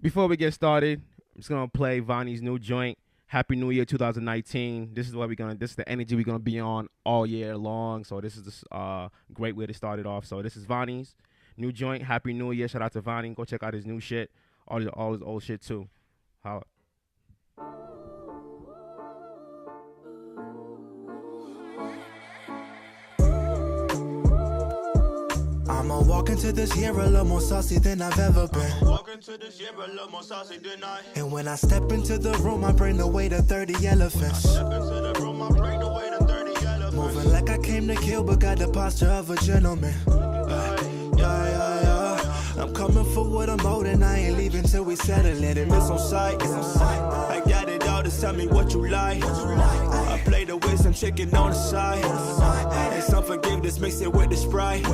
Before we get started, I'm just gonna play Vanni's new joint. Happy New Year 2019. This is this is the energy we're gonna be on all year long. So this is the great way to start it off. So this is Vanni's new joint. Happy New Year. Shout out to Vanni. Go check out his new shit. All his old shit too. Holla. I'ma walk into this year a little more saucy than I've ever been. And when I step into the room, I bring the weight of 30 elephants. Moving like I came to kill, but got the posture of a gentleman. I'm coming for what I'm owed, and I ain't leaving till we settle it. And it's on sight. I got it all, just tell me what you like. I play the wisdom chicken on the side. And some forgiveness, mix it with the Sprite.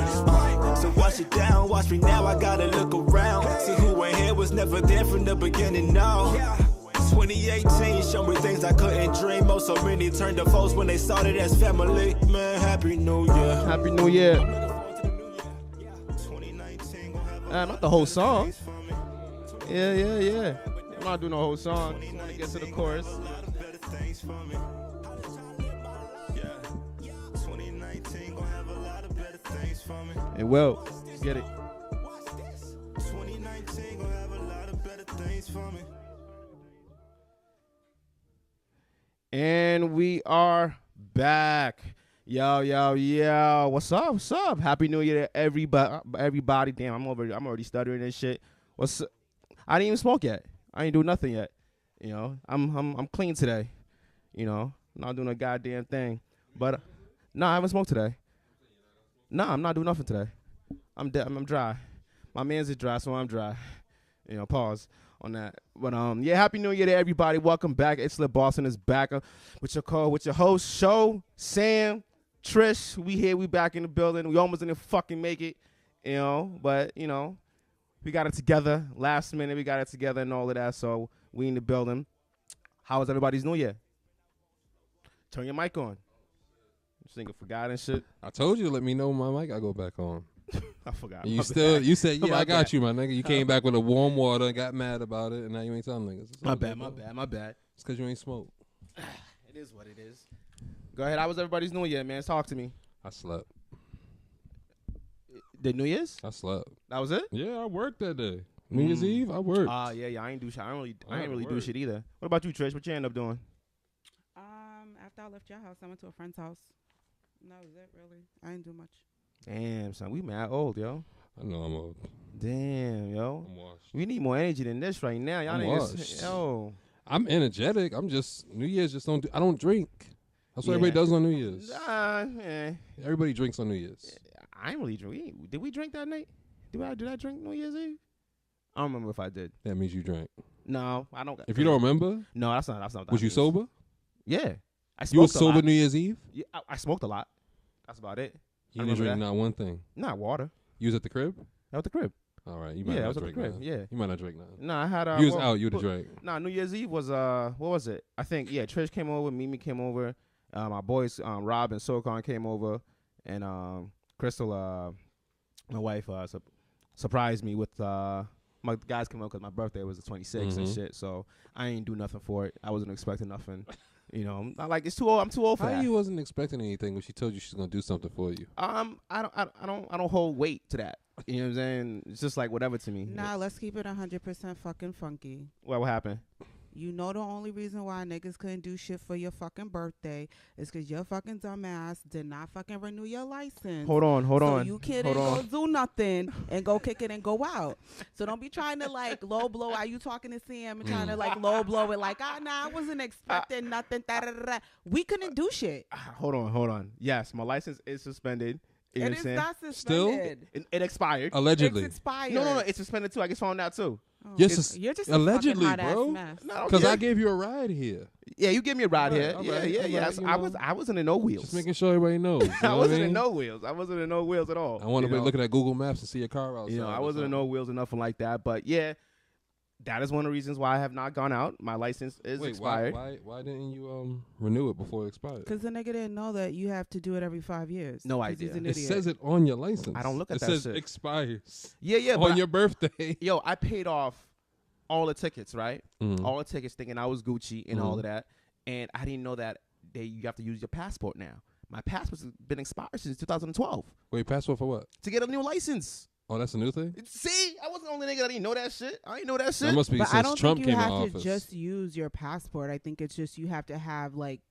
So wash it down, watch me now, I gotta look around. See who ain't here was never there from the beginning, no. 2018 showed me things I couldn't dream of. So many turned to foes when they saw it as family. Man, Happy New Year. Happy New Year. Not the whole song. Yeah. I'm not doing the whole song. I want to get to the chorus. It will. Get it. And we are back. Yo. What's up? Happy New Year to everybody. Damn, I'm already stuttering and shit. What's up? I didn't even smoke yet. I ain't do nothing yet. You know, I'm clean today. You know, I'm not doing a goddamn thing. But I haven't smoked today. I'm not doing nothing today. I'm dry. My man's is dry, so I'm dry. You know, pause on that. But Happy New Year to everybody. Welcome back. It's Lil Boston is back with your host, Show, Sam, Trish. We back in the building. We almost didn't fucking make it, you know, but you know, we got it together. Last minute we got it together and all of that. So we in the building. How was everybody's New Year? Turn your mic on. This nigga forgot and shit. I told you to let me know when my mic I go back on. I forgot. And you said, yeah, I got you, my nigga. You came back with a warm water and got mad about it, and now you ain't telling niggas. My bad. It's because you ain't smoked. It is what it is. Go ahead. How was everybody's New Year, man? Talk to me. I slept. The New Year's? I slept. That was it? Yeah, I worked that day. New Year's Eve, I worked. Yeah. I ain't do shit. I ain't really do shit either. What about you, Trish? What you end up doing? After I left your house, I went to a friend's house. And that was it, really. I didn't do much. Damn, son. We mad old, yo. I know I'm old. Damn, yo. I'm washed. We need more energy than this right now. Y'all niggas, yo. I'm energetic. I'm just, New Year's I don't drink. That's what everybody does on New Year's. Everybody drinks on New Year's. I ain't really drink. Did we drink that night? Did I drink New Year's Eve? I don't remember if I did. That means you drank. No, I don't. If you don't remember? No, that's not. What was you sober? Yeah. You were sober New Year's Eve? Yeah, I smoked a lot. That's about it. You didn't drink not one thing? Not water. You was at the crib? At the crib. All right. You might not drink now. Yeah. You might not drink now. No, I had you was out. You would have drank. Nah, New Year's Eve was, what was it? I think, Trish came over. Mimi came over. My boys, Rob and SoCon came over. And Crystal, my wife, surprised me with, my guys came over because my birthday was the 26th and shit. So I ain't do nothing for it. I wasn't expecting nothing. You know, it's too old. I'm too old for that. How you wasn't expecting anything when she told you she's gonna do something for you? I don't hold weight to that. You know what I'm saying? It's just like whatever to me. Nah, let's keep it 100% fucking funky. What happened? You know the only reason why niggas couldn't do shit for your fucking birthday is because your fucking dumbass did not fucking renew your license. Hold on. So you couldn't go do nothing and go kick it and go out. So don't be trying to like low blow. Are you talking to Sam and trying to like low blow it like, nah, I wasn't expecting nothing. We couldn't do shit. Hold on. Yes, my license is suspended. You it is not suspended. Still? It expired. Allegedly. It's expired. No, it's suspended too. I just found out too. Oh. You're just allegedly, bro. Because I gave you a ride here. Yeah, you give me a ride here. Right, Yeah. I wasn't in no wheels. Just making sure everybody knows. I wasn't in no wheels. I wasn't in no wheels at all. I want to be looking at Google Maps and see a car outside. You know, I wasn't in no wheels or nothing like that. But yeah, that is one of the reasons why I have not gone out. My license is expired. Why didn't you renew it before it expired? Because the nigga didn't know that you have to do it every 5 years. No idea. He's an It idiot. says it on your license. I don't look at it that says shit. Expires. Yeah. On your birthday. Yo, I paid off all the tickets, right? Mm-hmm. All the tickets, thinking I was Gucci and all of that, and I didn't know that you have to use your passport now. My passport's been expired since 2012. Wait, passport for what? To get a new license. Oh, that's a new thing? See, I wasn't the only nigga that didn't know that shit. I didn't know that shit. That must be But since I don't Trump think you came in have to office. just use your passport. I think it's just you have to have like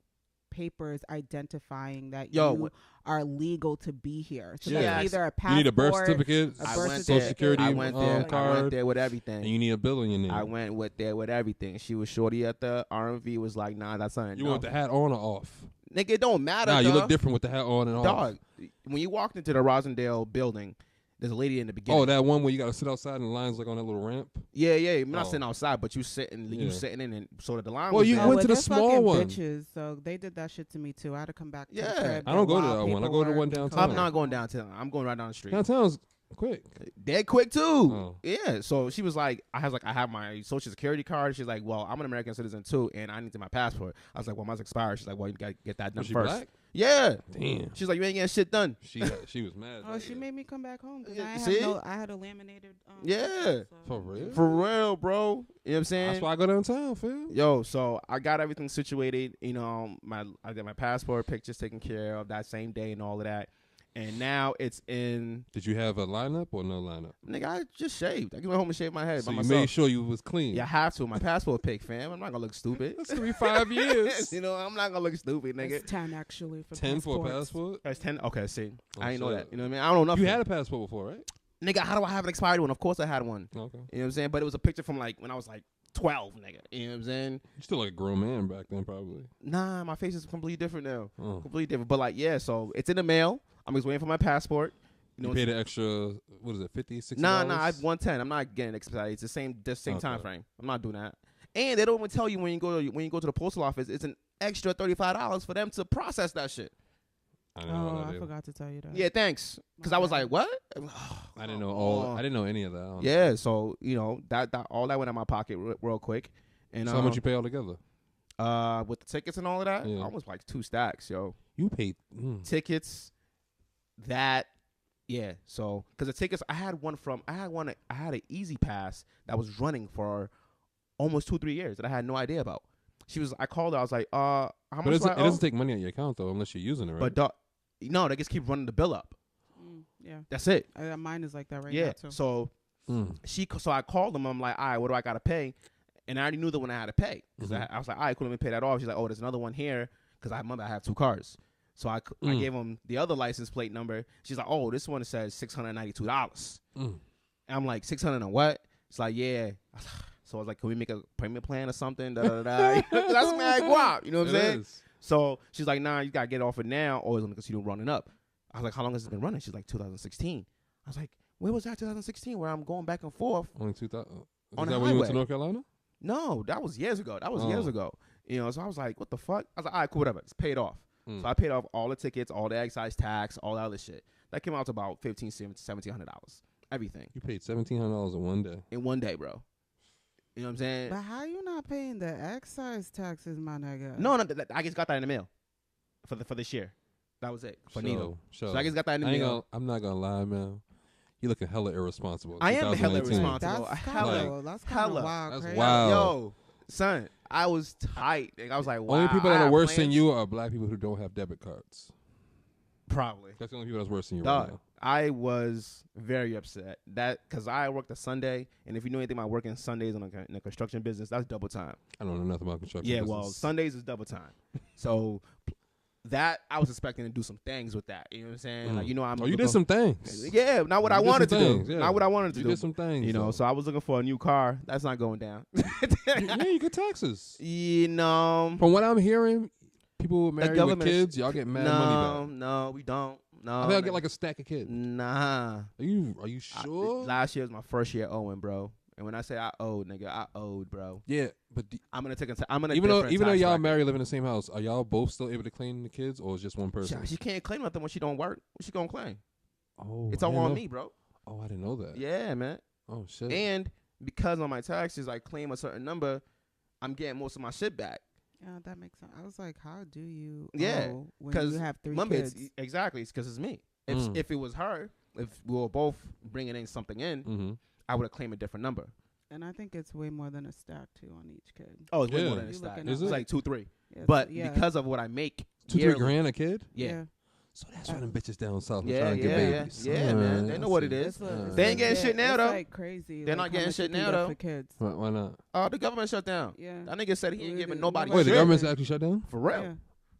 papers identifying that you are legal to be here. So that's either a passport, you need a birth certificate, social security I went there. card. I went there with everything. And you need a bill in your name. I went with everything. She was shorty at the R&V. Was like, nah, that's not enough. You want the hat on or off? Nigga, it don't matter. Nah, dog. you look different with the hat on and off. Dog, when you walked into the Rosendale building, there's a lady in the beginning. Oh, that one where you got to sit outside and the line's like on that little ramp? Yeah. I'm not sitting outside, but you sitting in and so that the line was you there. went to the they're small fucking one. Bitches, so they did that shit to me too. I had to come back. Yeah. To the crib I don't and go to file that one. I go to the one paperwork. downtown. I'm not going downtown. I'm going right down the street. Downtown's quick. Dead quick too. Oh. Yeah. So she was like, I have my social security card. She's like, well, I'm an American citizen too, and I need my passport. I was like, well, mine's expired. She's like, well, you gotta get that done Was she first. black? Yeah. Damn. She's like, you ain't getting shit done. She was mad. Oh, she made me come back home because See? I had a laminated. Yeah. so- For real? For real, bro. You know what I'm saying? That's why I go downtown, fam. Yo, so I got everything situated. You know, I got my passport pictures taken care of that same day and all of that. And now it's in. Did you have a lineup or no lineup? Nigga, I just shaved. I went home and shaved my head So by you myself. made sure you was clean. Yeah, I have to. My passport pic, fam. I'm not gonna look stupid. That's gonna be 5 years. You know, I'm not gonna look stupid, nigga. It's 10 actually for 10 for a passports. passport? That's 10. Okay, see, Oh, I ain't know shit. that. You know what I mean? I don't know nothing. You had a passport before, right? Nigga, how do I have an expired one? Of course I had one. Okay. You know what I'm saying? But it was a picture from like when I was like 12, nigga. You know what I'm saying? You're still like a grown man back then, probably. Nah, my face is completely different now. Oh. Completely different. But like, yeah, so it's in the mail. I'm just waiting for my passport. You know, paid an extra, what is it, $50, $60? Nah, I have 110. I'm not getting expedited. It's the same Okay. time frame. I'm not doing that. And they don't even tell you when you go to the postal office. It's an extra $35 for them to process that shit. I didn't know Oh, that I either. forgot to tell you that. Yeah, thanks. Because I was like, what? I didn't know I didn't know any of that. Honestly. Yeah, so you know that all that went in my pocket real quick. And So how much you pay all together? with the tickets and all of that, Yeah. almost like 2 stacks, yo. You paid. Tickets, that, yeah. So because the tickets, I had an Easy Pass that was running for almost 2-3 years that I had no idea about. I called her. I was like, how much? But it do I owe? doesn't take money out your account though, unless you're using it, right? But no, they just keep running the bill up. Yeah. That's it. Mine is like that right Yeah. now too. So so I called them. I'm like, all right, what do I gotta pay? And I already knew the one I had to pay because I was like, all right, cool, let me pay that off. She's like, oh, there's another one here because I remember I have 2 cars. So I gave them the other license plate number. She's like, oh, this one says $692. And I'm like, 600 and what? It's like, yeah. So I was like, can we make a payment plan or something? Da, da, da, da. That's mad guap. You know what I'm saying? So she's like, nah, you got to get off it now or it's going to continue running up. I was like, how long has it been running? She's like, 2016. I was like, where was that 2016 where I'm going back and forth? Only 2000. On Is the that when you went to highway. North Carolina? No, that was years ago. Years ago. You know, so I was like, what the fuck? I was like, all right, cool, whatever. It's paid off. So I paid off all the tickets, all the excise tax, all that other shit. That came out to about $1,500, $1,700. Everything. You paid $1,700 in one day. In one day, bro. You know what I'm saying? But how you not paying the excise taxes, my nigga? No, I just got that in the mail for this year. That was it for Nino. So I just got that in the mail. I'm not gonna lie, man. You looking hella irresponsible. I am hella 2019. irresponsible. That's Hella. kind of wild. That's crazy. wild. Yo, son, I was tight. I was like, wow. Only people I that are had worse than plans. you are black people who don't have debit cards. Probably. That's the only people that's worse than you Dog, right now. I was very upset because I worked a Sunday, and if you know anything about working Sundays in the construction business, that's double time. I don't know nothing about construction. Yeah, business. well, Sundays is double time. So that I was expecting to do some things with that. You know what I'm saying? Like, you know, you did some things. Yeah, not what You I did wanted to some do. things, yeah. Not what I wanted to You do. did some things. You know, though. so I was looking for a new car. That's not going down. yeah, you get taxes. You know, From what I'm hearing, people married with government is- kids, y'all get mad money back. No, we don't. No, I think I'll get like a stack of kids. Nah. Are you sure? Last year was my first year owing, bro. And when I say I owed, nigga, I owed, bro. Yeah, but I'm gonna take a. I'm gonna even though y'all married, live in the same house, are y'all both still able to claim the kids, or is just one person? She can't claim nothing when she don't work. What she gonna claim? Oh, It's I all didn't on know. me, bro. Oh, I didn't know that. Yeah, man. Oh shit. And because on my taxes I claim a certain number, I'm getting most of my shit back. Yeah, that makes sense. I was like, how do you? Yeah, when you have 3 kids. Exactly. It's because it's me. If it was her, if we were both bringing in something in, I would have claimed a different number. And I think it's way more than a stack too on each kid. Oh, it's way more Yeah. than a stack. Is It's it? like 2-3. Yeah, But yeah. because of what I make, 2-3 yearly, grand a kid. Yeah. So that's why them bitches down south are Yeah, trying to get yeah, babies. yeah, man. They know what it is. They ain't getting shit now, it's though. like crazy. They're like not how getting much you shit can now, get though. for kids. Why not? Oh, the government shut down. Yeah. That nigga said he ain't giving nobody Wait, shit. the government's actually shut down? For real. Yeah.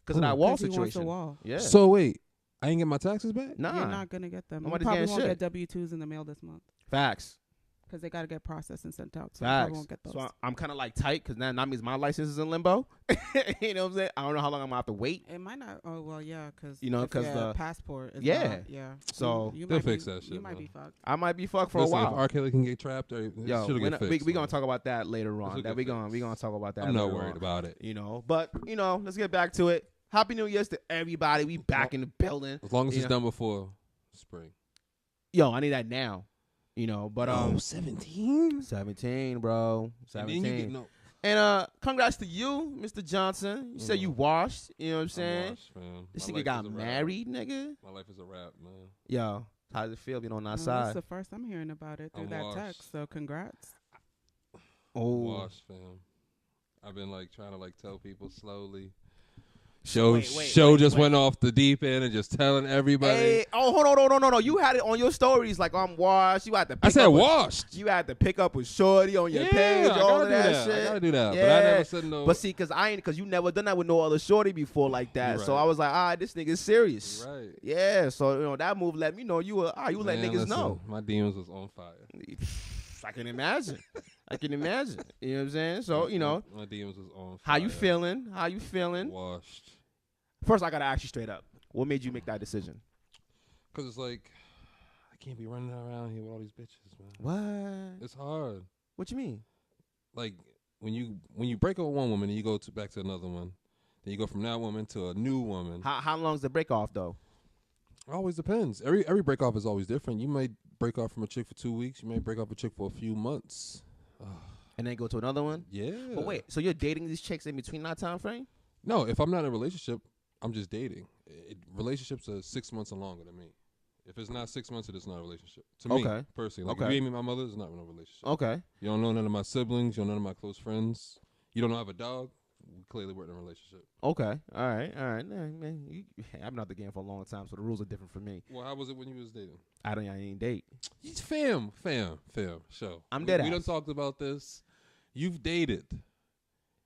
Because of that wall 'Cause he wants a situation. wall. Yeah. So wait, I ain't get my taxes back? Nah. You're not gonna get them. You Nobody's probably getting won't shit. get W-2s in the mail this month Facts. because they gotta get processed and sent out. So you probably Facts. won't get those. So I'm kind of like tight because now that means my license is in limbo. You know what I'm saying? I don't know how long I'm going to have to wait. It might not. Oh well, yeah, because You know, 'cause the- passport. Is Yeah. not, yeah. So you they'll might fix be, that shit, You might man. be fucked. I might be fucked for Listen, a if while. R.Kelly can get trapped, Yo, should we're get fixed. going to talk about that later on. This'll That get we going fixed. to talk about that I'm not later worried on, about it. you know. But, you know, let's get back to it. Happy New Year's to everybody. We back in the building. As long as You it's know. done before spring. Yo, I need that now. You know, but 17? 17, bro. And then you 17. get, no, And congrats to you, Mr. Johnson. You said you washed. You know what I'm saying? I'm washed, fam. This My nigga life got is a wrap. married, nigga. My life is a wrap, man. Yo, how does it feel being on that This is side? the first I'm hearing about it through I'm that washed. text. So congrats. Oh, Washed, fam. I've been like trying to like tell people slowly. Wait, Just went off the deep end and just telling everybody. hey, oh, hold on, no. You had it on your stories like I'm washed. You had to. Pick I said up with- washed. You had to pick up with Shorty on your Yeah, page, I all gotta of do that that. shit. I gotta do that. Yeah. But I never said no. But see, cause you never done that with no other Shorty before like that. You're So right. I was like, all right, this nigga's serious. You're right. Yeah. So you know that move let me know you were. All right, you let Man, niggas listen, know. My demons was on fire. I can imagine. You know what I'm saying? So you know, My demons was on fire. how you feeling? How you feeling? Washed. First, I gotta ask you straight up. What made you make that decision? Cause it's like I can't be running around here with all these bitches, man. What? It's hard. What you mean? Like when you break up with one woman and you go back to another one, then you go from that woman to a new woman. How long's the break off though? It always depends. Every break off is always different. You may break off from a chick for 2 weeks. You may break off with a chick for a few months. And then go to another one? Yeah. But wait, so you're dating these chicks in between that time frame? No, if I'm not in a relationship, I'm just dating. Relationships are 6 months and longer to me. If it's not 6 months, it is not a relationship. To me, Okay. personally. Like, Okay. if you ain't meet my mother, it's not a relationship. Okay. You don't know none of my siblings. You don't know none of my close friends. You don't know I have a dog. We clearly weren't in a relationship. Okay. All right. Man, I've been out the game for a long time, so the rules are different for me. Well, how was it when you was dating? I ain't date. Fam. Show. I'm dead We ass. done talked about this. You've dated.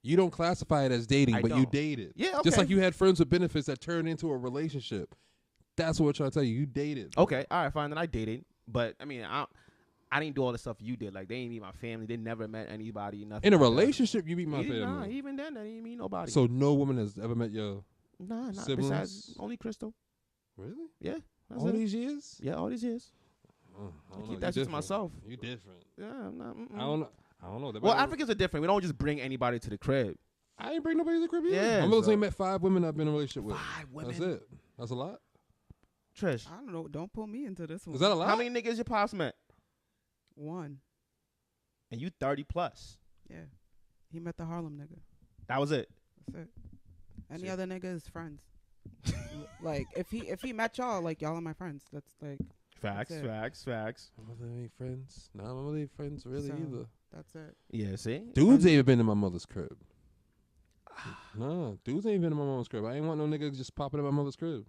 You don't classify it as dating, I but you don't. dated. Yeah, Just okay. like you had friends with benefits that turned into a relationship. That's what we're trying to tell you. You dated. Okay. All right. Fine. Then I dated, but I mean, I didn't do all the stuff you did. Like they didn't meet my family. They never met anybody. Nothing. In a like that. relationship, you meet my Nah, family. even then, they didn't meet nobody. So no woman has ever met your nah, not siblings? besides only Crystal. really Yeah. That's all it. these years. Yeah, all these years. I I don't keep know. that You shit to different. myself. You different. Yeah, I'm not. I don't know. I don't know. They Well, might- Africans are different. We don't just bring anybody to the crib. I ain't bring nobody to the crib either. Yeah, I'm only so- met 5 women I've been in a relationship with. 5 women. That's it. That's a lot. Trish, I don't know. Don't pull me into this one. Is that a lot? how many niggas your pops met? One. And you 30 plus. Yeah. He met the Harlem nigga. That was it. That's it. Any Shit. other nigga is friends. Like if he met y'all, like y'all are my friends. That's like Facts, That's it. facts. My mother ain't friends. Nah, my mother ain't friends really So- either. that's it. Yeah, see? Dudes ain't even been in my mother's crib. Nah, dudes ain't been in my mother's crib. I ain't want no nigga just popping in my mother's crib.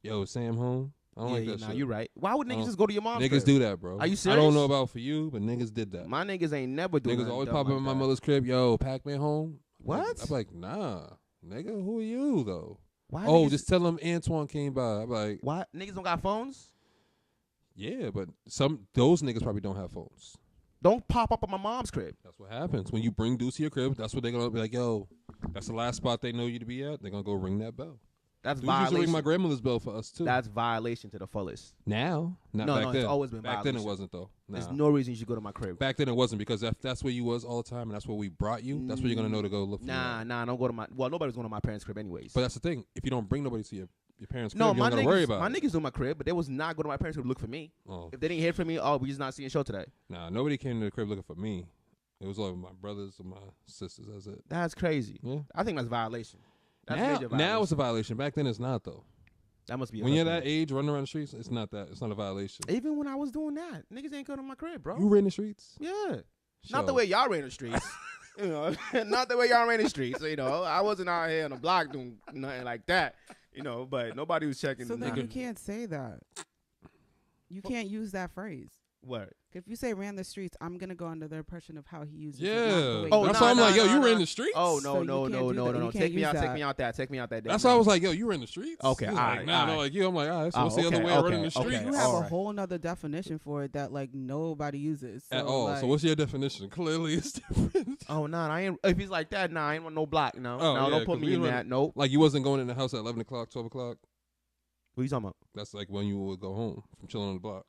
Yo, Sam home? I don't like that nah, shit. you right. Why would niggas just go to your mom's Niggas crib? do that, bro. Are you I serious? don't know about for you, but niggas did that. My niggas ain't never doing Niggas always popping in my mother's crib. Yo, Pac-Man home? What? I'm like, nah. Nigga, who are you, though? Why Oh, niggas, just tell them Antoine came by. I'm like, why niggas don't got phones? yeah, but those niggas probably don't have phones. Don't pop up at my mom's crib. That's what happens. When you bring dudes to your crib, that's what they're going to be like, yo, that's the last spot they know you to be at. They're going to go ring that bell. That's Dudes used to violation. ring my grandmother's bell for us, too. That's violation to the fullest. Now? Not No, back no, then. it's always been Back then it violation. wasn't, though. There's Nah. no reason you should go to my crib. Back then it wasn't, because if that's where you was all the time and that's where we brought you, that's where you're going to know to go look for Nah, don't go to my. Well, nobody's going to my parents' crib anyways. But that's the thing. If you don't bring nobody to your parents' crib, no, you my don't got to worry niggas, about my it. niggas do my crib, but they was not going to my parents' crib to look for me. Oh. If they didn't hear from me, we just not seeing show today. Nah, nobody came to the crib looking for me. It was all my brothers and my sisters. That's it. That's crazy. Yeah. I think that's violation. That's major Now violation. it's a violation. Back then it's not, though. That must be. When you're that age, running around the streets, it's not that. It's not a violation. Even when I was doing that, niggas ain't going to my crib, bro. You ran the streets? Yeah. Not the way y'all ran the streets. You know, not the way y'all ran the streets. You know, I wasn't out here on the block doing nothing like that. You know, but nobody was checking. So then you can't say that. You can't use that phrase. What? If you say ran the streets, I'm gonna go under the impression of how he uses it. Yeah. Oh, that's nah, why I'm nah, like, yo, nah, you nah. ran the streets? Oh So no. you can't do that. You Take can't me use out. that. Take me out that day. That's why I was like, yo, you ran the streets? Okay, He was all like, right, nah, all no, right. like you. I'm like, all right, so what's Oh, the other okay, way of okay, running the streets? okay. You have All a right. whole nother definition for it that like nobody uses. So, At all. Like, So what's your definition? Clearly it's different. Oh no, I ain't. If he's like that, I ain't want no block. No, Oh, no, yeah, don't put 'cause me we in run- that. Nope. Like you wasn't going in the house at 11 o'clock, 12 o'clock? What you talking about? That's like when you would go home from chilling on the block.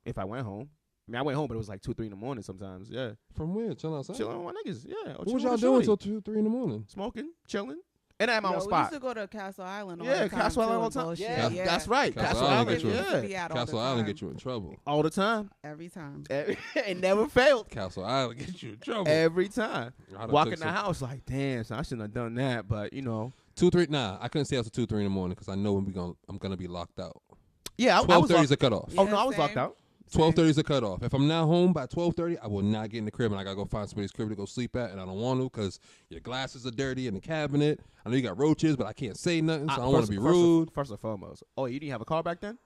If I went home, I mean, I went home, but it was like 2, 3 in the morning sometimes. Yeah, From where? Chilling outside? chilling with my niggas. Yeah. What was y'all doing until 2, 3 in the morning? Smoking, chilling, and I had my yo, own we spot. used to go to Castle Island. All Yeah, the time Castle too, Island all and the time. bullshit. Yeah, that's right. Castle Castle Island Island. get you- Yeah, Be out all Castle the Island time. get you in trouble. all the time. Every time. It never failed. Castle Island get you in trouble. Every time. I done Walking took the some- house like, damn, son, I shouldn't have done that. But you know, 2, 3. Nah, I couldn't stay out till 2, 3 in the morning because I know I'm gonna be locked out. yeah, I was 12:30 is locked. a cutoff. Oh Yeah, no, I was same. locked out. 12:30 is a cutoff. If I'm not home by 12:30, I will not get in the crib, and I gotta go find somebody's crib to go sleep at, and I don't want to because your glasses are dirty in the cabinet. I know you got roaches, but I can't say nothing, so I don't want to be rude. First and foremost. Oh, you didn't have a car back then?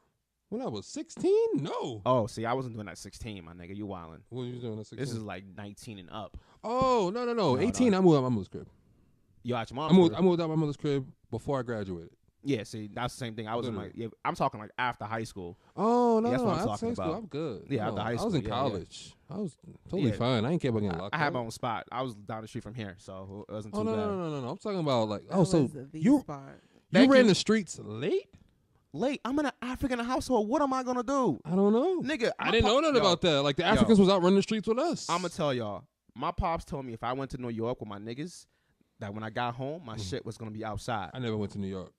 When I was 16, no. Oh, see, I wasn't doing that 16, my nigga. You wildin'. What were you doing at 16? This is like 19 and up. Oh no. No, 18. no. I moved out my mother's crib. You out your I mom's? moved out my mother's crib before I graduated. Yeah, see, that's the same thing. I was in Literally. like, yeah, I'm talking like after high school. Oh no, That's what I'm after talking high school, about. I'm good. Yeah, No, after high I was school, in yeah, yeah. college. I was totally Yeah. fine. I ain't care about getting locked I had up. my own spot. I was down the street from here, so it wasn't too Oh no, bad. no. I'm talking about like. That Oh, so was the you spot. Thank ran you. the streets late? Late. I'm in an African household. What am I gonna do, I don't know. nigga? I didn't know nothing about that. Like the Yo. Africans was out running the streets with us. I'm gonna tell y'all. My pops told me if I went to New York with my niggas, that when I got home, my shit was gonna be outside. I never went to New York.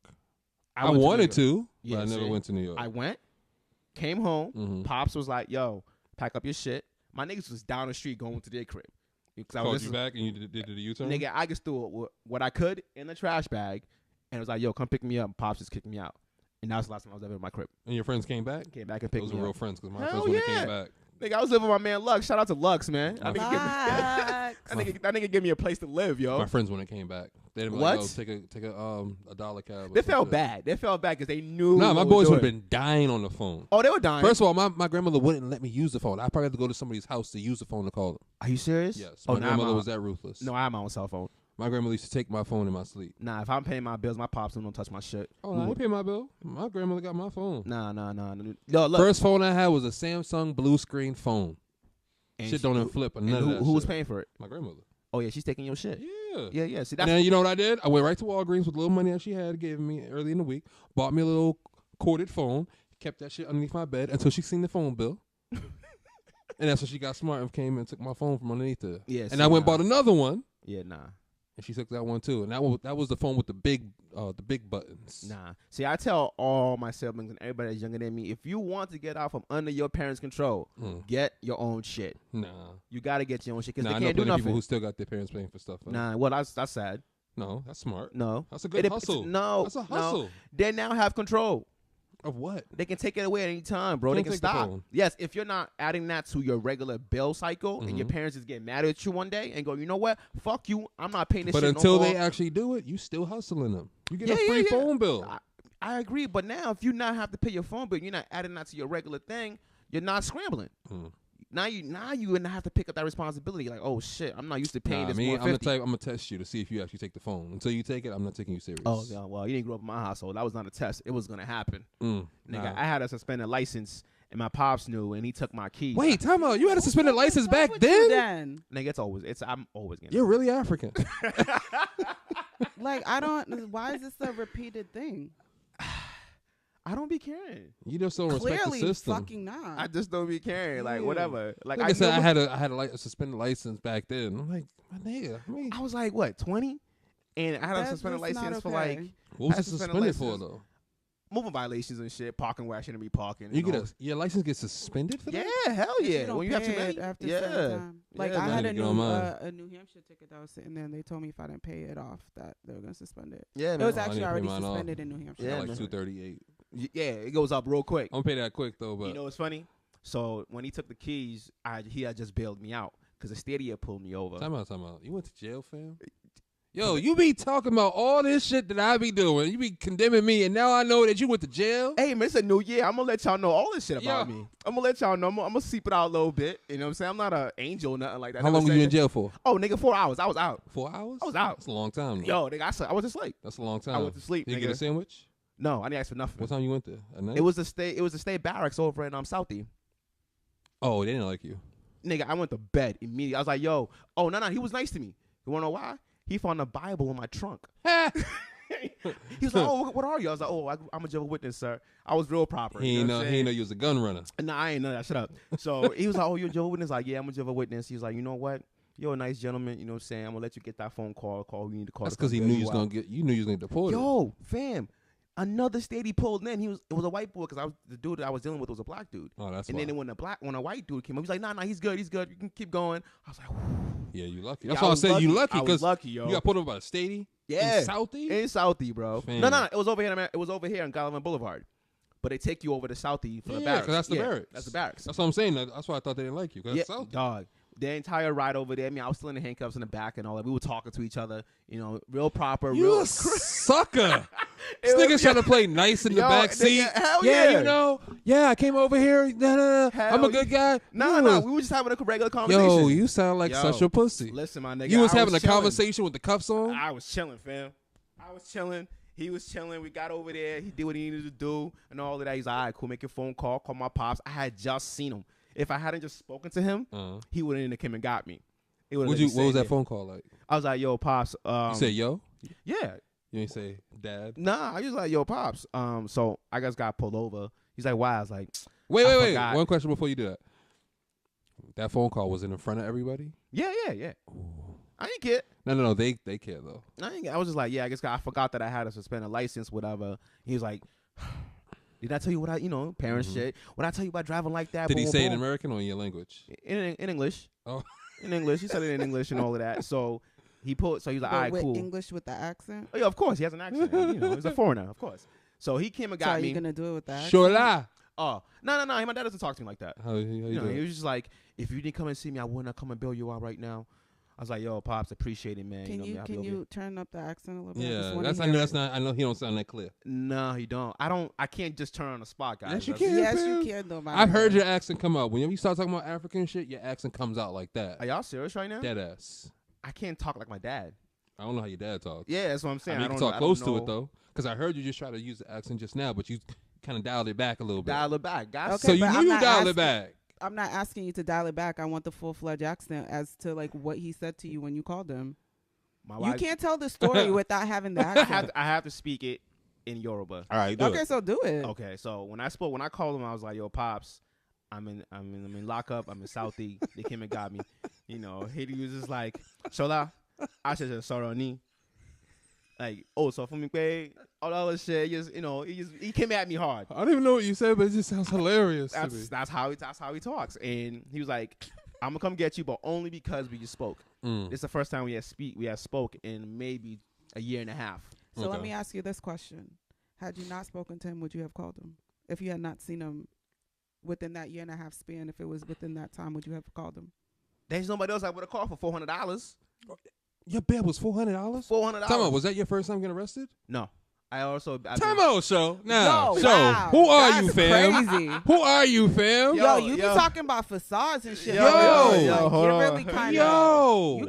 I went to New wanted York. to, Yeah, but I never see? went to New York. I went, came home. Mhm. Pops was like, "Yo, pack up your shit." My niggas was down the street going to their crib. Because I Called was you back and you did the U-turn? nigga, I just threw what I could in the trash bag, and it was like, "Yo, come pick me up." And Pops just kicked me out, and that was the last time I was ever in my crib. And your friends came back? Came back and picked Those me were real up. friends because my Hell friends when they yeah. came back. Nigga, I was living with my man Lux. Shout out to Lux, man. My- That nigga give me a place to live, yo. My friends when they came back. They didn't be What? like, yo, take a dollar cab. or They some felt shit. bad. They felt bad because they knew. Nah, my what boys we would were have been dying on the phone. Oh, they were dying. First of all, my grandmother wouldn't let me use the phone. I probably had to go to somebody's house to use the phone to call them. Are you serious? Yes. Oh, My nah, grandmother was that ruthless. No, I have my own cell phone. My grandmother used to take my phone in my sleep. Nah, if I'm paying my bills, my pops don't touch my shit. Oh, I ain't pay my bill. My grandmother got my phone. Nah. No, look. First phone I had was a Samsung blue screen phone. and Shit she- don't even flip or and none of that who was shit. paying for it? My grandmother. Oh yeah, she's taking your shit. Yeah. Yeah. See, And that's then you know what I did? I went right to Walgreens with a little money that she had given me early in the week, bought me a little corded phone, kept that shit underneath my bed until she seen the phone bill. And that's when she got smart and came and took my phone from underneath her. Yeah, And I went and bought another one, Yeah, nah. and she took that one too. And that was the phone with the big buttons. Nah. See, I tell all my siblings and everybody that's younger than me, if you want to get out from under your parents' control, get your own shit. Nah. You got to get your own shit because Nah, I they know can't do plenty of people nothing. who still got their parents paying for stuff. Huh? Nah, well, that's sad. No, that's smart. No. That's a good hustle. No. That's a hustle. No. They now have control. Of what? They can take it away at any time, bro. They Can't can take the stop. phone. Yes, if you're not adding that to your regular bill cycle and your parents just get mad at you one day and go, you know what? Fuck you. I'm not paying this But shit until no more. they actually do it, you still hustling them. You get Yeah, a yeah, free yeah. phone bill. I agree, but now if you not have to pay your phone bill, you're not adding that to your regular thing, you're not scrambling. Now you gonna have to pick up that responsibility. Like, oh shit, I'm not used to paying this me, $150. I'm the type. I'm gonna test you to see if you actually take the phone. Until you take it, I'm not taking you serious. Oh, yeah, well, you didn't grow up in my household. That was not a test. It was gonna happen. Nigga, Nah. I had a suspended license, and my pops knew, and he took my keys. Wait, time out. You had a suspended license back What's wrong with you then? Nigga, I'm always getting. You're really African. Like, I don't. Why is this a repeated thing? I don't be caring. You just don't respect Clearly, the system. fucking not. I just don't be caring. Like, Yeah. whatever. Like, Like I said, knew- I had a suspended license back then. I'm like, my nigga. I mean, I was like, what, 20? And I had a That's suspended just not license for okay. like what was I it suspended suspended for license. though? moving violations and shit, parking where I shouldn't be parking. You know. get your license gets suspended for that? Yeah, hell If yeah. you don't When you have too pay many, it after yeah. certain time. Like Yeah, I man. had Get on mine. a New Hampshire ticket that was sitting there, and they told me if I didn't pay it off, that they were gonna suspend it. Yeah, It man. was I actually didn't pay already mine off. suspended in New Hampshire. Yeah, like man. 238. Yeah, it goes up real quick. I'm gonna pay that quick though, but You know what's funny? So when he took the keys, he had just bailed me out because the Stadia pulled me over. Time out. You went to jail, fam? Yo, you be talking about all this shit that I be doing. You be condemning me, and now I know that you went to jail. Hey, man, it's a new year. I'm going to let y'all know all this shit about me. I'm going to let y'all know. I'm going to seep it out a little bit. You know what I'm saying? I'm not an angel or nothing like that. How long were you in jail for? Oh, nigga, 4 hours. I was out. 4 hours? I was out. That's a long time. Though. Yo, nigga, I was asleep. That's a long time. I went to sleep, Did you nigga. get a sandwich? No, I didn't ask for nothing. What time you went there? At night? It was the state barracks over in Southie. Oh, they didn't like you. Nigga, I went to bed immediately. I was like, yo, oh, no, he was nice to me. You want to know why? He found the Bible in my trunk. He was like, oh, what are you? I was like, oh, I'm a Jehovah's Witness, sir. I was real proper. He ain't know you was a gun runner. Nah, I ain't know that. Shut up. So he was like, oh, you're a Jehovah's Witness? Like, yeah, I'm a Jehovah's Witness. He was like, you know what? You're a nice gentleman. You know what I'm saying? I'm going to let you get that phone call. You need to call. That's because he knew you was going to get, you knew you was going to get deported. Yo, fam. Another state he pulled in. It was a white boy because the dude that I was dealing with was a black dude. Oh, that's and why. then when a white dude came up, he was like, nah, he's good. You can keep going. I was like, whew. Yeah, you lucky. That's why I said you lucky because you got pulled over by the statey. Yeah, in Southie. In Southie, bro. Fam. No, it was over here. It was over here on Gallivan Boulevard. But they take you over to Southie for the barracks. Because that's the barracks. That's the barracks. That's what I'm saying. That's why I thought they didn't like you. Because Southie. Dog. The entire ride over there. I mean, I was still in the handcuffs in the back and all that. We were talking to each other. You know, real proper. You real a sucker. This nigga's trying to play nice in the back seat. Hell yeah. You know. Yeah, I came over here. I'm a good guy. No. We were just having a regular conversation. Yo, you sound like such a pussy. Listen, my nigga. You was having a conversation with the cuffs on? I was chilling, fam. I was chilling. He was chilling. We got over there. He did what he needed to do and all of that. He's like, all right, cool. Make your phone call. Call my pops. I had just seen him. If I hadn't just spoken to him, he wouldn't have came and got me. What was that phone call like? I was like, yo, pops. You said yo? Yeah. You ain't say dad? Nah, I was like, yo, pops. So I just got pulled over. He's like, why? I was like, wait. One question before you do that. That phone call was in front of everybody? Yeah. Ooh. I ain't care. No, they care though. I was just like, yeah, I forgot that I had a suspended license, whatever. He was like, did I tell you what parents shit? When I tell you about driving like that. Did he say it in American or in your language? In English. Oh. In English. He said it in English and all of that. So he was like, all right, cool. English with the accent? Oh, yeah, of course. He has an accent. He's a foreigner, of course. So he came and got me. So are you going to do it with that? Sure lie. Oh, no. My dad doesn't talk to me like that. How you doing? He was just like, if you didn't come and see me, I wouldn't come and bail you out right now. I was like, yo, pops, appreciate it, man. Can you turn up the accent a little bit? Yeah, I know he don't sound that clear. No, he don't. I can't just turn on the spot, guys. Yes, you can. Yes, you can, though. I've heard your accent come out. Whenever you start talking about African shit, your accent comes out like that. Are y'all serious right now? Dead ass. I can't talk like my dad. I don't know how your dad talks. Yeah, that's what I'm saying. I mean, you can talk close to it, though. Because I heard you just try to use the accent just now, but you kind of dialed it back a little bit. Dial it back, guys. Okay, so you knew you dialed it back. I'm not asking you to dial it back. I want the full-fledged accent as to like what he said to you when you called him. You can't tell the story without having the accent. I have to speak it in Yoruba. All right, do it. So do it. Okay, so when I called him, I was like, "Yo, pops, I'm in lockup. I'm in Southie. They came and got me. He was just like, Shola, I said Soroni. Like, so for me, all that other shit, he came at me hard. I don't even know what you said, but it just sounds hilarious. That's how he talks. And he was like, I'm gonna come get you, but only because we just spoke. This is the first time we have spoke in maybe a year and a half. So let me ask you this question: had you not spoken to him, would you have called him? If you had not seen him within that year and a half span, if it was within that time, would you have called him? There's nobody else I would have called for $400. Your bail was $400? $400. Time out, was that your first time getting arrested? No. Time out, show. Now, wow. Who are you, fam? Crazy. Who are you, fam? Yo, you be talking about facades and shit. Yo, hold you're on. really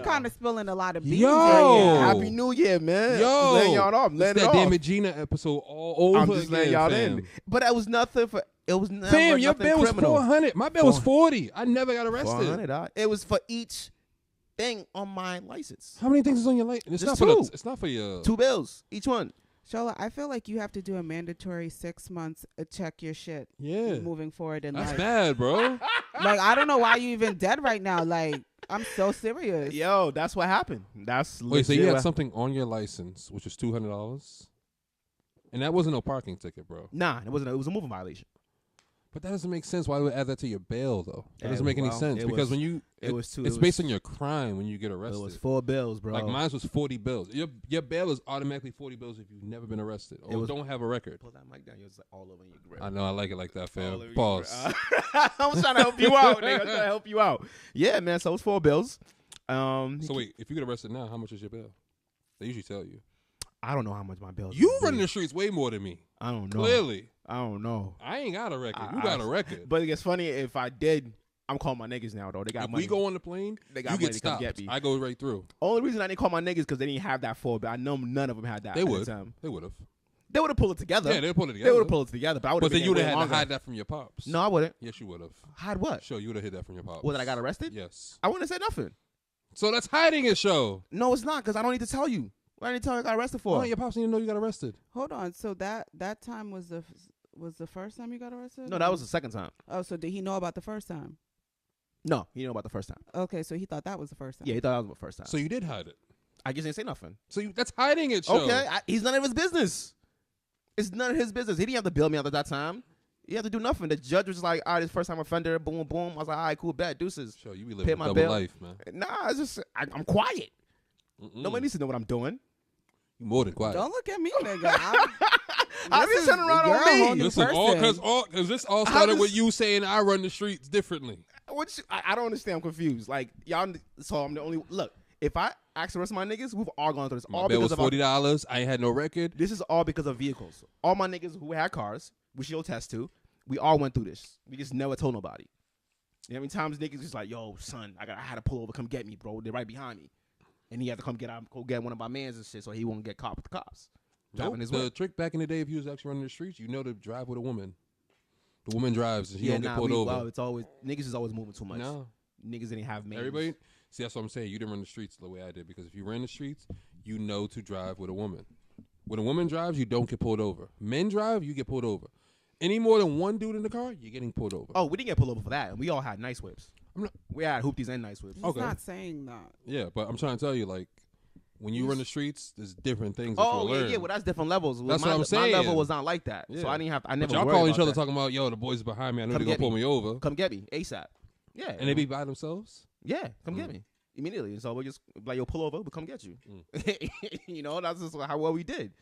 kind of spilling a lot of beans. Yo. Happy New Year, man. Yo. I'm letting y'all off. It's that damn Gina episode all over I'm just letting y'all fam. in. But that was nothing for. It was never Fam, your nothing bail was criminal. $400. My bail was $40. I never got arrested. $400. It was for each thing on my license. How many things is on your license? Just two. It's not for your 2 bills, each one. Shola, I feel like you have to do a mandatory 6 months check your shit. Yeah. Moving forward in That's life. bad, bro. Like, I don't know why you even dead right now. Like, I'm so serious. Yo, that's what happened. That's Wait, so you had something on your license, which was $200? And that wasn't no parking ticket, bro. Nah, it wasn't. It was a moving violation. But that doesn't make sense. Why would add that to your bail though? That doesn't make any sense because when you it's based on your crime when you get arrested. It was 4 bills, bro. Like mine was 40 bills. Your bail is automatically 40 bills if you've never been arrested or don't have a record. Pull that mic down. You're like all over your grip. I know. I like it like that, fam. Pause. I'm trying to help you out, nigga. I'm trying to help you out. Yeah, man. So it was 4 bills. So wait, if you get arrested now, how much is your bail? They usually tell you. I don't know how much my bail is. You run the streets way more than me. I don't know. Clearly. I don't know. I ain't got a record. You got a record. But it's funny, if I did, I'm calling my niggas now, though. They got if money. we go on the plane, they got you money get to come stopped. get me. I go right through. Only reason I didn't call my niggas because they didn't have that 4 bill. I know none of them had that. They would. They would have. They would have pulled it together. Yeah, they'd pull it together. They would have pulled it together. But I would have. But then you would have had to hide that from your pops. No, I wouldn't. Yes, you would have. Hide what? Sure, you would have hid that from your pops. What, that I got arrested? Yes. I wouldn't have said nothing. So that's hiding it, show. No, it's not, because I don't need to tell you. What I need to tell you I got arrested for? Oh, your pops didn't even know you got arrested. Hold on. So that time was the first time you got arrested? No, that was the second time. Oh, so did he know about the first time? No, he didn't know about the first time. Okay, so he thought that was the first time. Yeah, he thought that was the first time. So you did hide it. I just didn't say nothing. So that's hiding it, show. Okay, he's none of his business. It's none of his business. He didn't have to bail me out at that time. He had to do nothing. The judge was like, all right, this first time offender, boom, boom. I was like, all right, cool, bet, deuces. Show you be living a double life, man. Nah, it's just, I'm quiet. Nobody needs to know what I'm doing. You more than quiet. Don't look at me, nigga. I be turning around on me. Listen, because this all started with you saying I run the streets differently. I don't understand. I'm confused. Like, y'all, so I'm the only, look, if I ask the rest of my niggas, we've all gone through this. My bill was $40. I ain't had no record. This is all because of vehicles. All my niggas who had cars, which you'll test to, we all went through this. We just never told nobody. You know how many times niggas just like, yo, son, I had to pull over, come get me, bro. They're right behind me. And he had to go get one of my mans and shit so he won't get caught with the cops. Nope. The trick back in the day, if you was actually running the streets, you know to drive with a woman. The woman drives and she don't get pulled over. Well, it's always, niggas is always moving too much. No. Niggas didn't have mans. Everybody, see, that's what I'm saying. You didn't run the streets the way I did because if you ran the streets, you know to drive with a woman. When a woman drives, you don't get pulled over. Men drive, you get pulled over. Any more than one dude in the car, you're getting pulled over. Oh, we didn't get pulled over for that. We all had nice whips. We had hoopties and nice whips. He's not saying that. Yeah, but I'm trying to tell you, like, when you run the streets, there's different things that you'll learn. Yeah, well, that's different levels. That's what I'm saying. My level was not like that. Yeah. So I didn't have, I never But y'all worried calling about each other that. talking about, yo, the boys behind me, I know they're going to pull me over. Come get me, ASAP. Yeah. And they be by themselves? Yeah, come get me. Immediately. And so we just, like, yo, pull over, we'll come get you. You know, that's just how well we did.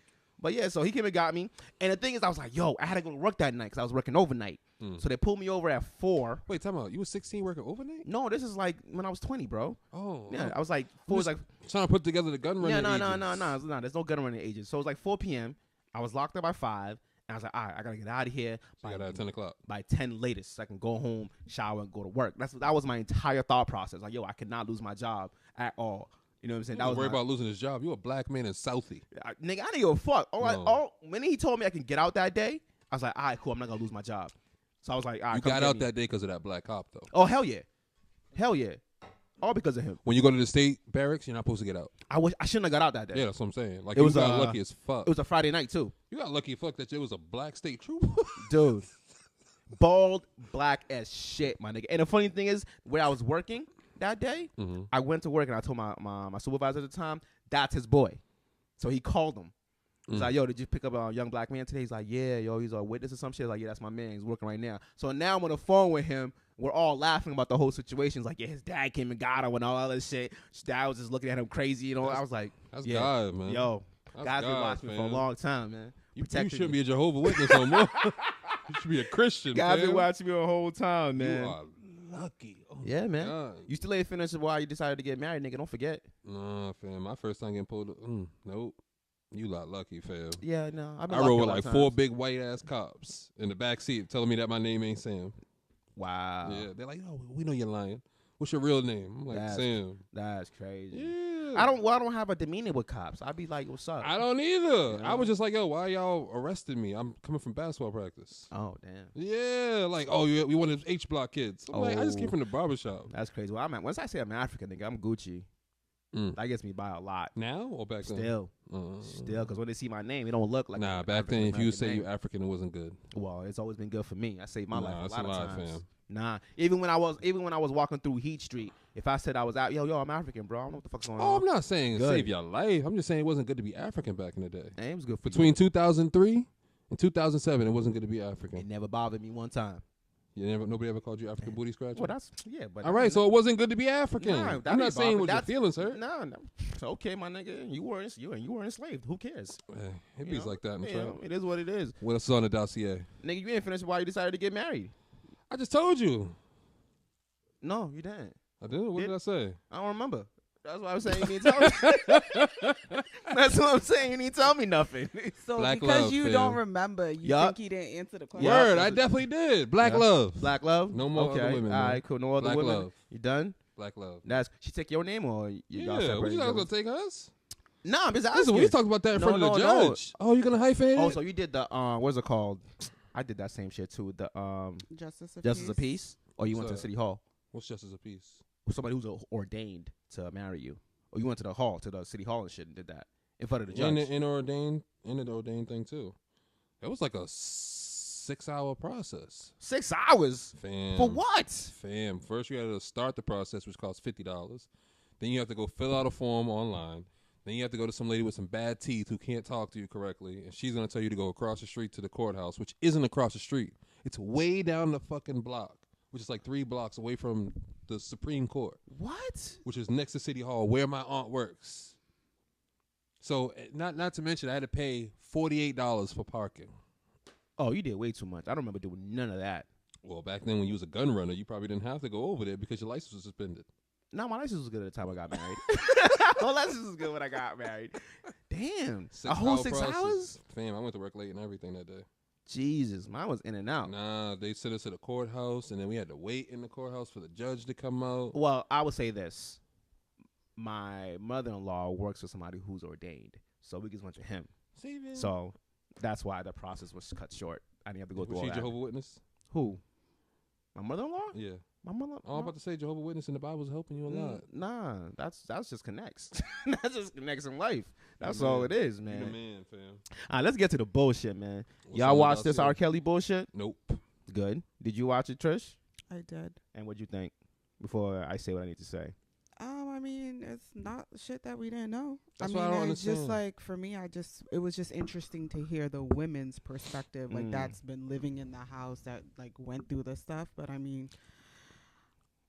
But yeah, so he came and got me. And the thing is, I was like, yo, I had to go to work that night because I was working overnight. So they pulled me over at 4. Wait, time out. You was 16 working overnight? No, this is like when I was 20, bro. Oh. Yeah, I was like, 4 was like. Trying to put together the gun running ages. No. There's no gun running ages. So it was like 4 p.m. I was locked up by 5. And I was like, all right, I got to get out of here. So you got out at 10 o'clock. By 10 latest. So I can go home, shower, and go to work. That was my entire thought process. Like, yo, I could not lose my job at all. You know what I'm saying? That was worried about losing his job. You a black man in Southie. Nigga, I didn't give a fuck. When he told me I can get out that day, I was like, all right, cool. I'm not going to lose my job. So I was like, all right, you got out that day because of that black cop, though. Oh, hell yeah. Hell yeah. All because of him. When you go to the state barracks, you're not supposed to get out. I shouldn't have got out that day. Yeah, that's what I'm saying. Like, it was got lucky as fuck. It was a Friday night, too. You got lucky as fuck that it was a black state trooper. Dude. Bald, black as shit, my nigga. And the funny thing is, where I was working that day, I went to work and I told my supervisor at the time, that's his boy. So he called him. He's like, yo, did you pick up a young black man today? He's like, yeah, yo, he's a witness or some shit. Like, yeah, that's my man. He's working right now. So now I'm on the phone with him. We're all laughing about the whole situation. He's like, yeah, his dad came and got him and all that shit. His dad was just looking at him crazy. You know, I was like, that's yeah, God, man. Yo, God's been watching me for a long time, man. You shouldn't be a Jehovah's Witness no more. You should be a Christian, God's been watching me the whole time, man. You are lucky. Oh yeah, man. God. You still ain't finished why you decided to get married, nigga. Don't forget. Nah, fam. My first time getting pulled. Nope. You lot lucky, fam. Yeah, no. I rode with like 4 big white ass cops in the back seat telling me that my name ain't Sam. Wow. Yeah, they're like, oh, we know you're lying. What's your real name? I'm like, Sam. That's crazy. Yeah. I don't have a demeanor with cops. I'd be like, what's up? I don't either. I was just like, yo, why y'all arresting me? I'm coming from basketball practice. Oh, damn. Yeah, like, oh, we one of those H Block kids. I'm like, I just came from the barbershop. That's crazy. Well, once I say I'm African, nigga, I'm Gucci. That gets me by a lot. Now or back then? Still, because when they see my name, it don't look like. Nah, back then, if you say you African, it wasn't good. Well, it's always been good for me. I saved my life a lot of times. Fam. Nah, even when I was walking through Heat Street, if I said I was out, yo, I'm African, bro. I don't know what the fuck's going on. Oh, I'm not saying save your life. I'm just saying it wasn't good to be African back in the day. Hey, it was good for Between 2003 and 2007, it wasn't good to be African. It never bothered me one time. Nobody ever called you African booty scratcher? Well, but all right. So it wasn't good to be African. Nah, I'm not saying with your that's- feelings hurt. No. It's okay, my nigga. You were enslaved. Who cares? It be like that in the trap. It is what it is. What else is on the dossier? Nigga, you ain't finished why you decided to get married. I just told you. No, you didn't. I did. What did I say? I don't remember. That's why I'm saying you need to tell me. That's what I'm saying. You need to tell me nothing. So Black because love, you fam. don't remember, you Yup. think he didn't answer the question. Word, I definitely did. Black love. Black love? No more okay. other women, All man. right, cool. No other Black women? love. You done? Black love. She take your name or y'all Yeah, separate? what you thought I was gonna take us? Nah, I'm just asking. Listen, we talked about that in front of the No. judge. Oh, you gonna hyphenate? Oh, so you did the what's it called? I did that same shit too. The Justice of Justice of Peace. Peace? Or you went to What's City Hall? What's justice of peace? Somebody who's ordained to marry you. Or you went to the City Hall and shit and did that in front of the judge. In the ordained thing too. It was like a 6-hour process. 6 hours? Fam. For what? Fam. First you had to start the process, which costs $50. Then you have to go fill out a form online. Then you have to go to some lady with some bad teeth who can't talk to you correctly, and she's gonna tell you to go across the street to the courthouse, which isn't across the street. It's way down the fucking block, which is like 3 blocks away from the Supreme Court. What? Which is next to City Hall, where my aunt works. So, not to mention, I had to pay $48 for parking. Oh, you did way too much. I don't remember doing none of that. Well, back then when you was a gun runner, you probably didn't have to go over there because your license was suspended. No, my license was good at the time I got married. My license was good when I got married. Damn. A whole 6 hours? Fam, I went to work late and everything that day. Jesus, mine was in and out. Nah, they sent us to the courthouse, and then we had to wait in the courthouse for the judge to come out. Well, I would say this. My mother-in-law works with somebody who's ordained, so we just went to him. See, man. So that's why the process was cut short. I didn't have to go through Was all she that. Jehovah's Witness? Who? My mother-in-law? Yeah. My mother. Oh, I'm about to say Jehovah's Witness in the Bible's helping you a lot. Nah, that's just connects. That's just connects in life. That's You the all man. it is, You man. the man, fam. All right, let's get to the bullshit, man. What's Y'all on the watch this dossier? R.Kelly bullshit? Nope. Good. Did you watch it, Trish? I did. And what'd you think? Before I say what I need to say. I mean, it's not shit that we didn't know. That's I mean, what I don't it's just understand. like for me, it was just interesting to hear the women's perspective, like that's been living in the house that like went through this stuff. But I mean,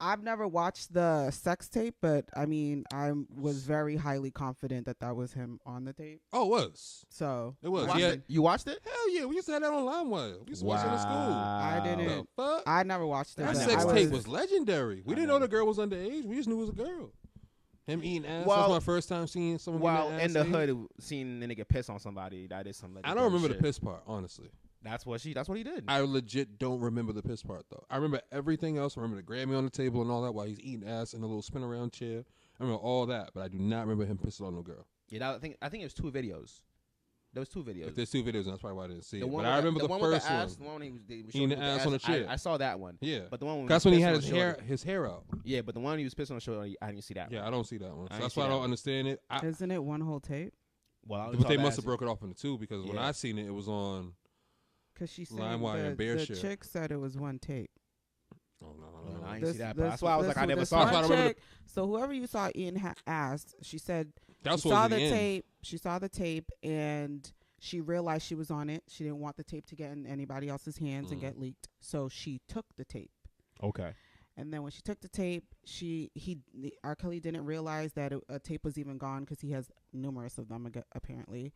I've never watched the sex tape, but I mean, I was very highly confident that was him on the tape. Oh, it was. So It was. Watched Yeah. it? You watched it? Hell yeah. We used to have that on LimeWire. We used to watch it in school. I didn't. The fuck? I never watched it. That but sex I tape was legendary. We I didn't know. know the girl was underage. We just knew it was a girl. Him eating ass. Well- That's my first time seeing someone Well, eating ass. in the ate. hood, seeing a nigga piss on somebody, that is some. I don't remember the piss part, honestly. That's what he did. I legit don't remember the piss part, though. I remember everything else. I remember the Grammy on the table and all that while he's eating ass in a little spin around chair. I remember all that, but I do not remember him pissing on no girl. Yeah, I think it was 2 videos. There was 2 videos. If there's 2 videos, that's probably why I didn't see The it. one But with I remember the one first with the ass, one. The one when he was Eating showing the ass on the chair. I saw that one. Yeah. But the one That's when he pissing had on his the shorty. hair out. Yeah, but the one he was pissing on the shoulder, I didn't see that. Yeah, one. I don't see that one. So I ain't that's see why I that don't one. understand it. Isn't it one whole tape? Well, I only But saw they the must ass. have broke it off into 2 because when Yeah. I seen it, it was on. Because she said LimeWire and the BearShare. chick said it was one tape. Oh no, No, I no. didn't see that. But that's why I was like, I never saw That's why I it. remember chick, so whoever you saw eating ass, she said That's she what saw was the end. tape. She saw the tape and she realized she was on it. She didn't want the tape to get in anybody else's hands and get leaked. So she took the tape. Okay. And then when she took the tape, R. Kelly didn't realize that a tape was even gone because he has numerous of them apparently.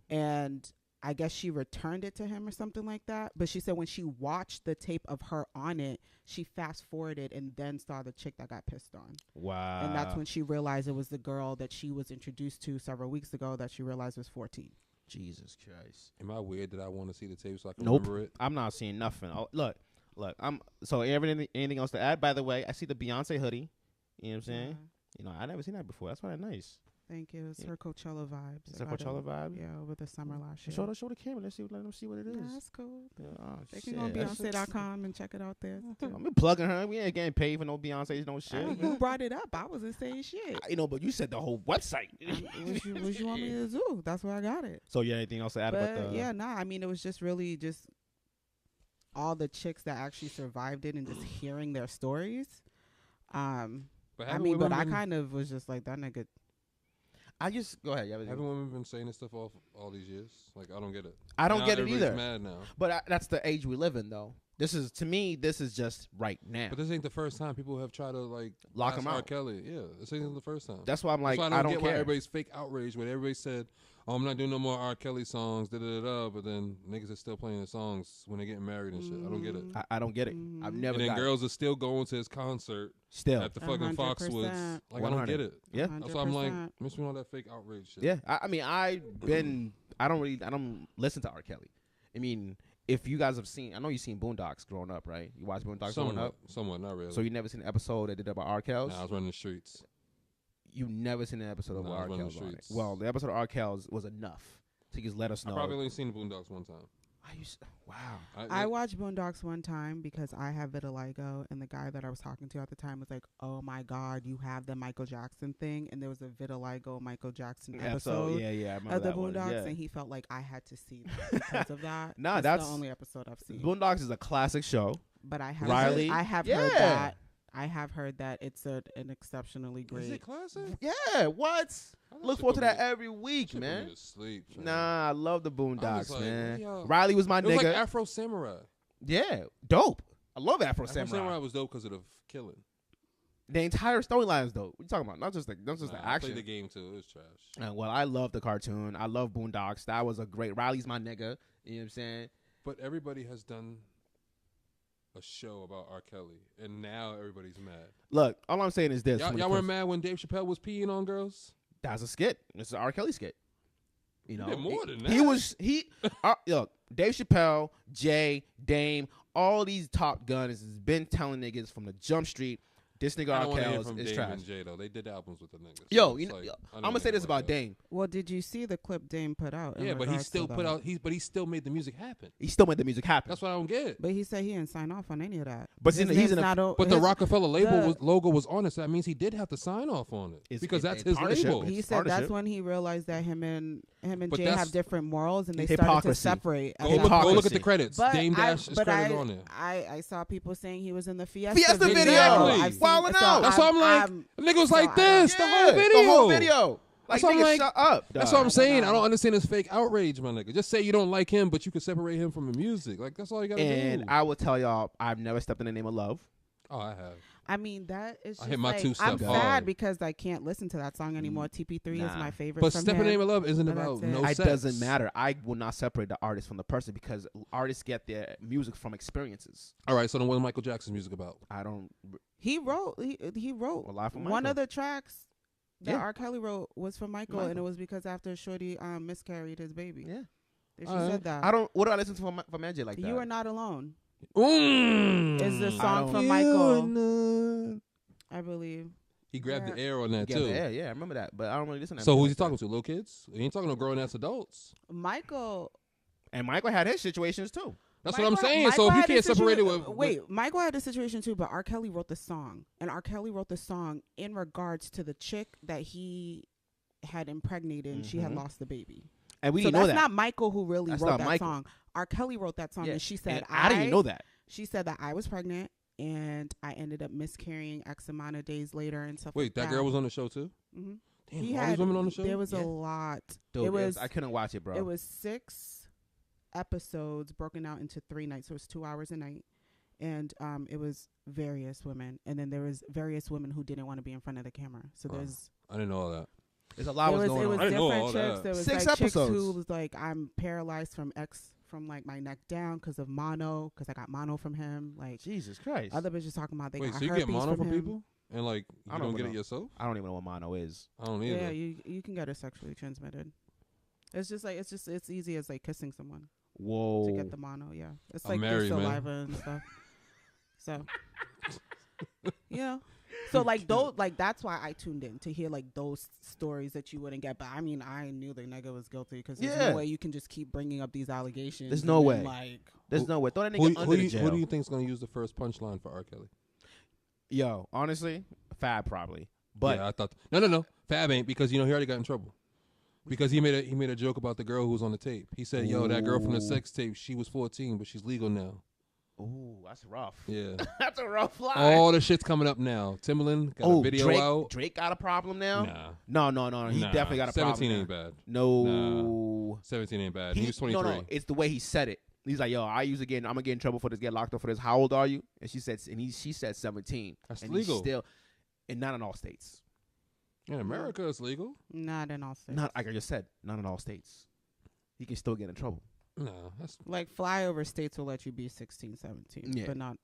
And I guess she returned it to him or something like that. But she said when she watched the tape of her on it, she fast forwarded and then saw the chick that got pissed on. Wow. And that's when she realized it was the girl that she was introduced to several weeks ago that she realized was 14. Jesus Christ. Am I weird that I want to see the tape so I can Nope. remember it? I'm not seeing nothing. Oh, look. I'm so anything else to add? By the way, I see the Beyonce hoodie. You know what I'm saying? Yeah. You know, I never seen that before. That's why nice. Thank you. It's her Coachella vibes. It's a I got Coachella it, vibe. Yeah, over the summer last year. Show the camera. Let them see what it is. That's cool. Yeah, oh, They shit. can go on Beyonce.com and check it out there. I'm plugging her. We ain't getting paid for no Beyonce, no shit. You brought it up. I wasn't saying shit. You know, but you said the whole website. What you want me to do? That's where I got it. So yeah, anything else to add about But the? yeah, nah. I mean, it was just really just all the chicks that actually survived it and just hearing their stories. But I mean, but I kind of was just like that nigga. I just go ahead. Haven't women been saying this stuff all these years? Like, I don't get it. I don't Now get it everybody's either. mad now. But that's the age we live in, though. This is just right now. But this ain't the first time people have tried to like Lock ask him out. R.Kelly. Yeah, this ain't the first time. That's why I'm like, That's why I don't get why care. everybody's fake outrage when everybody said, "Oh, I'm not doing no more R. Kelly songs." But then niggas are still playing the songs when they're getting married and shit. I don't get it. I don't get it. I've never. And then got girls are still going to his concert still at the fucking 100%. Foxwoods. Like, I don't get it. Yeah. That's why I'm like, 100%. miss me all that fake outrage shit. Yeah. I mean, I don't listen to R. Kelly. I mean, if you guys have seen, I know you've seen Boondocks growing up, right? You watch Boondocks growing up. Somewhat, not really. So you never seen an episode that did about R. Kelly's? Nah, I was running the streets. You never seen an episode of Nah, I R. was running Kelly's the on it. streets. Well, the episode of R. Kelly's was enough to just let us know. I probably only seen the Boondocks one time. Wow. I watched Boondocks one time because I have vitiligo, and the guy that I was talking to at the time was like, "Oh my God, you have the Michael Jackson thing," and there was a vitiligo Michael Jackson episode Yeah, I remember of the that one. Boondocks, Yeah. and he felt like I had to see that because of that. Nah, That's that's the only episode I've seen. Boondocks is a classic show. But I have Riley? I have Yeah. heard that. I have heard that it's an exceptionally Is great. it classic? Yeah, what? Look forward to that every week, Shit put me man. to sleep, fam. Nah, I love the Boondocks, like, man. yo. Riley was my It was nigga. like Afro Samurai. Yeah, dope. I love Afro Afro Samurai. Samurai was dope because of the killing. The entire storyline is dope. What you talking about? Not just the Nah, action. I played the game too. It was trash. Well, I love the cartoon. I love Boondocks. That was a great. Riley's my nigga. You know what I'm saying? But everybody has done a show about R. Kelly, and now everybody's mad. Look, all I'm saying is this. Y'all were mad when Dave Chappelle was peeing on girls? That's a skit. It's an R. Kelly skit. You know, did more than He that. was look, Dave Chappelle, Jay, Dame, all these top guns has been telling niggas from the Jump Street, this nigga I R. don't want to hear Kelly from is Dame trash. and Jay, though. They did albums with the niggas. So Yo, it's you know, like, I'm gonna say this about Dame. Well, did you see the clip Dame put out? in Yeah, but he regards still to put that? out. He still made the music happen. He still made the music happen. That's what I don't get. But he said he didn't sign off on any of that. But His he's name's in a- not o- But the his- Rockefeller the- logo was on it, so that means he did have to sign off on it because that's his partnership. label. He It's said partnership. that's when he realized that him and But Jay that's- have different morals, and they started to Hypocrisy. separate. Go at look, that go look point. at the credits. But Dame Dash is credited I, on there. I saw people saying he was in the Fiesta, Fiesta video. Exactly. I've seen- Wildin' out. That's why I'm like, the nigga was so like I this don't- the whole video. The whole video. Like, That's what I'm nigga, like- shut up. That's dog. what I'm saying. know. I don't understand this fake outrage, my nigga. Just say you don't like him, but you can separate him from the music. Like, that's all you gotta And do. I will tell y'all, I've never stepped in the name of love. Oh, I have. I mean, that is I just hit my like, two-step I'm hard. sad because I can't listen to that song anymore. TP3 is Nah. my favorite. But from Step in the him. Name of Love isn't But about that's it. no It sex. doesn't matter. I will not separate the artist from the person because artists get their music from experiences. All right, so then what is Michael Jackson's music about? I don't. He wrote A lot from one Michael. of the tracks that Yeah. R. Kelly wrote was for Michael, Michael. and it was because after Shorty miscarried his baby. Yeah. She Alright. said that. I don't. What do I listen to from MJ like that? You Are Not Alone Mm. is the I song don't- from Michael, I believe. He grabbed the Yeah. air on that Yeah, too. yeah, I remember that, but I don't really listen to that. So who's he music talking like to? Little kids? He ain't talking to grown ass adults. Michael. that. And Michael had his situations too. That's what I'm Michael- saying. So Michael if you had a can't separate it situa- with wait, Michael had a situation too, but R. Kelly wrote the song, and R. Kelly wrote the song in regards to the chick that he had impregnated, and she had Mhm. lost the baby. And we So didn't know that's that. not Michael who really That's wrote not that Michael. song. R. Kelly wrote that song, Yeah. and she said, And I didn't even know that. She said that I was pregnant, and I ended up miscarrying X amount of days later and stuff. Wait, like that girl was on the show too? Mhm. Damn, He all had these women on the show? There was Yeah. a lot. Dude, it was. I couldn't watch it, bro. It was 6 episodes broken out into 3 nights. So it was 2 hours a night, and it was various women, and then there was various women who didn't want to be in front of the camera. So Oh. there's I didn't know all that. There's a lot it was was going on. I didn't know different all chicks. that. There was 6 like chicks episodes. who was like, I'm paralyzed from like my neck down because of mono, because I got mono from him. Like Jesus Christ. other bitches talking about they Wait, got so you herpes get mono from him. people? And like you I don't don't get know. it yourself? I don't even know what mono is. I don't either. Yeah, you can get it sexually transmitted. It's just like it's easy as like kissing someone Whoa. to get the mono. Yeah, it's I'm like married, through man. saliva and stuff. So so like those, like that's why I tuned in to hear like those stories that you wouldn't get. But I mean, I knew the nigga was guilty because there's Yeah. no way you can just keep bringing up these allegations. There's no and way. then, Like There's no way. Throw that nigga Who, under who, the do jail. you, who do you think's gonna use the first punchline for R. Kelly? Yo, honestly, Fab probably. But yeah, I thought no. Fab ain't because he already got in trouble. Because he made a joke about the girl who was on the tape. He said, "Yo, that girl from the Ooh. sex tape, she was 14, but she's legal now." Ooh, that's rough. Yeah. That's a rough line. All the shit's coming up now. Timbaland got a video out. Drake got a problem now? Nah. No. He definitely got a 17 problem. ain't bad. No. 17 ain't bad. He was 23. No. It's the way he said it. He's like, yo, I'm gonna get in trouble for this, get locked up for this. How old are you? And she said 17. That's and legal. He's still, and not in all states. In America, it's legal. Not in all states. Not like I just said, not in all states. He can still get in trouble. No, that's Like flyover states will let you be 16, 17, Yeah. but not.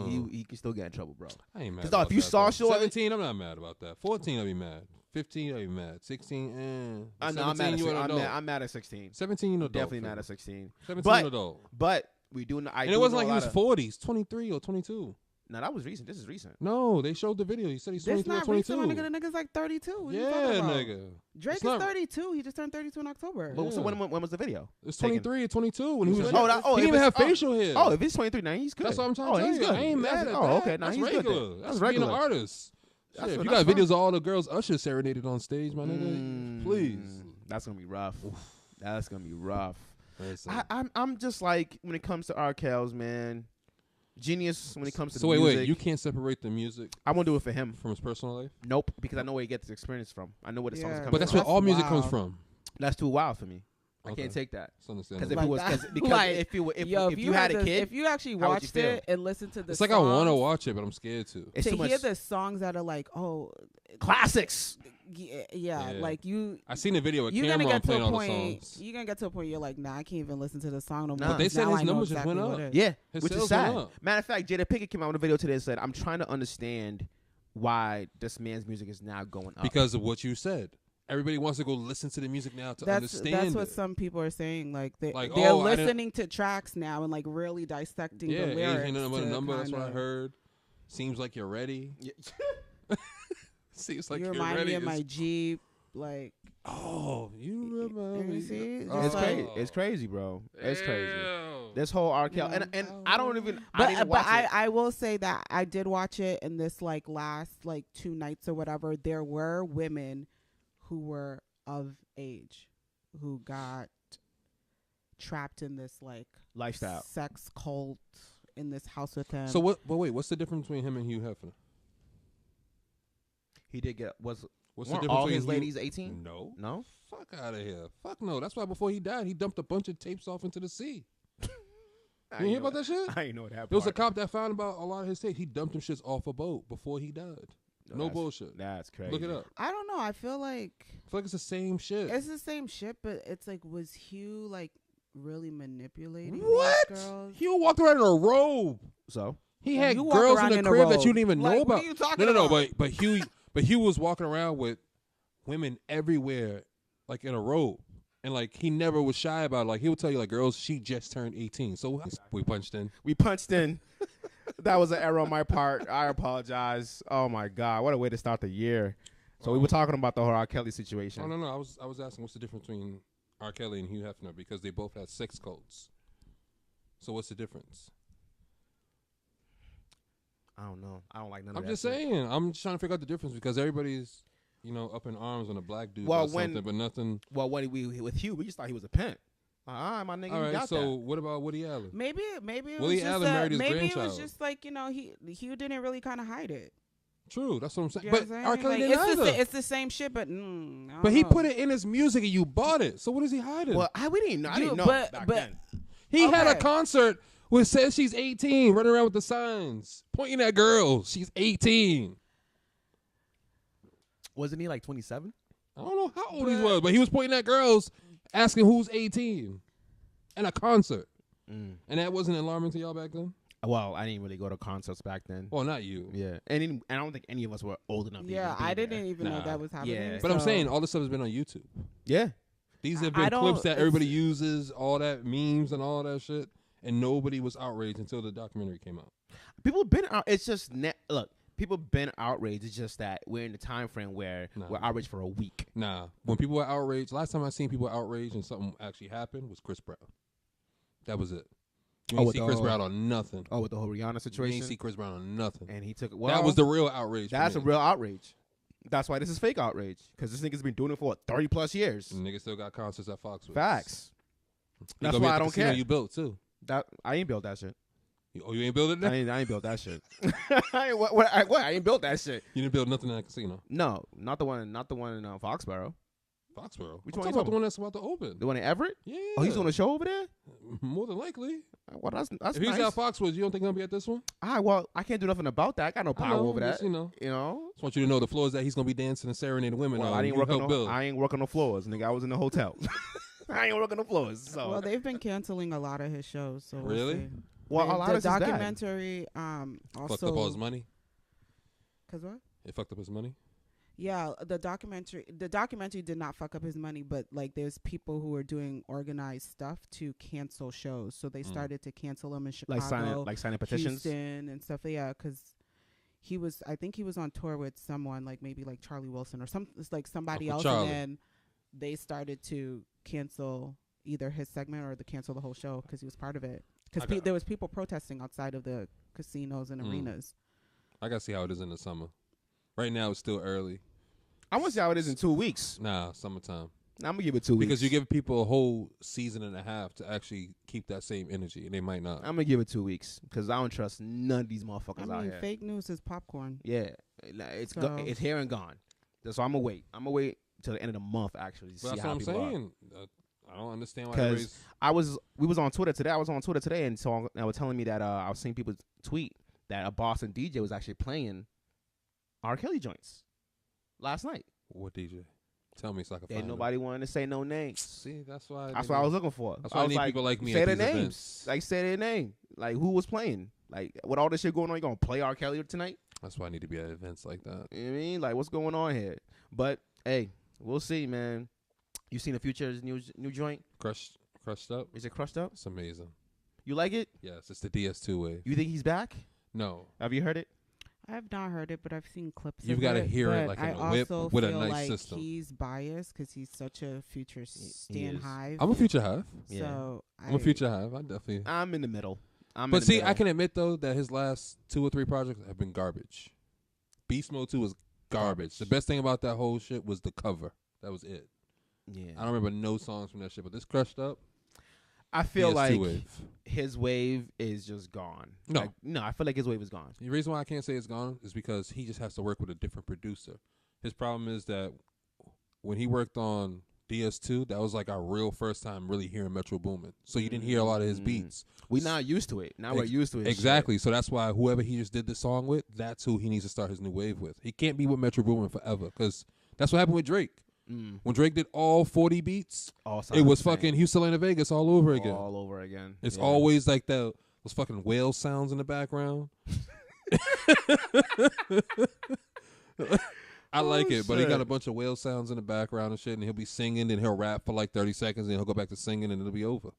He can still get in trouble, bro. I ain't mad. Because About if you that, saw though. short, 17, I'm not mad about that. 14, I'll be mad. 15, I'll be mad. 16, I'm 17, mad at you an adult. I'm mad at 16. 17, you an adult. Definitely fam. mad at 16. 17, But- adult. But we do. And And it wasn't like he was 40s, 23 or 22. No, that was recent. This is recent. No, they showed the video. He said he's This 23 or not 22. recent. My nigga's like 32. What you Yeah, talking about? nigga. Drake It's is not- 32. He just turned 32 in October. But so Yeah. when was the video? It's taken? 23 or 22 when he was. Oh, he if didn't even it's- have facial hair. Oh, if it's 23, now he's good. That's what I'm trying to tell he's you. good. I ain't mad at that. Oh, okay. Now That's he's regular. good. That's That's being an regular. artist. That's Shit, what- if you got that's videos of all the girls Usher serenaded on stage, my nigga, please. That's gonna be rough. That's gonna be rough. Listen. I'm just like when it comes to R.Kelly's, man, genius when it comes to So the music. wait, you can't separate the music I won't do it for him. from his personal life? Nope, because I know where he gets his experience from. I know where the songs Yeah. come But that's from. where all music comes wild. from. That's too wild for me. I Okay. can't take that. It's Because understandable. if Like it was, that. because Like, if you had a kid, if you actually how would you watched it and listened to the It's like I want to songs, watch it, but I'm scared to. it's to too much hear the songs that are like, oh, classics. yeah, Yeah. like you. I seen the video with You're gonna Cameron get to playing a all the point. songs. You're gonna get to a point. You're like, nah, I can't even listen to the song no Nah. more. But they 'cause said now his I know numbers just exactly went what up. it is. Yeah, His which is sales sad. went up. Matter of fact, Jada Pinkett came out with a video today and said, "I'm trying to understand why this man's music is now going up." Because of what you said. Everybody wants to go listen to the music now to understand That's what it. some people are saying. Like they're Like, they're oh, I didn't- listening to tracks now and like really dissecting Yeah, the lyrics. ain't nothing but a to number. That's what I kinda- heard. Seems like you're ready. Seems like you you're remind ready. me of It's- my Jeep. Like Oh, you remind me. see? It's Just like- crazy. It's crazy, bro. It's crazy. Ew. This whole R. Kelly, Yeah. and I don't even. I But didn't watch it. I will say that I did watch it in this like last like 2 nights or whatever. There were women who were of age who got trapped in this like Lifestyle. sex cult in this house with him. So what? But wait, what's the difference between him and Hugh Hefner? He did get What's weren't the difference all between his Hugh- ladies 18? No. No. Fuck out of here. Fuck no. That's why before he died, he dumped a bunch of tapes off into the sea. I You ain't hear know about that shit? I ain't know that. There was a part. cop that found about a lot of his tapes. He dumped them shits off a boat before he died. No that's- bullshit. That's crazy. Look it up. I don't know. I feel like I feel like it's the same shit. it's the same shit, but it's like, was Hugh like really manipulating What? these girls? Hugh walked around in a robe. So He had You walk girls around in in the a crib that robe. you didn't even know Like, about. what are you talking No, about? but Hugh was walking around with women everywhere, like in a robe, and like he never was shy about it. Like he would tell you, like, girls, she just turned 18. So we punched in. we punched in. That was an error on my part. I apologize. Oh my God, what a way to start the year. So we were talking about the whole R. Kelly situation. Oh no, I was asking what's the difference between R. Kelly and Hugh Hefner because they both had sex cults. So what's the difference? I don't know. I don't like none of I'm that. just shit. saying. I'm just trying to figure out the difference because everybody's, up in arms when a black dude Well, does when- something, but nothing. Well, when we with Hugh, we just thought he was a pimp. All right, my nigga, All you right, got so that. what about Woody Allen? Maybe it Willie was just Allen married his maybe it was grandchild. just like Hugh didn't really kind of hide it. True, that's what I'm saying. You know But what I'm R. saying? Kelly Like, didn't it's, either. it's the same shit, but I don't But he know. put it in his music and you bought it. So what is he hiding? Well, we didn't know. I didn't know but- back but- then. He had a okay. concert where it says she's 18, running around with the signs, pointing at girls. She's 18. Wasn't he like 27? I don't know how old he was, but he was pointing at girls, asking who's 18, in a concert. And that wasn't alarming to y'all back then? Well, I didn't really go to concerts back then. Well, not you. Yeah, and I don't think any of us were old enough. To Yeah, even be I there. didn't even know Nah. that was happening. Yeah. But I'm so- saying all this stuff has been on YouTube. Yeah, These have I been don't- clips that it's- everybody uses, all that memes and all that shit, and nobody was outraged until the documentary came out. people been out. It's just look. People been outraged. It's just that we're in the time frame where Nah. we're outraged for a week. Nah, when people were outraged, last time I seen people outraged and something actually happened was Chris Brown. That was it. You Oh, ain't with see the Chris whole- Brown on nothing. Oh, with the whole Rihanna You situation, ain't see Chris Brown on nothing. and he took it. That was the real outrage. for That's a me. real outrage. That's why this is fake outrage, because this nigga's been doing it for what, 30 plus years. Niggas still got concerts at Foxwoods. Facts. You That's gonna be why at I the don't casino care. You built too. That I ain't built that shit. You ain't build it there? I ain't built that shit. I ain't built that shit. You didn't build nothing in that casino? No, not the one in Foxborough. Foxborough? Which I'm one talking about the one that's about to open. The one in Everett? Yeah. Oh, he's doing a show over there? More than likely. Well, that's If he's nice. at Foxwoods, you don't think he'll be at this one? Well, I can't do nothing about that. I got no power over that. Just, you know. Just want you to know the floors that he's going to be dancing and serenading women Well, on. I ain't working no floors, nigga. I was in the hotel. I ain't working no floors. So. Well, they've been canceling a lot of his shows. So Really? We'll see. Well, a lot of the this is documentary also fucked up all his money? Cause what? It fucked up his money? Yeah, the documentary did not fuck up his money, but like there's people who are doing organized stuff to cancel shows, so they started to cancel them in Chicago, like signing petitions, Houston, and stuff. Yeah, because I think he was on tour with someone like maybe like Charlie Wilson or like somebody else, Charlie. and then they started to cancel either his segment or cancel the whole show because he was part of it. Because there was people protesting outside of the casinos and arenas. I got to see how it is in the summer. Right now, it's still early. I want to see how it is in 2 weeks. Nah, summertime. I'm going to give it 2 weeks. Because you give people a whole season and a half to actually keep that same energy, and they might not. I'm going to give it 2 weeks because I don't trust none of these motherfuckers out here. Fake news is popcorn. Yeah. It's here and gone. So I'm going to wait. I'm going to wait till the end of the month, actually, to see That's how what I'm people saying. I don't understand why because we was on Twitter today. I was on Twitter today, and so they were telling me that I was seeing people tweet that a Boston DJ was actually playing R.Kelly joints last night. What DJ? Tell me so I can find And nobody wanted to say no names. See, that's why. That's what I was looking for. That's why I need people like me say at their these names. events. Like, say their name. Like, who was playing? Like, with all this shit going on, you going to play R. Kelly tonight? That's why I need to be at events like that. You know what I mean? Like, what's going on here? But, hey, we'll see, man. You seen the Future's new joint? Crushed Up? Is it Crushed Up? It's amazing. You like it? Yes, it's the DS2 wave. You think he's back? No. Have you heard it? I have not heard it, but I've seen clips. You've got to to hear it like in a whip with a nice like system. He's biased because he's such a Future Stan Hive. I'm a Future Hive. So I'm a Future Hive. I'm in the middle. But see, I can admit though that his last 2 or 3 projects have been garbage. Beast Mode 2 was garbage. The best thing about that whole shit was the cover. That was it. Yeah. I don't remember no songs from that shit, but this Crushed Up. I feel like wave. his wave is just gone. No. I feel like his wave is gone. The reason why I can't say it's gone is because he just has to work with a different producer. His problem is that when he worked on DS2, that was like our real first time really hearing Metro Boomin. So you didn't hear a lot of his beats. We're not used to it. Now we're used to it. Exactly. So that's why whoever he just did the song with, that's who he needs to start his new wave with. He can't be with Metro Boomin forever because that's what happened with Drake. When Drake did all 40 beats, it was fucking Houston and Vegas all over again. All over again. It's always like those fucking whale sounds in the background. I like it, but he got a bunch of whale sounds in the background and shit, and he'll be singing, and he'll rap for like 30 seconds, and he'll go back to singing, and it'll be over.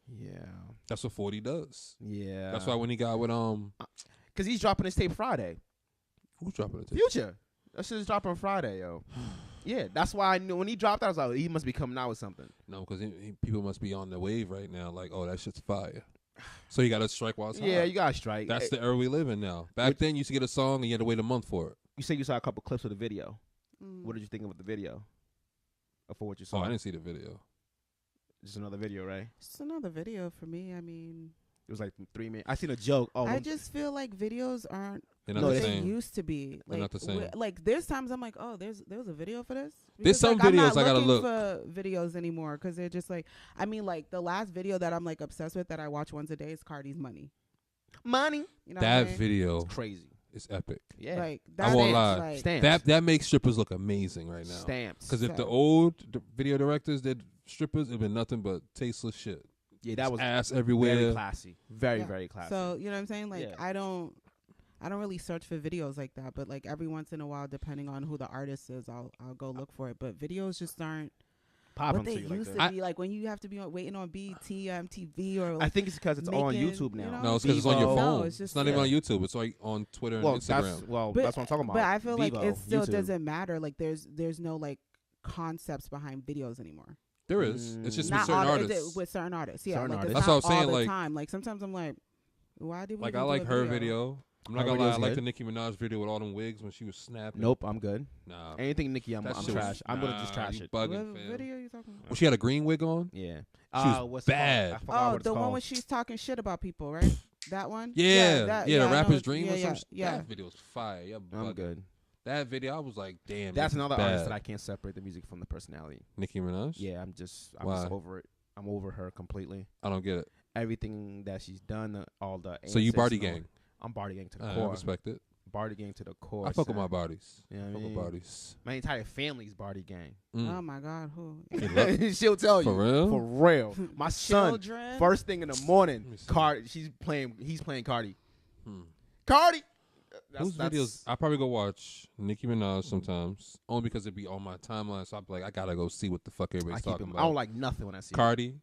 Yeah. That's what 40 does. Yeah. That's why when he got with because he's dropping his tape Friday. Who's dropping it? Future. That shit is dropping Friday, yo. Yeah, that's why I knew when he dropped that, I was like, he must be coming out with something. No, because people must be on the wave right now. Like, oh, that shit's fire. So you got to strike while it's hot. Yeah, you got to strike. That's the era we live in now. Back then, you used to get a song and you had to wait a month for it. You said you saw a couple clips of the video. What did you think of the video? Or for what you saw? Oh, I didn't see the video. Just another video, right? Just another video for me. I mean, it was like 3 minutes. I seen a joke. Oh, I just feel like videos aren't what they used to be. Like, they're not the same. Like there's times I'm like, oh, there was a video for this. There's some like, videos I'm not I gotta looking look for videos anymore because they're just like, I mean, like the last video that I'm like obsessed with that I watch once a day is Cardi's Money. You know that what video it's crazy. It's epic. Yeah, like I won't lie. like, Stamps. That makes strippers look amazing right now. Stamps. Because if the old video directors did strippers, it'd been nothing but tasteless shit. Yeah, that was ass everywhere. Very classy. Very classy. So you know what I'm saying? Like I don't really search for videos like that, but like every once in a while, depending on who the artist is, I'll go look for it. But videos just aren't what they used to be. Like when you have to be waiting on BET, MTV, or like I think it's because it's all on YouTube now. You know? No, it's because it's on your phone. No, it's not even on YouTube. It's like on Twitter and Instagram. That's what I'm talking about. But I feel like Vivo, it still YouTube. doesn't matter. Like there's no like concepts behind videos anymore. There is. It's just Not with certain all artists. With certain artists, yeah. Certain like artists. it's That's not what I'm saying, all the like- time. Like sometimes I'm like, why did we? Like even I do like a her video. I'm not Her gonna lie. I video's like good. the Nicki Minaj video with all them wigs when she was snapping. Nope, I'm good. Nah. Anything Nicki, I'm That shit was- trash. I'm gonna just nah, trash you it. bugging, What fam. video are you talking about? Well, she had a green wig on. Yeah. She was what's it called? bad. I forgot Oh, what it's the one called. where she's talking shit about people, right? That one? Yeah, the I rapper's know. dream or some shit. Yeah. That video was fire. Yeah, I'm good. That video, I was like, damn. That's this is another bad. artist that I can't separate the music from the personality. Nicki Minaj? Yeah, I'm just Why? over it. I'm over her completely. I don't get it. Everything that she's done, all the. So you antics Barty and all- gang? I'm Barty gang to the I core. respect it. Barty gang to the core. I fuck with son. my bodies. You know what I Fuck with mean? bodies. My entire family's Barty gang. Oh my God, who? She'll tell you. For real? For real. My son, Children? first thing in the morning, Let me see. Cardi. He's playing Cardi. Hmm. Cardi. Whose videos? I probably go watch Nicki Minaj sometimes, only because it'd be on my timeline. So I'm like, I gotta go see what the fuck everybody's talking I about. don't like nothing when I see it. Cardi.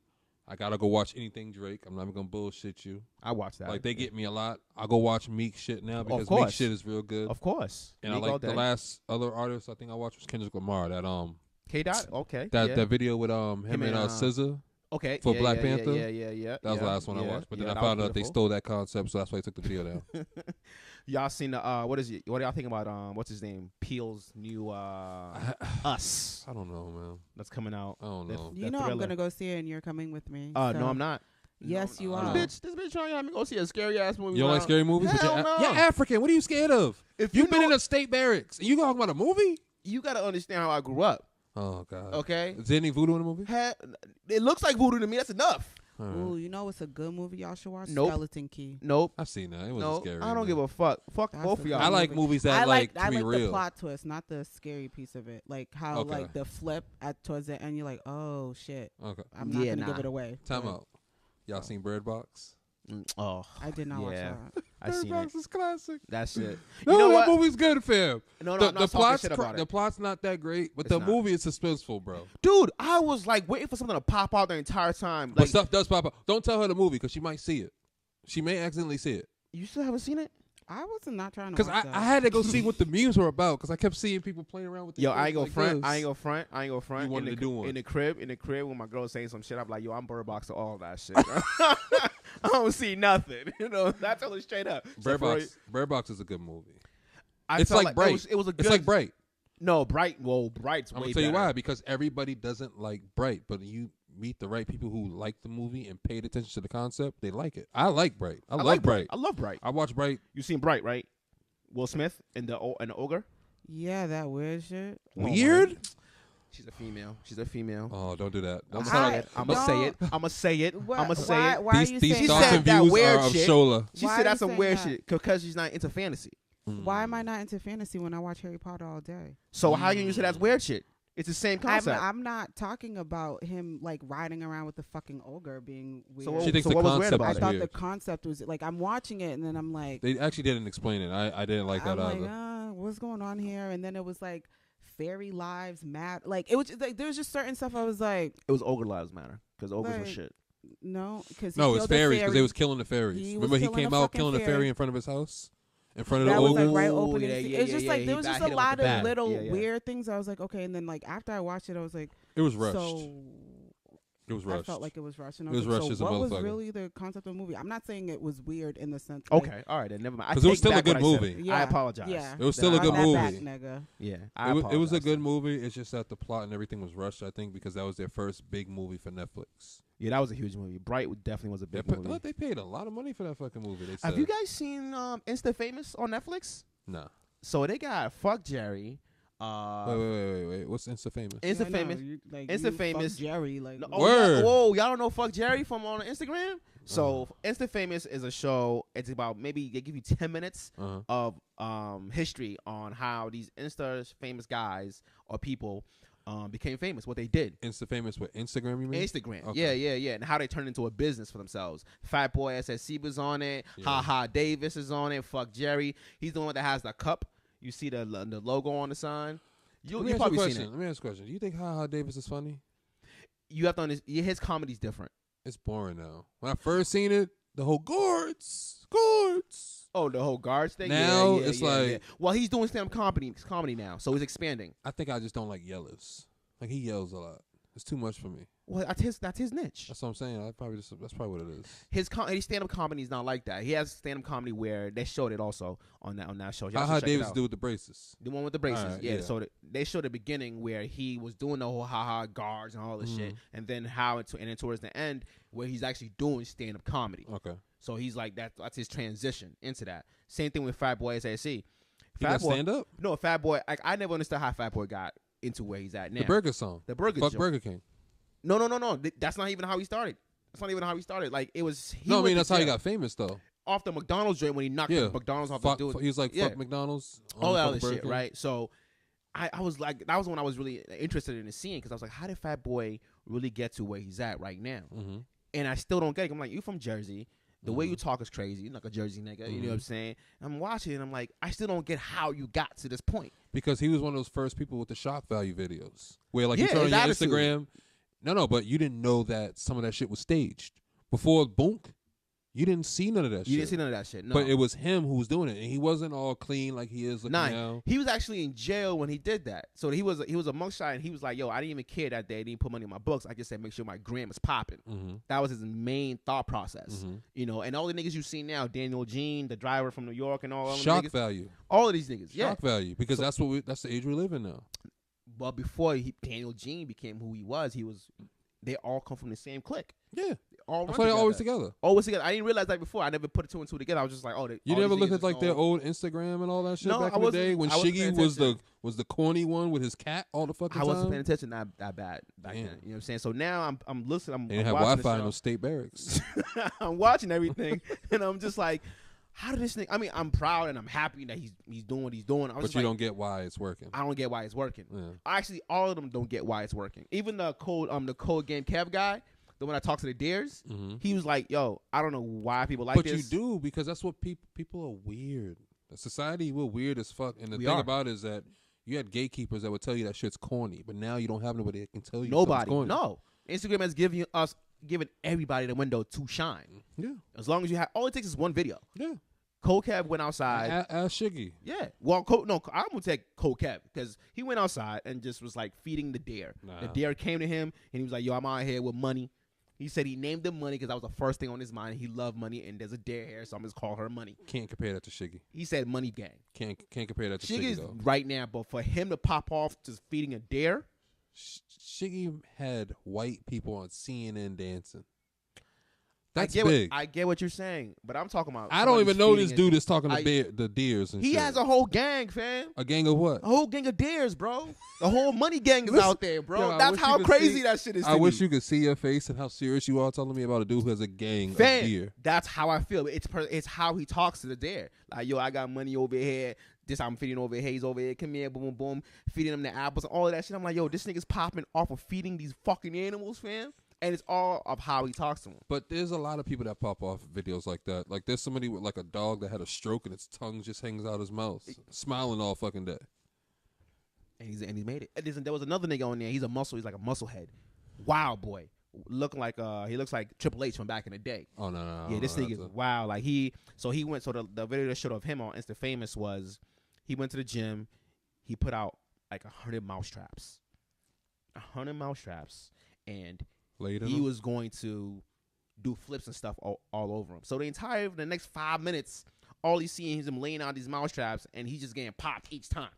I gotta go watch anything Drake. I'm not even gonna bullshit you. I watch that. Like they get me a lot. I'll go watch Meek shit now because Meek course. shit is real good. Of course. And Meek I all like the day. last other artist I think I watched was Kendrick Lamar. That K Dot. Okay. that yeah. that video with him and and, SZA. Okay. for yeah, Black yeah, Panther? Yeah. That was the last one I yeah, watched. But then yeah, I that found was out they beautiful. stole that concept, so that's why I took the video down. Y'all seen the what is it? What do y'all think about what's his name? Peel's new Us I don't know, man. that's coming out. I don't know. You know I'm gonna go see it, and you're coming with me. No, so- I'm not. Yes, you I are. know. This bitch trying to have me go see a scary ass movie. You don't like scary movies? But Hell no. you're African. What are you scared of? If You've you been know- in a state barracks. And you talking about a movie? You gotta understand how I grew up. Oh, God. Okay. Is there any voodoo in the movie? It looks like voodoo to me. That's enough. All right. Ooh, you know what's a good movie y'all should watch? Nope. Skeleton Key. Nope. I've seen that. It wasn't No. scary. I don't give a fuck. Fuck That's both a of y'all. I like movie. movies that I like to be the real. plot twist, not the scary piece of it. Like how Okay. like the flip at towards the end, you're like, oh shit. Okay. I'm not gonna nah. give it away. Time But out. Y'all seen Bird Box? Oh, I did not watch yeah. that. I Bird seen Box it. is classic. That shit. No, You know that what? movie's good, fam. No, I'm The not talking plot's shit about the it. plot's not that great, but It's the not. movie is suspenseful, bro. Dude, I was like waiting for something to pop out the entire time. But Like, stuff does pop up. Don't tell her the movie because she might see it. She may accidentally see it. you still haven't seen it? I was not trying to Because watch that. I had to go see what the memes were about because I kept seeing people playing around with the Yo, I kids ain't gonna like front. this. I ain't gonna front. I ain't gonna front. You wanted in to the, do one. in the crib when my girl saying some shit. I'm like, yo, I'm Bird Box to all that shit. Bro. I don't see nothing. You know, I tell her straight up. Bird Box is a good movie. I It's felt like Bright. It was a good. It's like Bright. No, Bright. Well, Bright's I'm way gonna tell you better. why. Because everybody doesn't like Bright, but you meet the right people who like the movie and paid attention to the concept, they like it. I like Bright. I love like Bright. I love Bright. I watch Bright. You seen Bright, right? Will Smith and the ogre. Yeah, that weird shit. Weird? She's a female. She's a female. Oh, don't do that. Don't I'm say gonna that. say it. I'm gonna say it. What- I'm gonna say why, it. Why are you These saying thoughts thoughts said and that views weird are of shit. Shola. She Why are said you that's some saying weird that? shit because she's not into fantasy. Why am I not into fantasy when I watch Harry Potter all day? So how can you say that's weird shit? It's the same concept. I'm not talking about him like riding around with the fucking ogre being weird. what- She thinks so the what was weird concept about I is it? thought weird. the concept was like I'm watching it and then I'm like, They actually didn't explain it. I didn't like that I'm either. like, what's going on here? And then it was like fairy lives matter. Like it was just, like there was just certain stuff I was like, It was ogre lives matter because ogres were Like, shit. no, because No, it's fairies because they was killing the fairies. He was Remember he killing came a out fucking killing a fairy. fairy in front of his house? In front of that the was like ogre? right Oh, opening. yeah, It's just yeah, like yeah. there He was got just hit a him with lot the of bat. little Yeah, yeah. weird things. I was like, okay, and then like after I watched it, I was like, It was rushed. so It was I rushed. felt like it was rushed. And I It was like, rushed as a so what was motherfucker. really the concept of the movie? I'm not saying it was weird in the sense. Like, Okay, all right, then never mind. I 'Cause it was take still a back good what I said. movie. Yeah, I apologize. Yeah, It was still a Run good that back, movie. nigga. Yeah, It was a apologize. good movie. It's just that the plot and everything was rushed, I think, because that was their first big movie for Netflix. Yeah, that was a huge movie. Bright definitely was a big movie. They paid a lot of money for that fucking movie. They said. Have you guys seen Insta Famous on Netflix? Nah. So they got Fuck Jerry. Wait. What's Insta Famous? Insta Yeah, no, Famous. you- like, Insta you fuck Famous- Jerry. Like, No, what? Word. Whoa, y'all don't know Fuck Jerry from on Instagram? So Insta Famous is a show. It's about maybe they give you 10 minutes Uh-huh. of history on how these Insta famous guys or people became famous, what they did. Insta Famous with Instagram, you mean? Instagram. Okay. Yeah. And how they turned into a business for themselves. Fat Boy SSC was on it. Yeah. Ha Ha Davis is on it. Fuck Jerry. He's the one that has the cup. You see the logo on the sign. You Let me ask you a probably seen question. it. Let me ask you a question. Do you think Ha Ha Davis is funny? You have to understand. His comedy's different. It's boring now. When I first seen it, the whole guards. Oh, the whole guards thing. Now yeah, it's yeah, like- yeah. Well, he's doing stand-up comedy now, so he's expanding. I think I just don't like yellers. Like he yells a lot. It's too much for me. Well, that's his niche. That's what I'm saying. That's probably what it is. His stand-up comedy is not like that. He has stand-up comedy where they showed it also on that show. Y'all Ha should Ha check it Davis out. do with the braces. The one with the braces, Alright, yeah. yeah. So they showed the beginning where he was doing the whole ha guards and all this shit, and then how and then towards the end where he's actually doing stand up comedy. Okay. So he's like that's his transition into that. Same thing with Fat Boy SAC. He got stand up. No, Fat Boy. Like I never understood how Fat Boy got into where he's at now. The burger song. The burger. Fuck joint. Burger King. No. That's not even how he started. That's not even how he started. Like it was. No, I mean that's how he got famous though. Off the McDonald's joint when he knocked the McDonald's off the dude. He was like, fuck McDonald's. All that other shit, right? So I was like, that was when I was really interested in the scene because I was like, how did Fat Boy really get to where he's at right now? Mm-hmm. And I still don't get it. I'm like, you from Jersey. The way you talk is crazy. You're like a Jersey nigga. You know what I'm saying? I'm watching it and I'm like, I still don't get how you got to this point. Because he was one of those first people with the shock value videos. Where like you turn on your Instagram. No, but you didn't know that some of that shit was staged. Before Boonk, you didn't see none of that shit. You didn't see none of that shit, no. But it was him who was doing it. And he wasn't all clean like he is now. He was actually in jail when he did that. So he was a mugshot and he was like, yo, I didn't even care that day. I didn't put money in my books. I just said make sure my gram is popping. Mm-hmm. That was his main thought process. Mm-hmm. You know, and all the niggas you see now, Daniel Jean, the driver from New York and all shock niggas, value. All of these niggas. Shock value. Because that's the age we live in now. But before Daniel Jean became who he was, they all come from the same clique. Yeah. All that's why they're always together. Always together. I didn't realize that before. I never put two and two together. I was just like, oh, you never looked at like their old Instagram and all that shit back in the day when Shiggy was the corny one with his cat all the fucking time. I wasn't paying attention that bad back then. You know what I'm saying? So now I'm listening. They didn't have Wi-Fi in those state barracks. I'm watching everything, and I'm just like, how did this thing? I mean, I'm proud and I'm happy that he's doing what he's doing. But you don't get why it's working. I don't get why it's working. Yeah. Actually, all of them don't get why it's working. Even the code game Kev guy. The one I talked to the Deers, he was like, yo, I don't know why people like this. But you do, because that's what people are weird. The society, we're weird as fuck. And the thing about it is that you had gatekeepers that would tell you that shit's corny, but now you don't have nobody that can tell you nobody. Corny. No. Instagram has given everybody the window to shine. Yeah. As long as you have, all it takes is one video. Yeah. Cole Kev went outside. Ask Shiggy. Yeah. Well, I'm going to take Cole Kev because he went outside and just was like feeding the deer. Nah. The deer came to him and he was like, yo, I'm out here with money. He said he named him Money because that was the first thing on his mind. He loved money, and there's a dare here, so I'm just call her Money. Can't compare that to Shiggy. He said Money Gang. Can't compare that to Shiggy's Shiggy, though. right now, but for him to pop off just feeding a dare. Shiggy had white people on CNN dancing. That's big. I get what you're saying, but I'm talking about. I don't even know this dude is talking to the deers and shit. He has a whole gang, fam. A gang of what? A whole gang of deers, bro. The whole Money Gang is out there, bro. Yo, that's how crazy that shit is to me. I wish you could see your face and how serious you are telling me about a dude who has a gang of deer. That's how I feel. It's how he talks to the deer. Like, yo, I got money over here. This I'm feeding over here. He's over here. Come here, boom, boom, boom. Feeding them the apples and all of that shit. I'm like, yo, this nigga's popping off of feeding these fucking animals, fam. And it's all of how he talks to them. But there's a lot of people that pop off videos like that. Like there's somebody with like a dog that had a stroke and its tongue just hangs out his mouth, smiling all fucking day. And he's made it. There was another nigga on there. He's a muscle. He's like a muscle head. Wild boy. Looking like he looks like Triple H from back in the day. Oh no. Yeah, this nigga is wild. Like the video that showed of him on Insta Famous was he went to the gym. He put out like 100 mousetraps. 100 mousetraps, and he was going to do flips and stuff all over him. So the next 5 minutes, all he's seeing is him laying out these mousetraps, and he's just getting popped each time.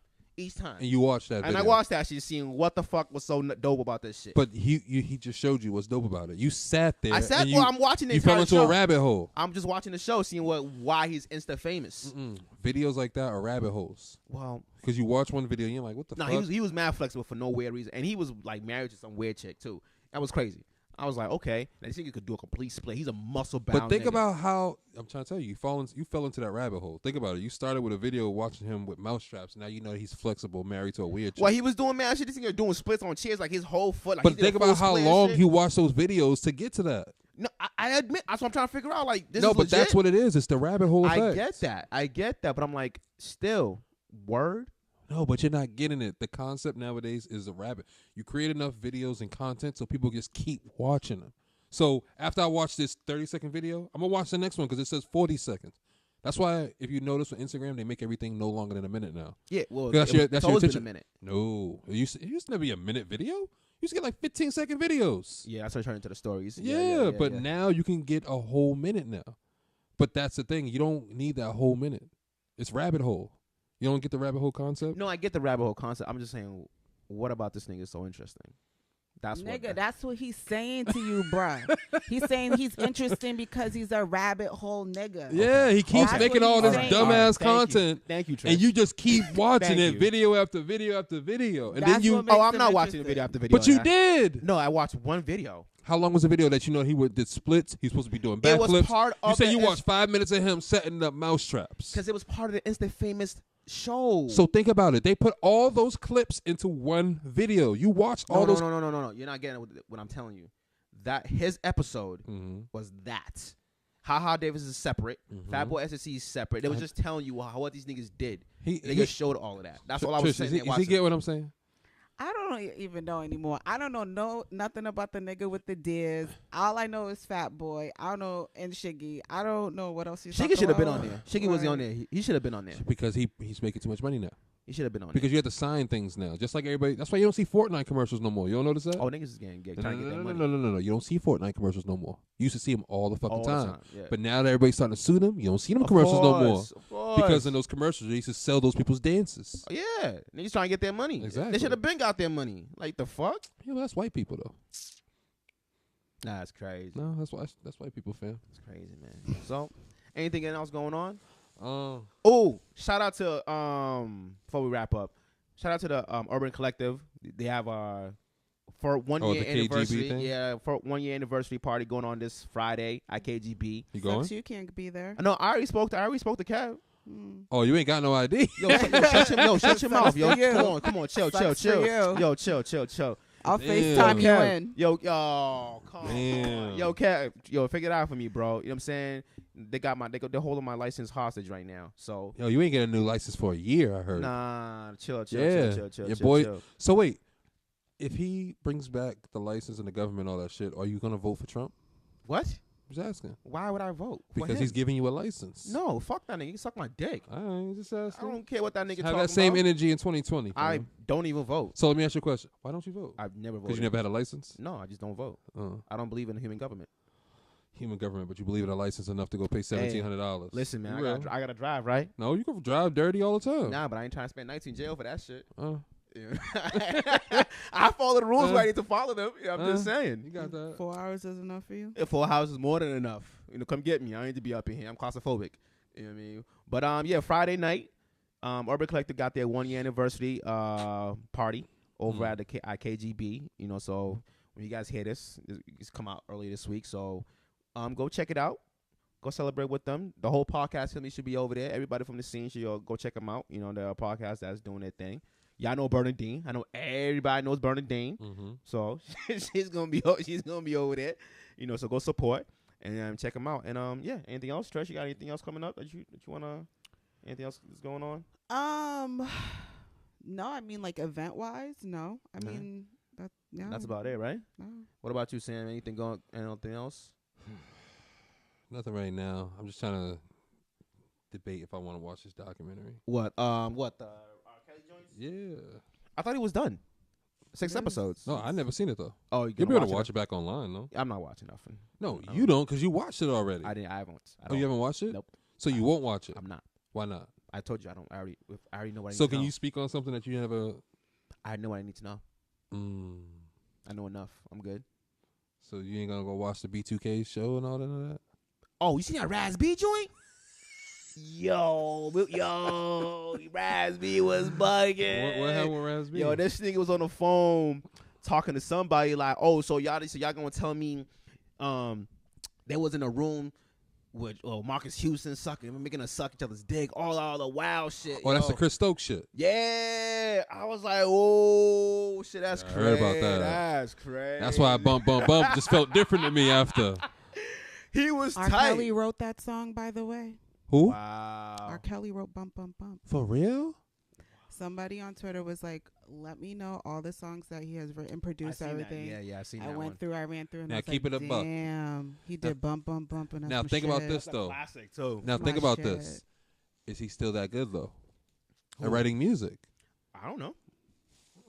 And you watched that video. And I watched that shit, seeing what the fuck was so dope about this shit. But he just showed you what's dope about it. You sat there. I'm watching the You fell into a rabbit hole. I'm just watching the show, seeing why he's Insta famous. Videos like that are rabbit holes. Well, because you watch one video and you're like, what the fuck? He was mad flexible for no weird reason. And he was like married to some weird chick too. That was crazy. I was like, okay, I think he could do a complete split. He's a muscle bound. But think about how I'm trying to tell you, you fell into that rabbit hole. Think about it. You started with a video watching him with mousetraps. Now you know he's flexible, married to a weird chick. Well, he was doing mad shit. This nigga doing splits on chairs like his whole foot. Like, but think about how long he watched those videos to get to that. No, I admit that's what I'm trying to figure out. Like, this no, is but legit. that's what it is. It's the rabbit hole effect. I get that. But I'm like, still, word. No, but you're not getting it. The concept nowadays is a rabbit. You create enough videos and content so people just keep watching them. So after I watch this 30-second video, I'm going to watch the next one because it says 40 seconds. That's why, if you notice on Instagram, they make everything no longer than a minute now. Yeah, well, that's your attention. Been a minute. No. It used to never be a minute video. You used to get like 15-second videos. Yeah, I started turning to the stories. Yeah, but now you can get a whole minute now. But that's the thing. You don't need that whole minute. It's rabbit hole. You don't get the rabbit hole concept? No, I get the rabbit hole concept. I'm just saying, what about this nigga is so interesting? That's Nigga, what. that's what he's saying to you, bruh. He's saying he's interesting because he's a rabbit hole nigga. Yeah, he keeps That's making what all he's this saying. dumbass Thank you. content, Thank you, Trish. and you just keep watching Thank it, you. video after video after video, and then That's you. what makes Oh, I'm him not watching the interesting. video after video. But you on that. did. No, I watched one video. How long was the video that you know he did splits? He's supposed to be doing It was backflips. part You of say the you watched 5 minutes of him setting up mouse traps. because it was part of the Instant Famous show. So think about it. They put all those clips into one video. You watched all those. No. You're not getting what I'm telling you. That his episode was that. HaHa Davis is separate. Fatboy SSC is separate. They was just telling you what these niggas did. They just showed all of that. That's all I was saying. Does he get what I'm saying? I don't even know anymore. I don't know nothing about the nigga with the Diz. All I know is Fat Boy. I don't know, and Shiggy. I don't know what else he's talking Shiggy should have been about. on there. Shiggy wasn't on there. He should have been on there. Because he's making too much money now. He should have been on Because you have to sign things now, just like everybody. That's why you don't see Fortnite commercials no more. You don't notice that? there. Oh, niggas is getting No, trying to get that money. no. You don't see Fortnite commercials no more. You used to see them all the fucking All the time. time, yeah. But now that everybody's starting to sue them, you don't see them Of commercials no more. course, of course. Because in those commercials, they used to sell those people's dances. Yeah, niggas trying to get their money. Exactly. They should have been got their money. Like the fuck? Yeah, well, that's white people though. Nah, it's crazy. No, that's white people, fam. It's crazy, man. So, anything else going on? Oh, Shout out to before we wrap up. Shout out to the Urban Collective. They have for 1 year the KGB anniversary. thing? Yeah, for 1 year anniversary party going on this Friday at KGB. you going? Sucks you can't be there. No, I already spoke to Kev. Oh, you ain't got no ID. Shut your mouth, yo. for you. Come on, chill. Sucks for you. Yo, chill. I'll Damn. FaceTime you in. Yo, come Damn. on. Yo, Kev, figure it out for me, bro. You know what I'm saying? They're holding my license hostage right now. So Yo, you ain't get a new license for a year, I heard. nah, chill. Your boy. So wait, if he brings back the license and the government, all that shit, are you gonna vote for Trump? What? I'm just asking. Why would I vote? For Because him? he's giving you a license. No, fuck that nigga. He can suck my dick. All right, just asking. I don't care what that nigga Have talking that same about. energy in 2020. I fam. don't even vote. So let me ask you a question. Why don't you vote? I've never Because voted. you never had a license? No, I just don't vote. Uh, I don't believe in human government. human government, but you believe in a license enough to go pay $1,700. Listen, man, You I gotta drive, right? No, you can drive dirty all the time. Nah, but I ain't trying to spend nights in jail for that shit. Yeah. I follow the rules where I need to follow them. I'm just saying. You got that. 4 hours is enough for you? 4 hours is more than enough. Come get me. I need to be up in here. I'm claustrophobic. You know what I mean? But yeah, Friday night, Urban Collective got their 1 year anniversary party over at KGB. So when you guys hear this, it's come out earlier this week. So go check it out. Go celebrate with them. The whole podcast family should be over there. Everybody from the scene should go check them out. They're a podcast that's doing their thing. Y'all know Bernadine. I know everybody knows Bernadine. Mm-hmm. So she's gonna be over there. So go support and check them out. And yeah, anything else, Trish? You got anything else coming up that you wanna? Anything else that's going on? No, I mean like event wise, no. I mean That's about it, right? No. What about you, Sam? Anything else? Nothing right now. I'm just trying to debate if I want to watch this documentary. What? The R.Kelly joints? Yeah. I thought he was done. 6 episodes. No, I never seen it though. Oh, You'll be able to watch it back online, no? I'm not watching nothing. No, I you don't, because you watched it already. I haven't. Oh, you haven't watched it? Nope. So you won't watch it? I'm not. Why not? I told you I don't. I already know what I need So to know. can you speak on something that you never? I know what I need to know. Mm. I know enough. I'm good. So you ain't gonna go watch the B2K show and all that and that? Oh, you seen that Raz B joint? Yo, Raz B was bugging. What happened with Raz B? Yo, this nigga was on the phone talking to somebody like, oh, so y'all gonna tell me they was in a room with Marcus Houston making us suck each other's dick, all the wild shit. Oh, that's the Chris Stokes shit. Yeah, I was like, oh shit, that's I crazy. heard about that. That's crazy. That's why I bump. Just felt different to me after. He was R. tight. Kelly wrote that song, by the way. Who? Wow. R. Kelly wrote Bump Bump Bump. For real? Somebody on Twitter was like, let me know all the songs that he has written, produced, everything. Yeah, I seen that I one. ran through, and Now I was keep like, it a buck. damn, he did Bump Bump Bump. And that's Now my think about shit. this That's a though. classic too. Now That's think my about shit. this. Is he still that good though? At Who? writing music? I don't know.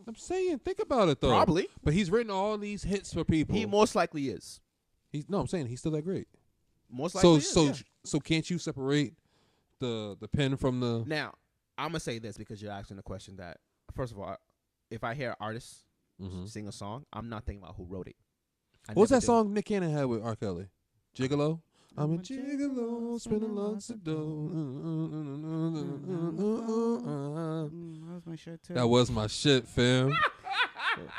I'm saying, think about it though. Probably. But he's written all these hits for people. He most likely is. I'm saying he's still that great. Most likely So is, yeah. so can't you separate the pen from the? Now, I'm gonna say this because you're asking a question that, first of all, if I hear artists sing a song, I'm not thinking about who wrote it. What's that song Nick Cannon had with R. Kelly? Gigolo? I'm a gigolo, spending lots of dough. That was my shit too. That was my shit, fam.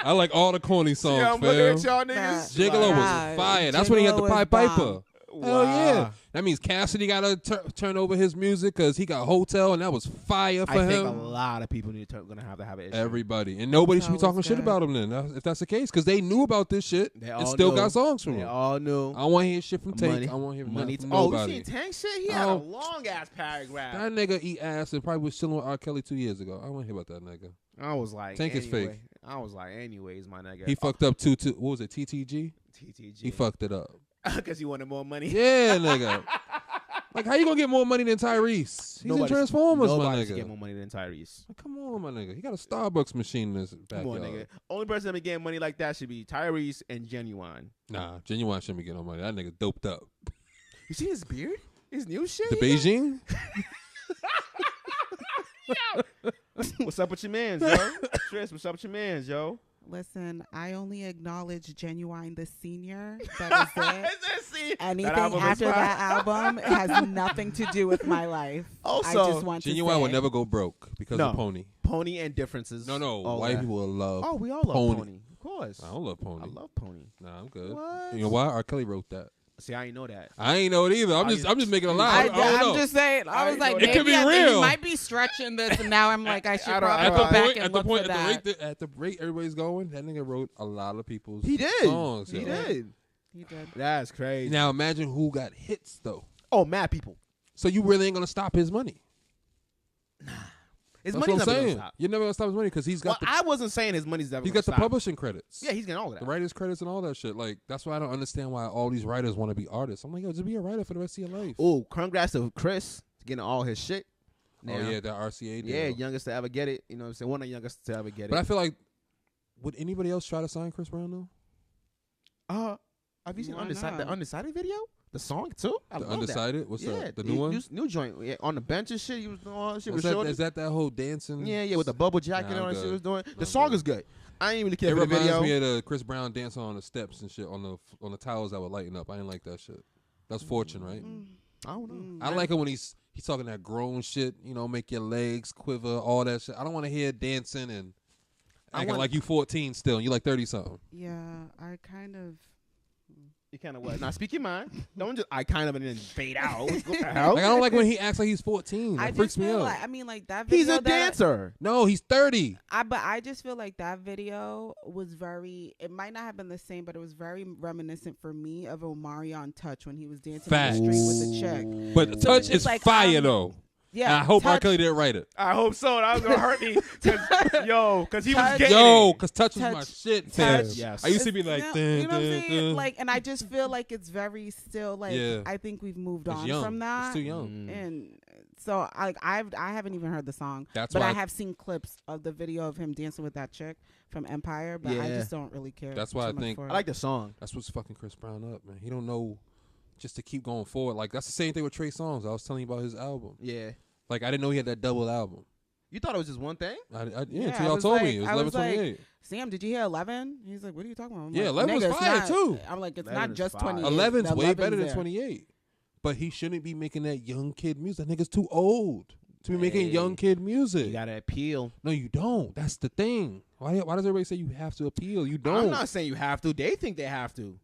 I like all the corny songs, I'm fam. looking at y'all niggas. Gigolo was fire. That's when he had the Gigolo Pied was Piper. bomb. Hell yeah. That means Cassidy got to turn over his music because he got Hotel, and that was fire for I him. think a lot of people gonna have an issue. Everybody. And nobody should be Hotel talking was shit good. about him then, if that's the case, because they knew about this shit They and all still knew. got songs from They him. all knew. I want to hear shit from Tank. Money. I want to hear Money. nothing from Oh, you nobody. seen Tank shit? He had a long ass paragraph. That nigga eat ass and probably was chilling with R. Kelly 2 years ago. I don't want to hear about that nigga. I was like, Tank is anyway. fake. I was like, anyways, my nigga. He fucked up what was it, TTG? TTG. He fucked it up. Because he wanted more money. Yeah, nigga. Like, how you gonna get more money than Tyrese? He's in Transformers, my nobody nigga. should get more money than Tyrese. Like, come on, my nigga. He got a Starbucks machine in his Come on, backyard. nigga. Only person that be getting money like that should be Tyrese and Genuine. Nah, Genuine shouldn't be getting no money. That nigga doped up. You see his beard? His new shit? The he got? Beijing? What's up with your mans, yo? Tris, what's up with your mans, yo? Listen, I only acknowledge Genuine the Senior. That is it. See, Anything album is after fire. that album has nothing to do with my life. Also, I just want Genuine to will say. never go broke because No. of Pony. Pony and differences. No, All white that. people will love. Oh, we all love Pony. Pony. Of course. I don't love Pony. I love Pony. Nah, I'm good. What? You know why? R. Kelly wrote that. See, I ain't know that. I ain't know it either. I'm just making a lie. I don't I'm know. just saying. I was like, It maybe could be I think real. he might be stretching this, and now I'm like, I should I don't- probably I go don't- back point, and at the look point, for at that. the rate everybody's going, that nigga wrote a lot of people's He did. songs. He yo. did. He did. That's crazy. Now imagine who got hits though. Oh, mad people. So you really ain't gonna stop his money. His That's money's what I'm never saying. gonna stop. You're never gonna stop his money because he's got I wasn't saying his money's never he's gonna got the stop. publishing credits. Yeah, he's getting all of The that. writers credits and all that shit. Like that's why I don't understand why all these writers want to be artists. I'm like, yo, just be a writer for the rest of your life. Oh, congrats to Chris getting all his shit. Oh yeah, that RCA deal. Yeah, youngest to ever get it. You know what I'm saying? One of the youngest to ever get But I it. feel like, would anybody else try to sign Chris Brown though? Have you seen Why Undecided, the not? Undecided video? The song too? I The love Undecided? that. What's Yeah, that? The new one? New joint. Yeah, on the bench and shit. He was doing all that shit. Is that that whole dancing? Yeah, with the bubble jacket Nah, and all I'm that shit he was good. doing. I'm The song good. is good. I ain't really care It for the reminds video. me of the Chris Brown dancing on the steps and shit on the towers that were lighting up. I didn't like that shit. That's Fortune, right? I don't know. I like it when he's talking that grown shit. You know, make your legs quiver, all that shit. I don't want to hear dancing and acting like you 14 still and you like 30 something. Yeah, I kind of. You kind of what? Now speak your mind. Don't just I kind of and then fade out. What the hell? Like I don't like when he acts like he's 14. That I freaks just me feel out. like, I mean, like that video. He's a that dancer. No, he's 30. But I just feel like that video was very. It might not have been the same, but it was very reminiscent for me of Omarion Touch when he was dancing Facts. on the street with the chick. But Touch It's is like, fire though. Yeah, And I hope R. Touch- Kelly didn't write it. I hope so. That was gonna hurt me. Cause he was Touch- getting Yo, it. because Touch was my Touch- shit, fam. Touch. Yes. I used to be like, you dun, know what I'm dun, saying? dun. Like, and I just feel like it's very still like. Yeah. I think we've moved It's on young. from that. It's too young. And so I haven't even heard the song, That's but why I have seen clips of the video of him dancing with that chick from Empire. But I Yeah. just don't really care. That's why too I much think- for I like the song. That's what's fucking Chris Brown up, man. He don't know just to keep going forward. Like that's the same thing with Trey Songz. I was telling you about his album. Yeah. Like I didn't know he had that double album. You thought it was just one thing? Yeah, Yeah, until I y'all was told like- me it was I was 11:28. Sam, did you hear 11? He's like, what are you talking about? I'm Yeah, like, 11 was "Nigga, it's fire, not-" too. I'm like, it's 11 not is just fire. 28. 11's The way 11's better than there. 28. But he shouldn't be making that young kid music. That nigga's too old to be making Hey, young kid music. You gotta appeal. No, you don't. That's the thing. Why does everybody say you have to appeal? You don't. I'm not saying you have to. They think they have to.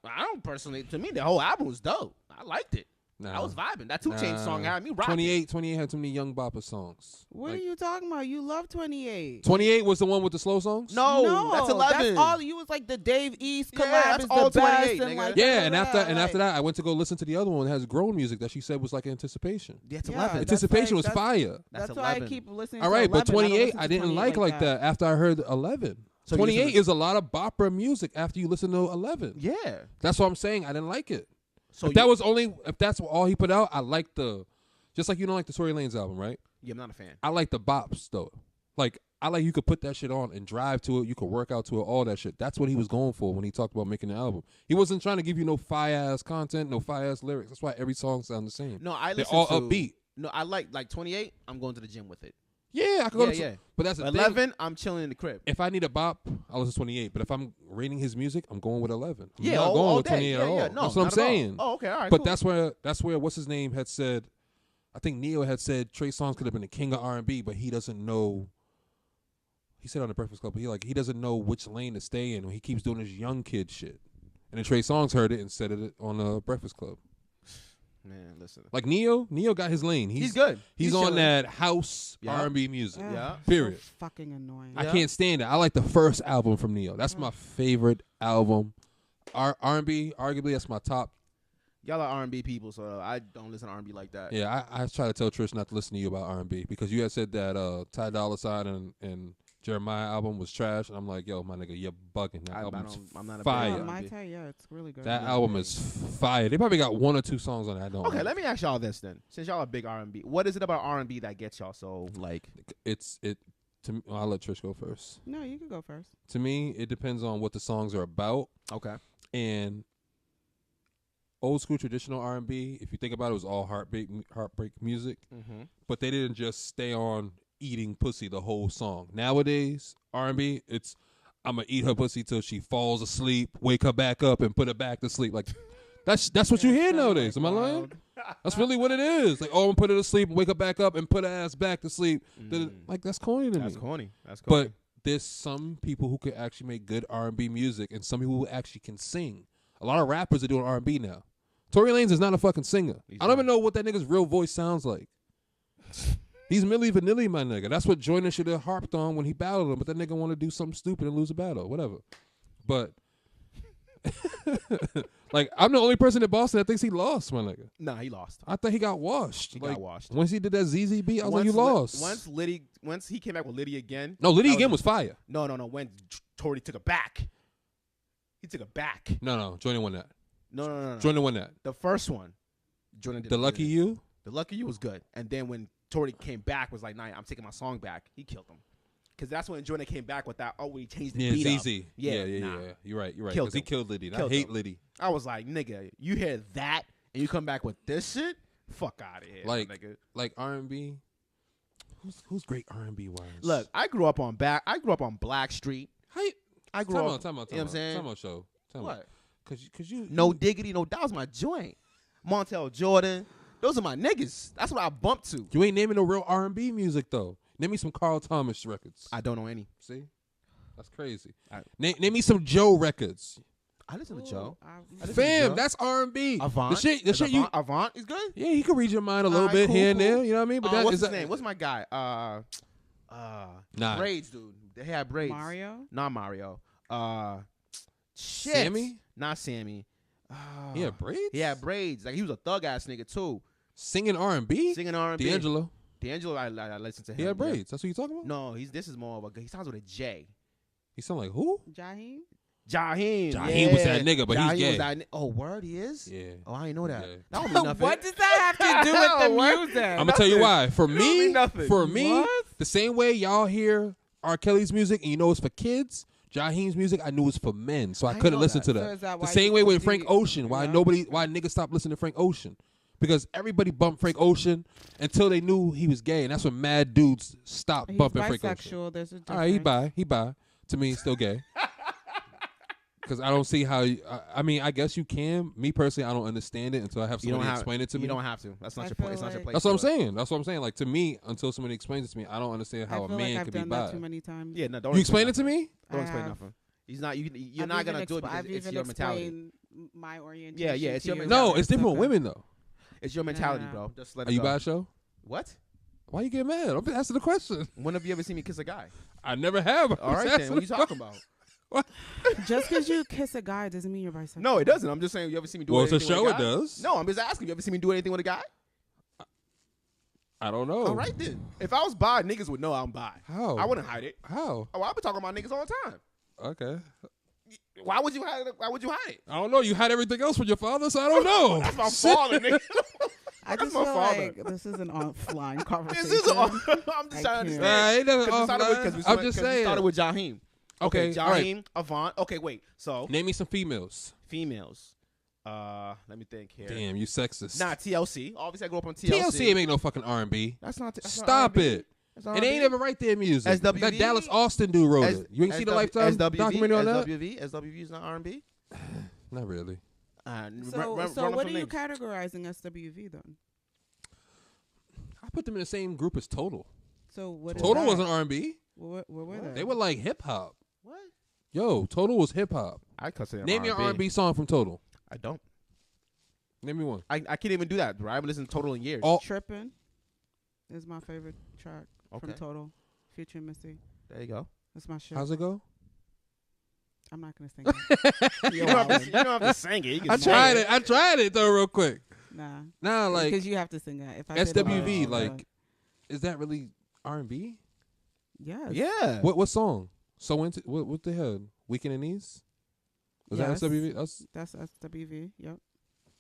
I don't personally. To me, the whole album was dope. I liked it. Nah. I was vibing. That 2 Chainz song had me rocking. 28 had too many young bopper songs. What Like, are you talking about? You love 28. 28 was the one with the slow songs? No, that's 11. That's all. You was like the Dave East collab Yeah, that's is all the best. 28, And nigga. like, Yeah, and after like- that, I went to go listen to the other one that has grown music that she said was like Anticipation. Yeah, it's Yeah, 11. that's Anticipation like- was fire. That's That's why I 11. keep listening. All to right, but 11. 28 listen I to didn't 28 like that after I heard 11. So you 28 listen is a lot of bopper music after you listen to 11. Yeah. That's what I'm saying. I didn't like it. So If that's all he put out, I like just like you don't like the Tory Lanez album, right? Yeah, I'm not a fan. I like the bops though. Like I like you could put that shit on and drive to it. You could work out to it, all that shit. That's what he was going for when he talked about making the album. He wasn't trying to give you no fire ass content, no fire ass lyrics. That's why every song sounds the same. No, I They're listen all to, upbeat. No, I like 28. I'm going to the gym with it. Yeah, I could go Yeah, to yeah. But that's the 11, I'm chilling in the crib. If I need a bop, I'll listen to 28. But if I'm rating his music, I'm going with 11. I'm Yeah, not going with 28 yeah, at all. yeah, no, That's what I'm not at all. saying. Oh, okay, all right. But cool. that's where what's his name had said. I think Neo had said Trey Songz could have been the king of R&B, but he doesn't know. He said on the Breakfast Club, he doesn't know which lane to stay in when he keeps doing his young kid shit. And then Trey Songz heard it and said it on the Breakfast Club. Man, listen. Like Neo got his lane. He's good. He's on chilling. that house Yeah. R&B music. Yeah. Period. So fucking annoying. I can't stand it. I like the first album from Neo. That's my favorite album. R&B, arguably, that's my top. Y'all are R&B people, so I don't listen to R&B like that. Yeah, I try to tell Trish not to listen to you about R&B because you had said that Ty Dolla $ign and Jeremiah album was trash, and I'm like, yo, my nigga, you're bugging. That album's I'm not a fire. big My tell you, it's really good. That album is fire. They probably got 1 or 2 songs on it. I don't Okay, know. let me ask y'all this then. Since y'all are big R&B, what is it about R&B that gets y'all so like? To me, I'll let Trish go first. No, you can go first. To me, it depends on what the songs are about. Okay. And old school traditional R&B, if you think about it, was all heartbreak music. Mm-hmm. But they didn't just stay on eating pussy the whole song. Nowadays, R&B, it's I'm gonna eat her pussy till she falls asleep, wake her back up, and put her back to sleep. Like that's what you hear nowadays. Am I lying? That's really what it is. Like, oh, I'm gonna put her to sleep, wake her back up, and put her ass back to sleep. Like that's corny to me. That's corny. That's corny. But there's some people who could actually make good R&B music, and some people who actually can sing. A lot of rappers are doing R&B now. Tory Lanez is not a fucking singer. I don't even know what that nigga's real voice sounds like. He's Milli Vanilli, my nigga. That's what Joyner should have harped on when he battled him, but that nigga want to do something stupid and lose a battle, whatever. But, like, I'm the only person in Boston that thinks he lost, my nigga. Nah, he lost. I thought he got washed. He got washed. Once he did that ZZ beat, I was like, you lost. Once he came back with Liddy again. No, Liddy again was fire. No. When Tory took it back. He took it back. No. Joyner won that. No. Joyner won that. The first one. Joyner did The Lucky You? The Lucky You was good. And then when Tory came back, was like, nah, I'm taking my song back. He killed him. Because that's when Joyner came back with that, he changed the beat up. ZZ. Yeah. You're right. Killed Because he him. killed Liddy. Killed I hate him. Liddy. I was like, nigga, you hear that and you come back with this shit? Fuck out of here, nigga. Like R&B. Who's great R&B wise? Look, I grew up on Black Street. I grew up. Time out. You know what I'm saying? Time out, show. What? Because you. No Diggity, no, that was my joint. Montel Jordan. Those are my niggas. That's what I bumped to. You ain't naming no real R&B music, though. Name me some Carl Thomas records. I don't know any. See? That's crazy. Name me some Joe records. I listen to Joe. Fam, that's R&B. Avant. The shit you. Avant is good? Yeah, he can read your mind a little Alright, bit cool, here and cool. there. You know what I mean? But What's his name? What's my guy? Nah. Braids, dude. They had braids. Mario? Not Mario. Shit. Sammy? Not Sammy. He had braids? He had braids. Like, he was a thug ass nigga too. Singing R&B? Singing R&B. D'Angelo. I listen to him. He had braids. That's what you talking about? No, this is more of a. He sounds with a J. He sound like who? Jaheim? Jaheim. Jaheim was that nigga, but Jaheim he's gay. Was that oh, word, he is? Yeah. Oh, I didn't know that. Yeah. That don't mean nothing. What does that have to do with the What? music? I'm gonna tell you why. For It don't mean nothing. me, What? the same way y'all hear R. Kelly's music and you know it's for kids, Jaheim's music I knew was for men, so I couldn't know listen that. to So that. is that The why same you- way with do Frank you- Ocean. Why yeah. niggas stopped listening to Frank Ocean? Because everybody bumped Frank Ocean until they knew he was gay, and that's when mad dudes stopped He's bumping Frank Ocean. bisexual. There's a difference. All right, he bi. To me, he's still gay. Because I don't see how. I mean, I guess you can. Me personally, I don't understand it until I have somebody explain it to me. You don't have to. That's not I your feel point. It's not your like- place. That's what I'm to do it. saying. That's what I'm saying. Like, to me, until somebody explains it to me, I don't understand how I a feel man like I've could be done bi. that too many times. Yeah, no, don't You explain it to nothing. me? Don't I explain have. nothing. He's not. You're I've not even gonna do it because I've it's even your mentality. explained my orientation. Yeah, it's to your you. mentality. No, it's different with okay. women though. It's your mentality, No. bro. Just let Are it you go. bi, show? What? Why you get mad? I'm asking the question. When have you ever seen me kiss a guy? I never have. All right, then. What are you talking about? Just because you kiss a guy doesn't mean you're bisexual. No, it doesn't. I'm just saying. You ever see me do Well, it's anything a show. with a It guy? does. No, I'm just asking. You ever see me do anything with a guy? I don't know. All right, then. If I was bi, niggas would know I'm bi. How? I wouldn't hide it. How? Oh, I've been talking about niggas all the time. Okay. Why would you hide it? Why would you hide it? I don't know. You had everything else with your father, so I don't know. That's my father, nigga. I That's just my feel father. like this is an offline conversation. This is all. I'm just trying to can't. understand. It doesn't 'Cause we started with- offline. 'cause we I'm started- just 'cause we saying. started with Jaheim. Okay, Jaheim, all right. Avant. Okay, wait. So Name me some females. females. Let me think here. Damn, you sexist. Nah, TLC. Obviously, I grew up on TLC. TLC ain't make no fucking R&B. That's not. That's not Stop R&B. it. And they ain't ever write their music. SWV? That Dallas Austin dude wrote it. You ain't see the Lifetime documentary on that? SWV is not R&B. Not really. So what are you categorizing SWV then? I put them in the same group as Total. So what? Total wasn't R&B. What were they? They were like hip hop. What? Yo, Total was hip hop. I consider Name me an R&B song from Total. I don't. Name me one. I can't even do that, bro. I haven't listened to Total in years. Oh. Trippin' is my favorite track from Total, featuring Missy. There you go. That's my shit. How's it go? I'm not gonna sing it. You don't have to sing it. You can I sing tried it. I tried it though, real quick. Nah, like because you have to sing that. If I SWV, like, is that really R&B? Yes. Yeah. What song? So into what the hell? Weekend in East? Was that SWV? That's SWV. Yep.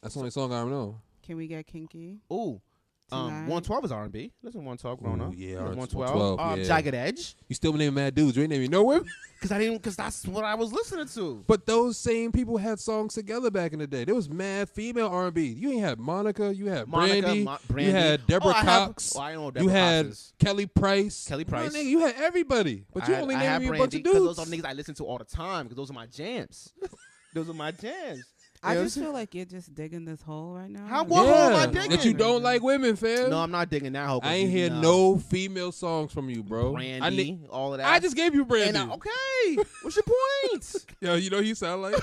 That's the only song I know. Can we get kinky? Ooh. 112 is R&B. Listen, 112 growing up. Yeah, 112. Yeah. Jagged Edge. You still naming mad dudes. You ain't naming no women. Because that's what I was listening to. But those same people had songs together back in the day. There was mad female R&B. You ain't had Monica. You had Brandy. You had Deborah Cox. I know you had Cox is. Kelly Price. Kelly Price. Nigga, you had everybody. But you only named me a bunch of dudes. Those are niggas I listen to all the time because those are my jams. Those are my jams. I just feel like you're just digging this hole right now. What hole am I digging? That you don't like women, fam. No, I'm not digging that hole. I ain't hear no female songs from you, bro. Brandy, all of that. I just gave you Brandy. Okay, what's your point? Yo, you know you sound like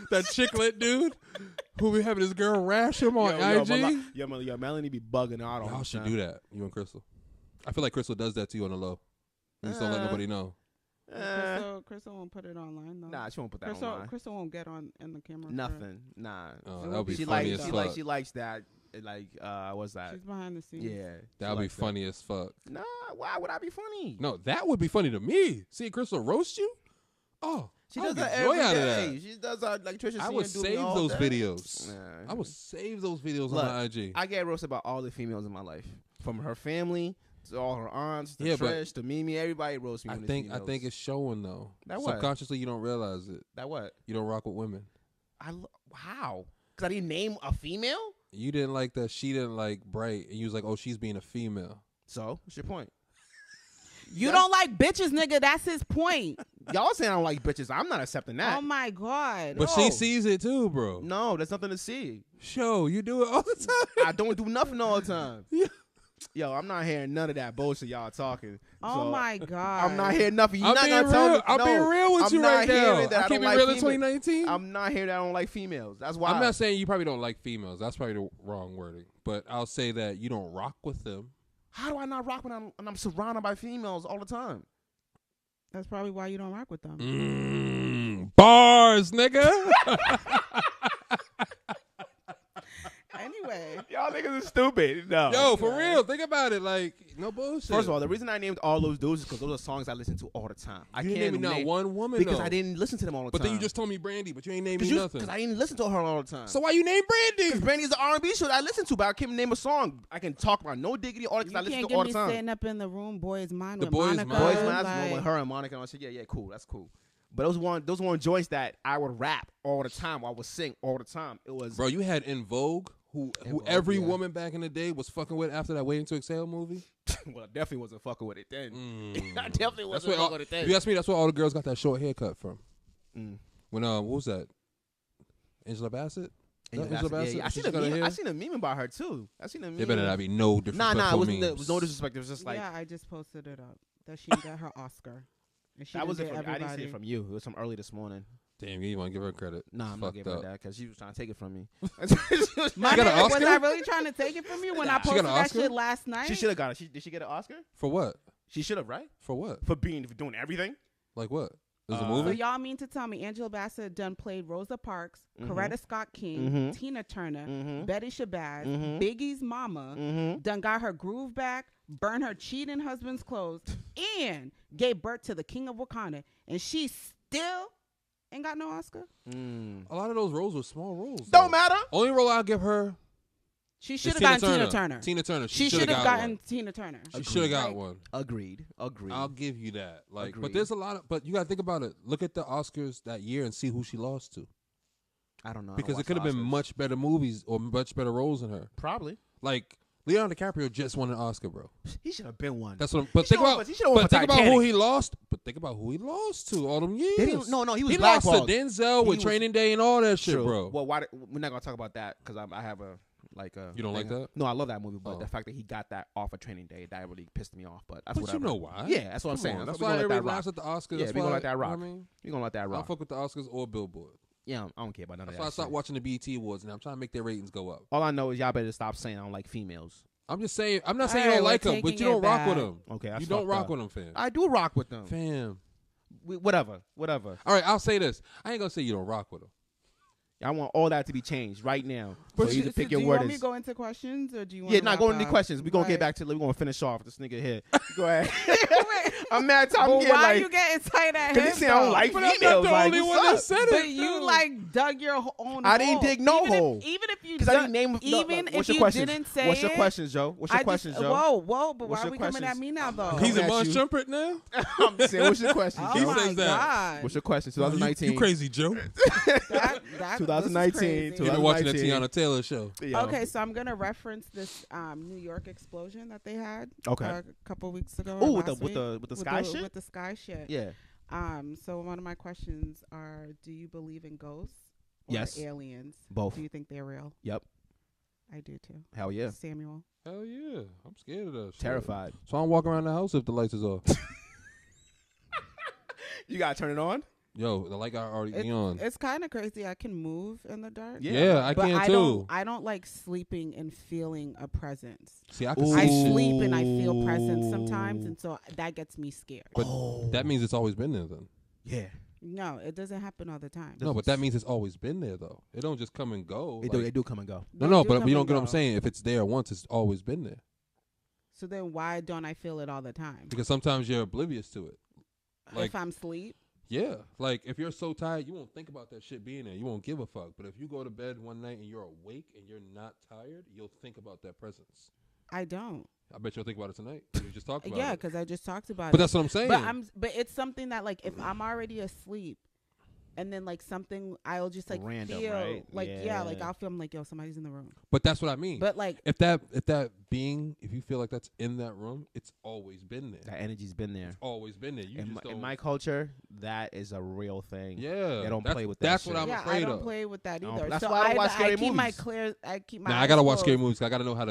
that chicklet dude who be having this girl rash him on IG. Yo, Melanie be bugging out all the time. Y'all should do that, you and Crystal. I feel like Crystal does that to you on the low. You just don't let nobody know. Crystal won't put it online though. Nah, she won't put that online. Crystal won't get on in the camera. Nothing. Nah. Oh, that would be funny as fuck. She likes that. Like, what's that? She's behind the scenes. Yeah. That would be funny as fuck. Nah, why would I be funny? No, that would be funny to me. See Crystal roast you? Oh, she does that every day. She does like Trisha. I would save those videos. Nah. I would save those videos on my IG. I get roasted about all the females in my life, from her family to all her aunts, to Trish, to Mimi. Everybody roasts me. I think it's showing though. That what? Subconsciously, you don't realize it. That what? You don't rock with women. How? Because I didn't name a female. You didn't like that. She didn't like Bright, and you was like, "Oh, she's being a female." So what's your point? You don't like bitches, nigga. That's his point. Y'all saying I don't like bitches. I'm not accepting that. Oh my god. But she sees it too, bro. No, there's nothing to see. Show you do it all the time. I don't do nothing all the time. Yo, I'm not hearing none of that bullshit y'all talking. Oh my god. I'm not hearing nothing. I'm being real with you right now. I keep it real in 2019. I'm not hearing that I don't like females. That's why. I'm not saying you probably don't like females. That's probably the wrong wording. But I'll say that you don't rock with them. How do I not rock when I'm surrounded by females all the time? That's probably why you don't rock with them. Bars, nigga. Anyway, y'all niggas are stupid. No. Yo, for real, think about it. Like, no bullshit. First of all, the reason I named all those dudes is because those are songs I listen to all the time. I can't name not one woman because though. I didn't listen to them all the time. But then you just told me Brandy, but you ain't named me nothing. Because I didn't listen to her all the time. So why you name Brandy? Because Brandy is the R&B show that I listen to, but I can't name a song. I can talk about No Diggity, all that because I listen to all the time. You can't get me sitting up in the room, Boys Mind with Boys Monica. Boys Mind with her and Monica, and I said, yeah, cool, that's cool. But those one joints that I would rap all the time, I would sing all the time. It was bro. You had In Vogue, who every woman back in the day was fucking with after that Waiting to Exhale movie. Well, I definitely wasn't fucking with it then. I definitely wasn't fucking with it then. If you ask me, that's where all the girls got that short haircut from. When what was that? Angela Bassett. Angela Bassett. Yeah. I seen a meme about her too. I seen a meme. There better not be no disrespectful memes. It was no disrespect. It was just like I just posted it up that she got her Oscar. And that was it from I didn't see it from you. It was from early this morning. Damn, you want to give her credit? Nah, I'm not giving her that because she was trying to take it from me. Was I really trying to take it from you when I posted that shit last night? She should have got it. Did she get an Oscar? For what? She should have, right? For what? For doing everything. Like what? There's a movie? So y'all mean to tell me Angela Bassett done played Rosa Parks, Coretta Scott King, Tina Turner, Betty Shabazz, Biggie's mama, done got her groove back, burned her cheating husband's clothes, and gave birth to the king of Wakanda, and she still ain't got no Oscar? A lot of those roles were small roles. Don't matter. Only role I'll give her. She should have gotten Tina Turner. Tina Turner. She should have gotten Tina Turner. She should have got one. Agreed. I'll give you that. But there's a lot of. But you gotta think about it. Look at the Oscars that year and see who she lost to. I don't know. Because it could have been much better movies or much better roles than her. Probably. Like Leonardo DiCaprio just won an Oscar, bro. He should have been one. That's what. But He think should've about. won- he should've won But for think about who Titanic. he lost. But think about who he lost to all them years. He was He lost to blackballed. Denzel with was- Training Day and all that shit, True. bro. Well, we're not gonna talk about that because I have a You don't like that? No, I love that movie, but Oh. the fact that he got that off of Training Day, that really pissed me off. But that's But whatever. you know why? Yeah, that's what I'm Come saying. on, That's That's why why we gonna let everybody that laughs rock. at the Oscars. Yeah, That's we gonna why- let that you know rock. what I mean, We gonna let that I don't rock. fuck with the Oscars or Billboard. Yeah, I don't care about none That's of why I that. stopped Shit. watching the BET Awards now. I'm trying to make their ratings go up. All I know is y'all better stop saying I don't like females. I'm just saying. I'm not saying All you don't right, like we're them, but you taking don't it rock with back. them. Okay, that's You don't fucked rock up. with them, fam. I do rock with them. Fam. Whatever. All right, I'll say this. I ain't gonna say you don't rock with them. I want all that to be changed right now. But So you either pick do your you want word me to is. go into questions or do you want Yeah, to not going into questions. We're gonna get back to we're gonna finish off this nigga here. Go ahead. I'm mad time But getting why like you getting tight at because him? he said I don't though? like But I'm females. not the Like, only what's one up? that said it. But you though. like dug your own. I didn't hole. dig no even hole. Even if you Because I dug- didn't name. even no, if what's your you questions? didn't say What's your it, questions, Joe? What's your questions, Joe? Whoa, but What's why are your we coming at questions? me now though? I'm He's coming a at Munch you. Trumpet now. I'm saying, what's your questions, Oh He Joe? my says that. God. What's your questions? 2019. You crazy, Joe. That- this is 2019, crazy. You've been watching the 2019. Tiana Taylor show. Yo. Okay, so I'm gonna reference this New York explosion that they had Okay. a couple weeks ago. Oh, or with the last with week. the with the sky shit. With the sky shit. Yeah. So one of my questions are: do you believe in ghosts or Yes. aliens? Both. Do you think they're real? Yep. I do too. Hell yeah. Samuel. Hell yeah. I'm scared of that shit. Terrified. So I don't walk around the house if the lights is off. You gotta turn it on. Yo, the light got already be on. It's kind of crazy. I can move in the dark. Yeah, I but can I too. don't like sleeping and feeling a presence. See, I can Ooh. see I shit. sleep and I feel presence sometimes, and so that gets me scared. But that means it's always been there then. Yeah. No, it doesn't happen all the time. No, but that means it's always been there though. It don't just come and go. They like- do. They do come and go. No, They but come you don't and get what I'm go. saying. If it's there once, it's always been there. So then why don't I feel it all the time? Because sometimes you're oblivious to it. Like, if I'm asleep? yeah, like if you're so tired, you won't think about that shit being there. You won't give a fuck. But if you go to bed one night and you're awake and you're not tired, you'll think about that presence. I don't. I bet you'll think about it tonight. You just talked about Yeah, it. because I just talked about But it. that's what I'm saying. But it's something that like if I'm already asleep and then like something I'll just like Random, feel right? like like Yeah. I'll feel like yo somebody's in the room. But that's what I mean. But like if that being, if you feel like that's in that room, it's always been there. That energy's been there. It's always been there. You In just my, don't. in my culture, that is a real thing. yeah, They don't that's- play with that That's shit. what I'm yeah, afraid I don't of. play with that don't- either. that's so why I don't watch scary I keep my movies. I keep my Nah, I eyes gotta watch scary closed. movies. I gotta know how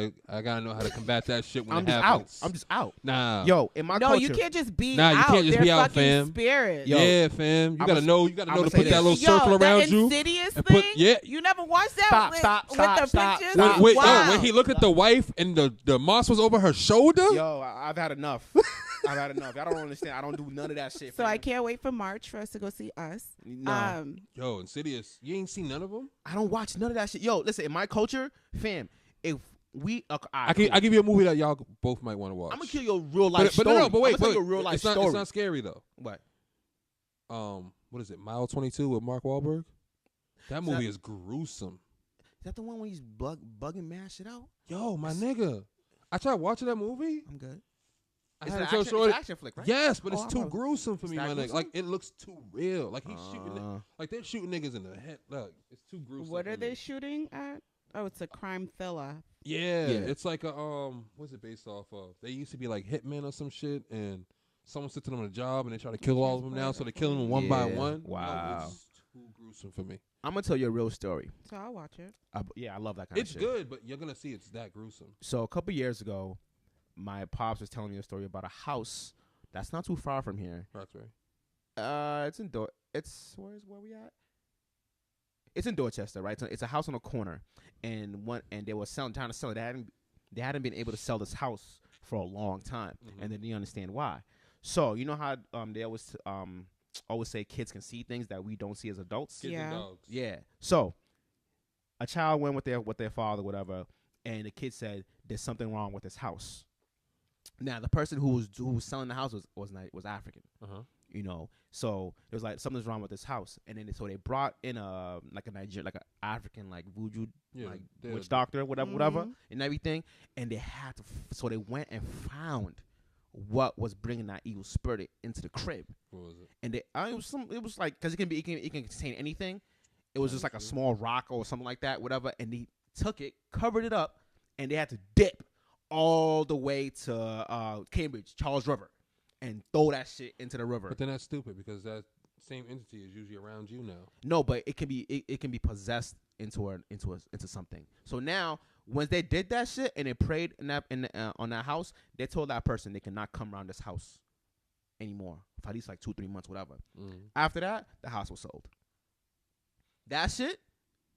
to combat that shit when I'm it just happens. out. I'm just out. Nah. Yo, in my No, culture, you can't just be Nah, you out. can't just They're be out, fucking fam. spirits. Yo, yeah, fam. You I'ma gotta say- know. You gotta know I'ma to say put that this. little Yo, circle that around you. Insidious and thing. put- yeah. You never watched that Stop, with, stop, with the stop. pictures? Stop. Wait, wow. no, when he looked at the wife and the moss was over her shoulder. Yo, I've had enough. I've had enough. I don't understand. I don't do none of that shit. So I fam. can't wait for March for us to go see Us. No. Yo, Insidious. You ain't seen none of them. I don't watch none of that shit. Yo, listen, in my culture, fam, if we, I give you a movie that y'all both might want to watch. I'm gonna kill your real life but story. no, but wait, I'm gonna wait. tell you a real life It's not story. it's not scary though. What? What is it? Mile 22 with Mark Wahlberg. That Is movie that- is gruesome. Is that the one where he's bugging mad shit out? Yo, my nigga. I tried watching that movie. I'm good. I It's had an to tell action, Shorty. it's an action flick, right? Yes, but Oh, it's I too probably- gruesome for It's me, that my nigga. gruesome? Like it looks too real. Like he's shooting. Uh. Like they're shooting niggas in the head. Look, it's too gruesome. What for are they me. shooting at? Oh, it's a crime thriller. Yeah, Yeah. it's like a what's it based off of? They used to be like hitmen or some shit, and someone sent them on a job, and they try to kill all of them now, so they're killing them one by Yeah. one. Wow. Yo, it's too gruesome for me. I'm gonna tell you a real story. So I'll watch it. Yeah, I love that kind It's of shit. good, but you're gonna see it's that gruesome. So a couple years ago, my pops was telling me a story about a house that's not too far from here. Roxbury. It's in where we at? It's in Dorchester, right? So it's a house on a corner, and they were trying to sell it. They hadn't been able to sell this house for a long time, and they didn't understand why. So you know how they always say kids can see things that we don't see as adults. Kids Yeah. and dogs. Yeah. So a child went with their father, whatever, and the kid said there's something wrong with this house. Now the person who was selling the house was African. Uh-huh. You know, so it was like something's wrong with this house, and then so they brought in a African like voodoo Yeah, like they're- witch doctor, whatever, Mhm. and everything, and they had to. So they went and found what was bringing that evil spirit into the crib, What was it? and it was like because it can contain anything. It was just like a small rock or something like that, whatever, and they took it, covered it up, and they had to dip all the way to Cambridge, Charles River, and throw that shit into the river. But then that's stupid because that same entity is usually around you now. No, but it can be possessed into something. So now, when they did that shit and they prayed on that house, they told that person they cannot come around this house anymore for at least like 2-3 months, whatever. After that, the house was sold. That shit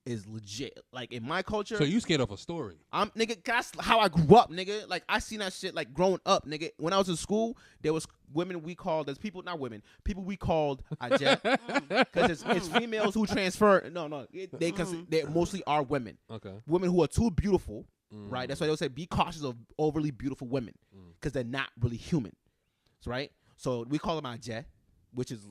is legit. Like in my culture. So you scared of a story? Nigga, that's how I grew up, nigga. Like I seen that shit like growing up, nigga. When I was in school, there was women we called, there's people, not women, people we called Ajay, because it's females who transfer. No, they mostly are women. Okay. Women who are too beautiful, right? That's why they would say be cautious of overly beautiful women, because they're not really human, right? So we call them Ajay, which is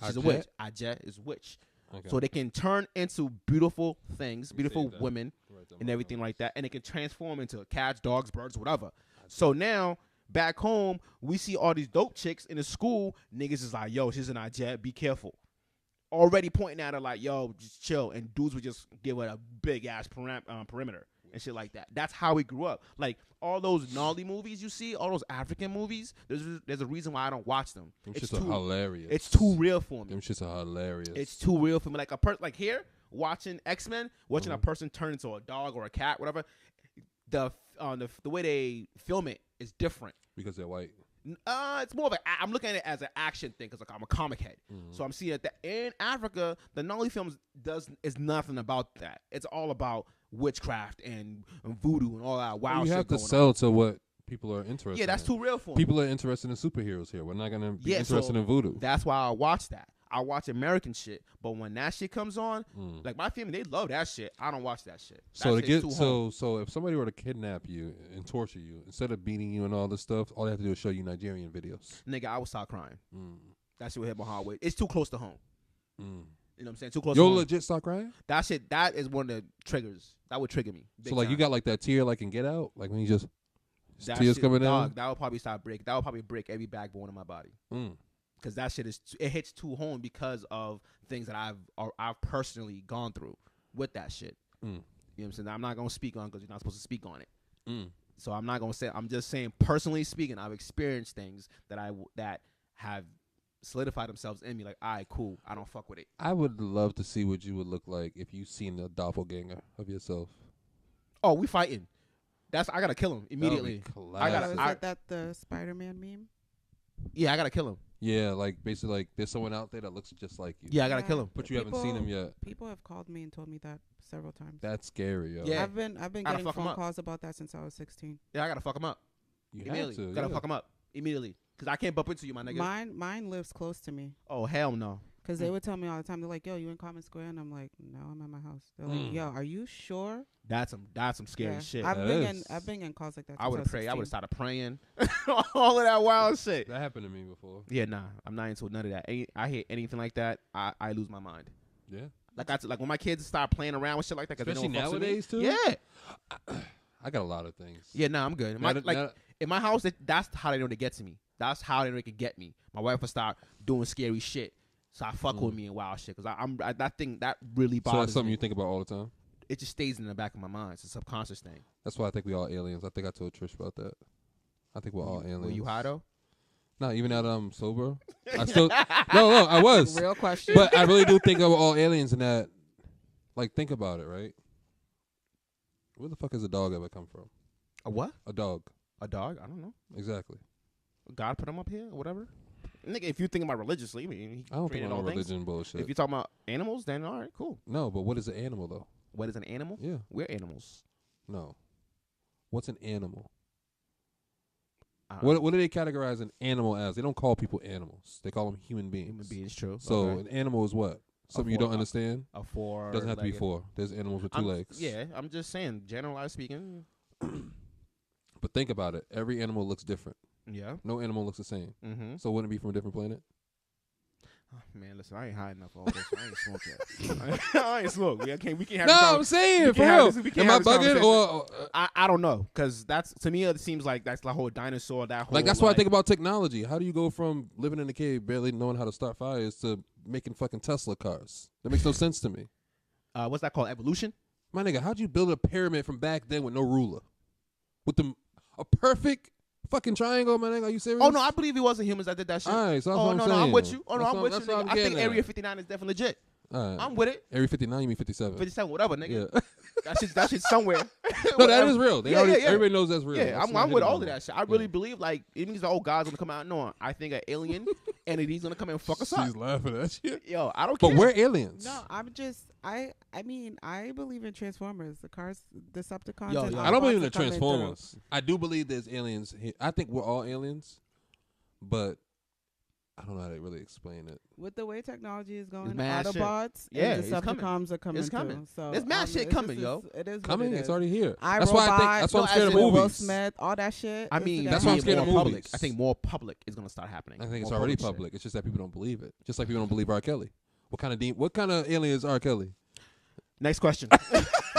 she's a witch. Ajay is witch. Okay. So they can turn into beautiful things, beautiful women, and everything like that, and they can transform into cats, dogs, birds, whatever. So now, back home, we see all these dope chicks in the school. Niggas is like, yo, she's an Ajay, be careful. Already pointing at her like, yo, just chill. And dudes would just give her a big-ass perimeter and shit like that. That's how we grew up. Like, all those gnarly movies you see, all those African movies, there's a reason why I don't watch them. Them shits are hilarious. It's too real for me. Them shits are hilarious. It's too real for me. Like like here, watching X-Men, watching a person turn into a dog or a cat, whatever, the way they film it is different. Because they're white. It's more of I'm looking at it as an action thing because like I'm a comic head, so I'm seeing that in Africa the gnarly films is nothing about that. It's all about witchcraft and voodoo and all that wild shit. You have to going sell on. to what people are interested. Yeah, that's in. too real for me. People are interested in superheroes here. We're not gonna be interested in voodoo. That's why I watch that. I watch American shit, but when that shit comes on, like my family, they love that shit. I don't watch that shit. So so if somebody were to kidnap you and torture you, instead of beating you and all this stuff, all they have to do is show you Nigerian videos. Nigga, I would start crying. That shit would hit my heart. It's too close to home. You know what I'm saying? Too close. You'll to home. legit start crying? That is one of the triggers. That would trigger me. So like time. You got like that tear like in Get Out, like when you just that tears shit, coming dog, down. That would probably break every backbone in my body. Because that shit it hits too home because of things that I've personally gone through with that shit. You know what I'm saying? I'm not gonna speak on because you're not supposed to speak on it. So I'm not gonna say. I'm just saying, personally speaking, I've experienced things that have solidified themselves in me. Like, all right, cool. I don't fuck with it. I would love to see what you would look like if you seen a doppelganger of yourself. Oh, we fighting. I gotta kill him immediately. Is that the Spider-Man meme? Yeah, I gotta kill him. Yeah, like basically, like there's someone out there that looks just like you. Yeah, I gotta kill him. But you haven't seen him yet. People have called me and told me that several times. That's scary, yo. Yeah, I've been getting phone calls about that since I was 16. Yeah, I gotta fuck him up. Immediately. Gotta fuck him up immediately because I can't bump into you, my nigga. Mine lives close to me. Oh hell no. Because they would tell me all the time, they're like, yo, you in Common Square? And I'm like, no, I'm at my house. They're like, yo, are you sure? That's some scary shit. I've been in calls like that. I would have prayed. I would have started praying. All of that wild shit. That happened to me before. Yeah, nah. I'm not into none of that. I hate anything like that. I lose my mind. Yeah. Like when my kids start playing around with shit like that. Especially they don't nowadays too? Yeah. I got a lot of things. Yeah, nah, I'm good. In my house, that's how they know to get to me. That's how they know they can get me. My wife will start doing scary shit. So I fuck with me and wild shit because that thing that really bothers me. So that's something you think about all the time? It just stays in the back of my mind. It's a subconscious thing. That's why I think we all aliens. I think I told Trish about that. I think we're all aliens. Were you high though? No, even now that I'm sober, I still no, I was. Real question. But I really do think we're all aliens in that. Like, think about it, right? Where the fuck has a dog ever come from? A what? A dog. A dog? I don't know. Exactly. God put him up here or whatever. Nigga, if you think about religiously, I mean, I don't think about religion bullshit. If you're talking about animals, then all right, cool. No, but what is an animal though? What is an animal? Yeah, we're animals. No, what's an animal? What do they categorize an animal as? They don't call people animals. They call them human beings. Human beings, true. So an animal is what? Something you don't understand? A four. Doesn't have to be four. There's animals with two legs. Yeah, I'm just saying, generalized speaking. But think about it. Every animal looks different. Yeah. No animal looks the same. Mm-hmm. So wouldn't it be from a different planet? Oh, man, listen, I ain't high enough for all this. I ain't smoke yet. I ain't smoke. We can't have. No, I'm saying for real. Am I bugging or? I don't know, because that's, to me, it seems like that's the whole dinosaur. That whole like that's what I think about technology. How do you go from living in a cave, barely knowing how to start fires, to making fucking Tesla cars? That makes no sense to me. What's that called? Evolution? My nigga, how'd you build a pyramid from back then with no ruler? With them A perfect fucking triangle, man. Are you serious? Oh no, I believe it wasn't humans that did that shit. All right, so that's Oh what I'm no, saying. I'm with you. Oh no, That's I'm what- with you. that's what Nigga. I'm I think getting Area at. 59 is definitely legit. All right. I'm with it. Area 59, you mean 57? 57, whatever, nigga. Yeah. That shit's somewhere. No, that is real. They Yeah, already, yeah, yeah. Everybody knows that's real. Yeah, That's I'm not with hidden all no of more. that shit. I really believe like it means the old God's gonna come out. No, I think an alien entity gonna come and fuck us up. She's laughing at you. Yo, I don't But care. we're aliens. No, I'm just I mean I believe in Transformers, the cars, Decepticons. Yo, and yo. I don't Autobots believe in the are coming through. Transformers. I do believe there's aliens here. I think we're all aliens, but I don't know how to really explain it. With the way technology is going, mad shit. Autobots Yeah, and it's coming. Decepticons are coming. It's coming. Too, so There's mad shit it's coming, just- yo. It is what Coming, it it's is. already here. I, That's why I think. Robot, That's why I'm no, scared as of in movies. Will Smith, all that shit. I mean, That's why I'm scared of more public. movies. I think more public is gonna start happening. I think it's More already shit. public. It's just that people don't believe it. Just like people don't believe R.Kelly. What kind of alien is R.Kelly? Next question.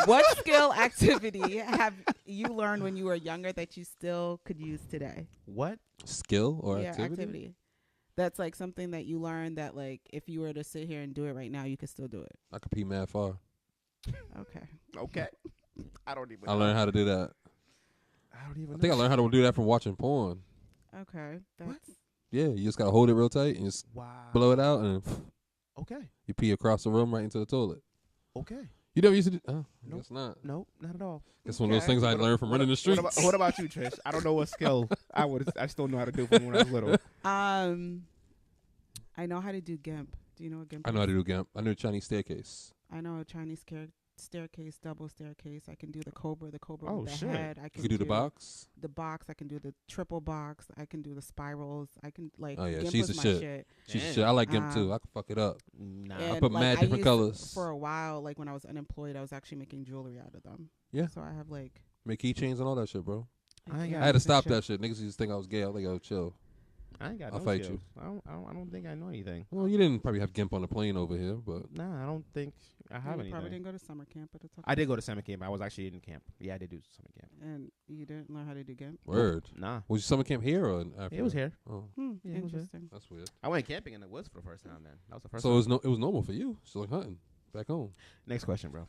What skill activity have you learned when you were younger that you still could use today? What? Skill or Yeah, activity? That's like something that you learned that like if you were to sit here and do it right now, you could still do it. I could pee mad far. Okay. Okay. I don't even. I learned how to do that. I don't even. I think I learned how to do that from watching porn. Okay. That's Yeah, you just gotta hold it real tight and just Wow. blow it out, and Okay. you pee across the room right into the toilet. Okay. You never used to do? I Nope. guess not. Nope, not at all. It's one of those Okay. things I learned from running the streets. What about you, Trish? I don't know what skill I still know how to do from when I was little. I know how to do GIMP. Do you know what GIMP I know how is? to do GIMP. I know Chinese staircase. I know a Chinese staircase, double staircase. I can do the cobra Oh, with the shit. head. I You can can do the box. The box. I can do the triple box. I can do the spirals. I can like. Oh, yeah, GIMP she's was the my shit. shit. She's Damn. shit. I like GIMP too. I can fuck it up. Nah. And, put mad different used- colors. For a while, like when I was unemployed, I was actually making jewelry out of them. Yeah. So I have like. Make keychains and all that shit, bro. I ain't I got had to nothing stop shit. that shit. Niggas used to think I was gay. I was like, yo, chill. I ain't got I'll no fight skills. you. I don't think I know anything. Well, you didn't probably have GIMP on the plane over here, but Nah, I don't think I have You anything. probably didn't go to summer camp, but it's okay. I did go to summer camp. I was actually in camp. Yeah, I did do summer camp. And you didn't learn how to do GIMP? word. Nah, Was your summer camp here or in Africa? it was here. Oh, Yeah, it was here. Interesting. that's weird. I went camping in the woods for the first time. Then that was the first. So time. it was normal for you. So like hunting back home. Next question, bro.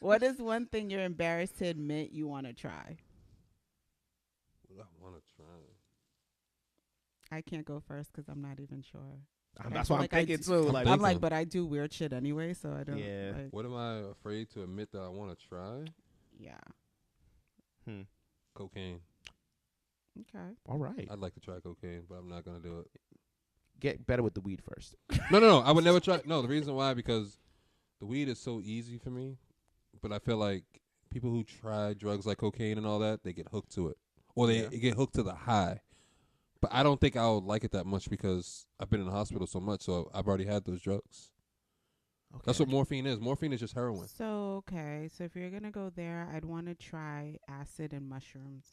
What is one thing you're embarrassed to admit you want to try? What I want to try. I can't go first because I'm not even sure. I That's feel what I'm like I thinking d- too. Like, I'm like, thinking. but I do weird shit anyway, so I don't. Yeah. Like, What am I afraid to admit that I want to try? yeah. Cocaine. Okay. all right. I'd like to try cocaine, but I'm not gonna do it. Get better with the weed first. No. I would never try. No, the reason why because the weed is so easy for me, but I feel like people who try drugs like cocaine and all that, they get hooked to it, or they get hooked to the high. But I don't think I would like it that much because I've been in the hospital so much, so I've already had those drugs. Okay. That's what morphine is. Morphine is just heroin. So okay, so if you're gonna go there, I'd want to try acid and mushrooms.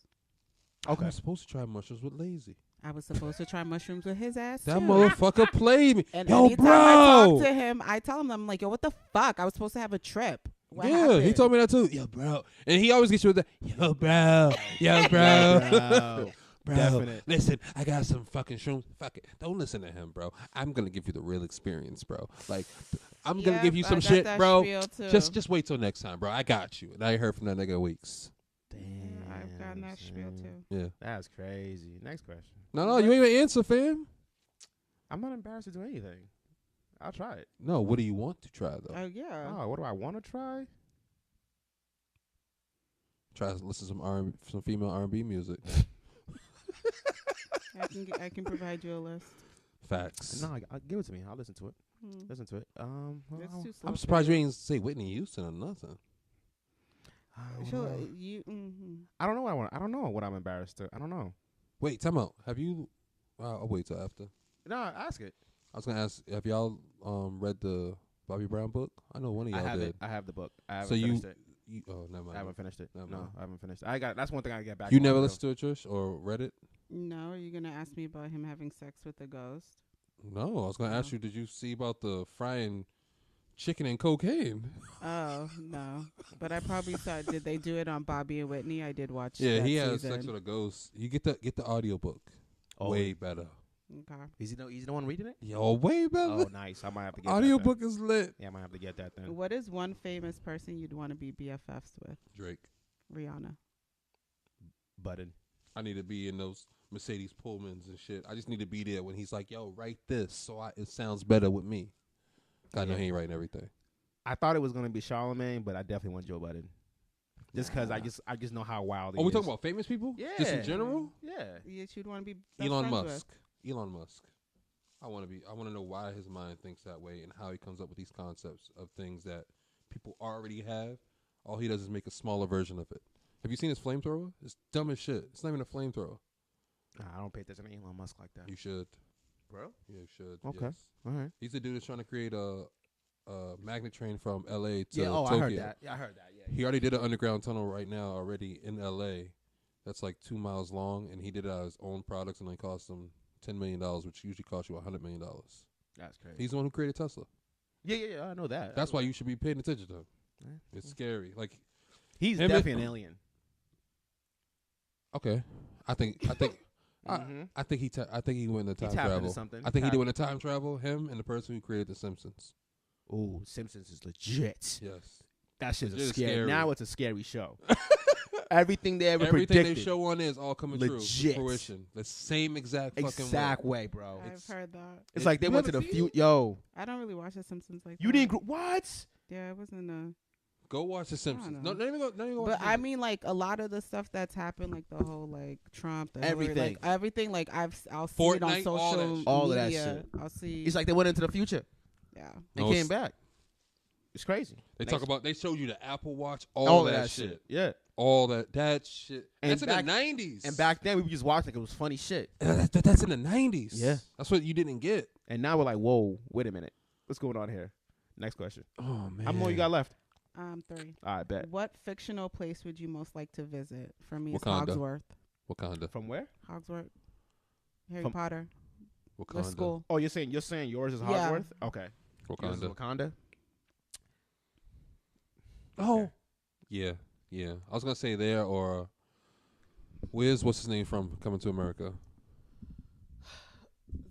Okay. I'm supposed to try mushrooms with Lazy. I was supposed to try mushrooms with his ass That too. motherfucker played me. And Yo, anytime I talk bro. to him, I tell him, I'm like, yo, what the fuck? I was supposed to have a trip. What Yeah, happened? he told me that too. Yo, bro. And he always gets you with that. Yo, bro. Yo, bro. Bro, Definite. listen, I got some fucking shrooms. Fuck it. Don't listen to him, bro. I'm going to give you the real experience, bro. Like, I'm going to give you Yep, some I got shit, that bro. spiel, too. Just wait till next time, bro. I got you. And I ain't heard from that nigga in weeks. Damn. Yeah, I've gotten that spiel son. too. Yeah. That's crazy. Next question. No, you ain't even answer, fam. I'm not embarrassed to do anything. I'll try it. No, what do you want to try, though? Oh yeah. Oh, what do I want to try? Try to listen to some female R&B music. I can provide you a list. Facts. No, I'll give it to me. I'll listen to it. Hmm. Listen to it. Well, That's too slow I'm for surprised you ain't say Whitney Houston or nothing. Sure, you. Mm-hmm. I don't know what I want. I don't know what I'm embarrassed to. I don't know. Wait, time out. Have you... I'll wait till after. No, ask it. I was going to ask, have y'all read the Bobby Brown book? I know one of I y'all have did. it. I have the book. I haven't So you- finished it. Oh, never mind. I haven't finished it. Never No, mind. I haven't finished it. I got. That's one thing I get back. You on, never though. listened to it, Trish, or read it? No, are you gonna ask me about him having sex with a ghost? No, I was going to ask No. you, did you see about the frying chicken and cocaine? Oh no, but I probably saw. Did they do it on Bobby and Whitney? I did watch. Yeah, that he has season. sex with a ghost. You get the audiobook. Oh, Way better. Okay. Is he the one reading it? Yo, way better. Oh, nice. I might have to get that Audiobook is lit. then. Yeah, I might have to get that then. What is one famous person you'd want to be BFFs with? Drake. Rihanna. Button. I need to be in those Mercedes Pullmans and shit. I just need to be there when he's like, "Yo, write this," so it sounds better with me. I know he ain't writing everything. I thought it was gonna be Charlamagne, but I definitely want Joe Budden. Just because I just know how wild. Oh, we talking about famous people? Yeah. Just in general? Yeah. Yes, you'd want to be best Elon friends Musk. with. Elon Musk. I want to know why his mind thinks that way and how he comes up with these concepts of things that people already have. All he does is make a smaller version of it. Have you seen his flamethrower? It's dumb as shit. It's not even a flamethrower. Nah, I don't pay attention to Elon Musk like that. You should. Bro? Yeah, you should. Okay. Yes. All right. He's the dude that's trying to create a magnet train from L.A. to Yeah. Oh, Tokyo. I heard that. Yeah, I heard that. Yeah. He already did an underground tunnel right now already in L.A. that's like 2 miles long, and he did it out of his own products, and it cost him $10 million, which usually costs you $100 million. That's crazy. He's the one who created Tesla. Yeah. I know that. That's why you should be paying attention to him. Yeah. It's scary. Like, He's him definitely an alien. okay, I think Mhm. I think he went into time tapped into travel. something. I think he did in a time travel. Him and the person who created The Simpsons. Ooh, Simpsons is legit. Yes, That shit's Legit scary. scary. Now it's a scary show. Everything they ever everything predicted. they show on is all coming true Legit. to fruition. The same exact fucking exact way. way, bro. I've heard that. It's like they You went to haven't the seen future. Yo, I don't really watch The Simpsons like you that. didn't. What? Yeah, it wasn't a. Go watch The Simpsons. know. No, don't even go. Don't even go watch But The I Simpsons. mean, like a lot of the stuff that's happened, like the whole like Trump, the Hillary, Everything. like everything. Like I'll see it on Fortnite, all that social shit. All of that media. shit. I'll see. It's like they went into the future yeah. and No, came back. It's crazy. They Next- talk about. They showed you the Apple Watch. all All of that shit. Yeah. All that shit. And That's in back- the 90s. And back then we just watched like it was funny shit. That's in the 90s. Yeah. That's what you didn't get. And now we're like, whoa, wait a minute, what's going on here? Next question. Oh man. How many more you got left? 3. All right, bet. What fictional place would you most like to visit? For me, it's Wakanda. Hogsworth. Wakanda. From where? Hogsworth. Harry From- Potter. Wakanda. The school. Oh, you're saying yours is Yeah. Hogwarts? Okay. Yours is Wakanda. Wakanda. Oh. Yeah. Yeah. I was gonna say there or what's his name from Coming to America?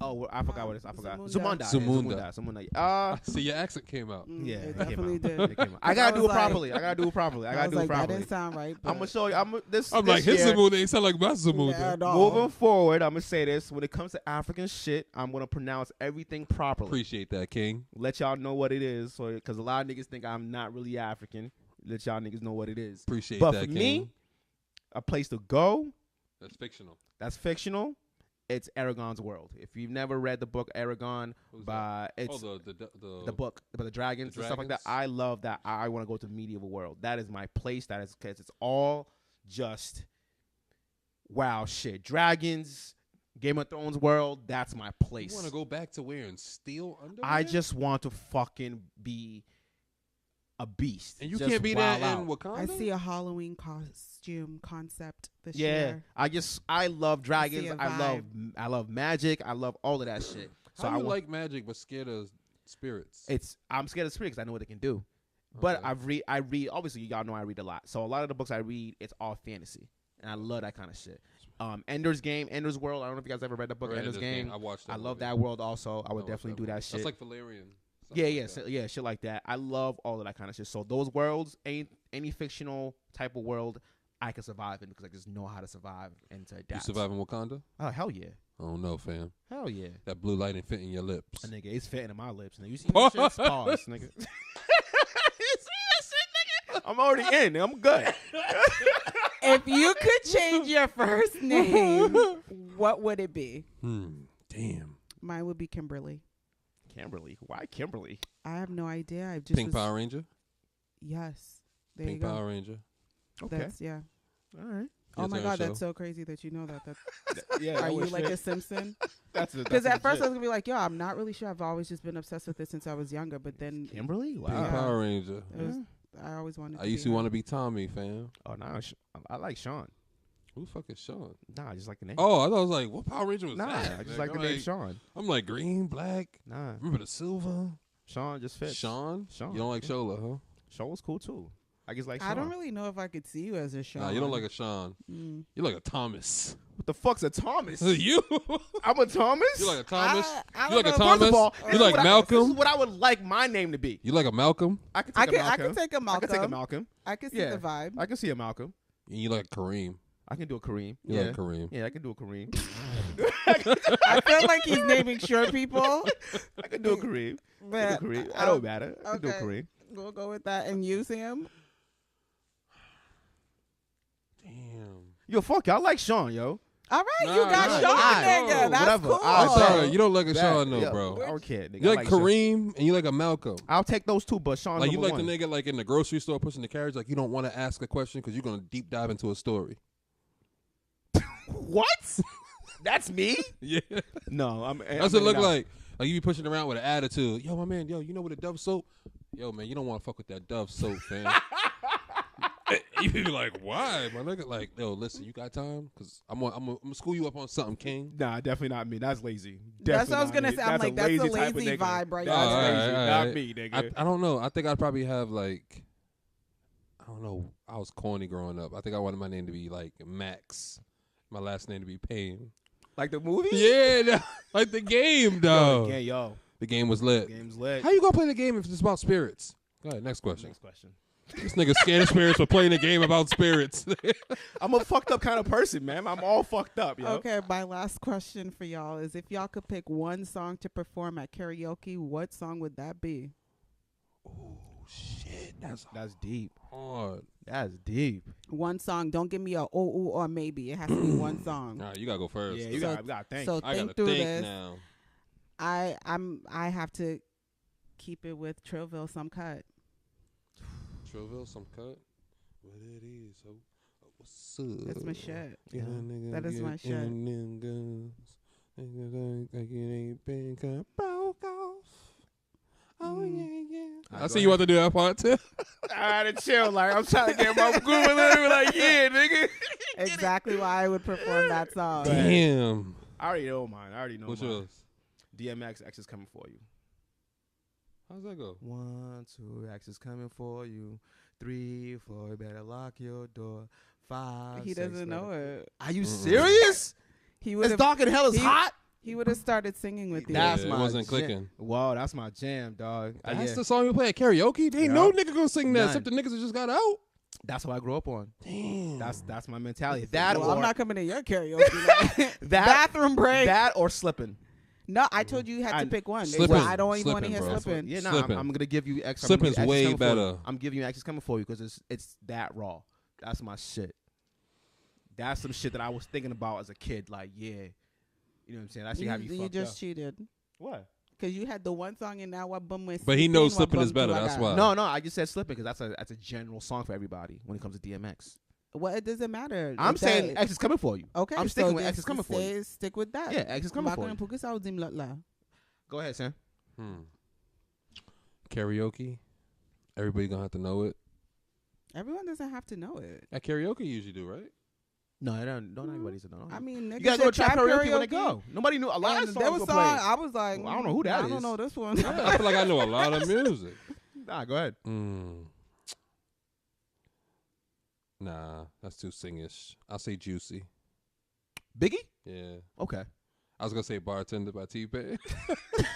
Oh, well, I forgot what it's. I forgot. Zamunda. Zamunda. Zamunda. See, your accent came out. Yeah, It it came definitely out. did. It came out. I I gotta do was it like- properly. I gotta do it properly. I gotta do it That properly. didn't sound right. I'm gonna but- show you. I'm like This his Zamunda ain't sound like my Yeah, Zamunda. at all. Moving forward, I'm gonna say this: when it comes to African shit, I'm gonna pronounce everything properly. Appreciate that, King. Let y'all know what it is, so because a lot of niggas think I'm not really African. Let y'all niggas know what it is. Appreciate But that, for King. me, a place to go That's fictional. that's fictional. It's Aragon's World. If you've never read the book Aragon, Who's by it's the the book about the dragons and stuff like that. dragons? I love that. I want to go to the medieval world. That is my place. That is because it's all just wow shit. Dragons, Game of Thrones world. That's my place. You want to go back to wearing steel underwear? I just want to fucking be a beast. and you Just can't be there wild in out. Wakanda. I see a Halloween costume concept this Yeah, year. I love dragons. a I love magic. I love all of that shit. So How I you want, like magic but scared of spirits? I'm scared of spirits because I know what they can do. But Okay. I read obviously y'all know I read a lot. So a lot of the books I read, it's all fantasy. And I love that kind of shit. Ender's World. I don't know if you guys ever read the book Read Ender's Game. I watched that. I love movie. that world also. I would watched definitely do that movie. shit. That's like Valerian. Yeah, like yeah, that. so, yeah, shit like that. I love all of that kind of shit. So those worlds, any fictional type of world, I can survive in because I just know how to survive and to adapt. You survive in Wakanda? Oh hell yeah, I don't know, fam. hell yeah. That blue light ain't fitting your lips. A nigga, it's fitting in my lips. Nigga, you see that shit? Pause, nigga. You see that shit, nigga? I'm already in. I'm good. If you could change your first name, what would it be? Damn. Mine would be Kimberly. Kimberly, why Kimberly? I have no idea. I just Pink was- Power Ranger? Yes. There Pink you go. Power Ranger. Okay, That's yeah. all right. Oh Yes, my sir, God, show. that's so crazy that you know that. Yeah, Are that you would like fit. a Simpson? That's Because at first I was legit. gonna be like, yo, I'm not really sure. I've always just been obsessed with it since I was younger. But then Kimberly. Pink Wow. Power Ranger. it was, I always wanted. I used to be want her. to be Tommy, fam. Oh nah, I like Sean. Who the fuck is Sean? Nah, I just like the name. Oh, I thought I was like, what Power Ranger was nah, that? I just nigga? like the I'm name Sean. I'm like green, black. Nah, Remember the silver? Sean just fits. Sean? Sean. You don't like yeah. Shola, huh? Sean was cool too. I just like Sean. I don't really know if I could see you as a Sean. Nah, you don't like a Sean. Mm. You like a Thomas. What the fuck's a Thomas? You? I'm a Thomas. You like a Thomas? I You like a don't know. Thomas? First of all, You like This Malcolm? is what I would like my name to be. You like a Malcolm? I could I take a can Malcolm. take a Malcolm. I could take a Malcolm. I can see Yeah. the vibe. I can see a Malcolm. And you like a Kareem? I can do a Kareem. You yeah. like Kareem. Yeah, I can do a Kareem. I feel like he's naming short people. I can do a Kareem. But Kareem. I don't matter. I can do a okay. Kareem. We'll go with that and use him. Damn. Yo, fuck y'all. I like Sean, yo. All right, Nah, you got nah, Sean, nah, nigga. no, That's whatever. cool. I'll I'm say- sorry, you don't like a Sean, Yo, though, bro. I don't care, nigga. You I like Sean. Kareem and you like a Malcolm. I'll take those two, but Sean's Like you number like one. the nigga like in the grocery store pushing the carriage. Like you don't want to ask a question because you're gonna deep dive into a story. What? That's me? Yeah, No, that's what it look like. Like you be pushing around with an attitude. Yo, my man. Yo, you know what a Dove soap? Yo, man, you don't want to fuck with that Dove soap, fam. You be like, why, my nigga? Like, yo, listen, you got time? Cause I'm gonna school you up on something, King. Nah, definitely not me. That's lazy. That's what I was Definitely gonna not say. me. I'm like, that's a type of lazy nigga. vibe right That's there. lazy. All Not right. me, nigga. I don't know. I think I'd probably have like, I don't know. I was corny growing up. I think I wanted my name to be like Max. My last name to be Payne. Like the movie? Yeah, no, like the game, though. Yo, The game was lit. game's lit. How you gonna play the game if it's about spirits? Go ahead, next question. Next question. This nigga scared of spirits for playing a game about spirits. I'm a fucked up kind of person, man. I'm all fucked up, yo. Okay, my last question for y'all is if y'all could pick one song to perform at karaoke, what song would that be? Oh shit, that's deep. hard. That's deep. One song. Don't give me a ooh or maybe. It has to be one song. All right, you gotta go first. Yeah, you So- gotta think. So I think gotta through think this. now. I have to keep it with Trillville Some Cut. Trillville, some cut. What it is? So, what's up? That's my shit. Yeah, nigga, That is my shit. Oh yeah, yeah. Alright, I go see you want to do that part too. I had to chill. Like I'm trying to get my groove a little bit. Like yeah, nigga. Exactly why I would perform that song. Damn. I already know mine. I already know What's mine. yours? DMX X is coming for you. How's that go? 1, 2, X is coming for you. 3, 4, better lock your door. 5. He doesn't know it. Are you serious? He would It's have. dark and hell is hot. He would have started singing with you. That's it my wasn't jam. clicking. Wow, that's my jam, dog. That's the song you play at karaoke? They ain't Yeah. no nigga gonna sing that None. except the niggas that just got out. That's what I grew up on. Damn. That's my mentality. That Well, or I'm not coming to your karaoke. night. that Bathroom break. that or slipping. No, I told you you had to pick one. Slippin'. Well, I don't even want to hear Slippin', bro. slipping. Yeah, no, Slipping. I'm gonna give you X. Slipping's I'm gonna give you X is way coming for you. better. I'm giving you X is coming for you because it's that raw. That's my shit. That's some shit that I was thinking about as a kid. Like, yeah, you know what I'm saying. That shit have you You fucked just up. cheated. What? Because you had the one song and now what bum with. But he knows slipping is better. That's why. No, I just said slipping because that's a general song for everybody when it comes to DMX. Well, it doesn't matter. I'm If saying that- X is coming for you. Okay, I'm sticking so with X just is coming for you. Stick with that. Yeah, X is coming for Bakang you. Pugis ako dim latla. Go ahead, Sam. Karaoke. Everybody gonna have to know it. Everyone doesn't have to know it. At karaoke, you usually do, right? No, I don't everybody to know. I mean, niggas you gotta go at to trap trap karaoke when they go. Nobody knew a lot And of there songs was were song. played. I was like, Well, I don't know who that I is. don't know this one. I feel like I know a lot of music. Nah, go ahead. Nah, that's too singish. I'll say Juicy. Biggie? Yeah. Okay. I was gonna say Bartender by T-Pain.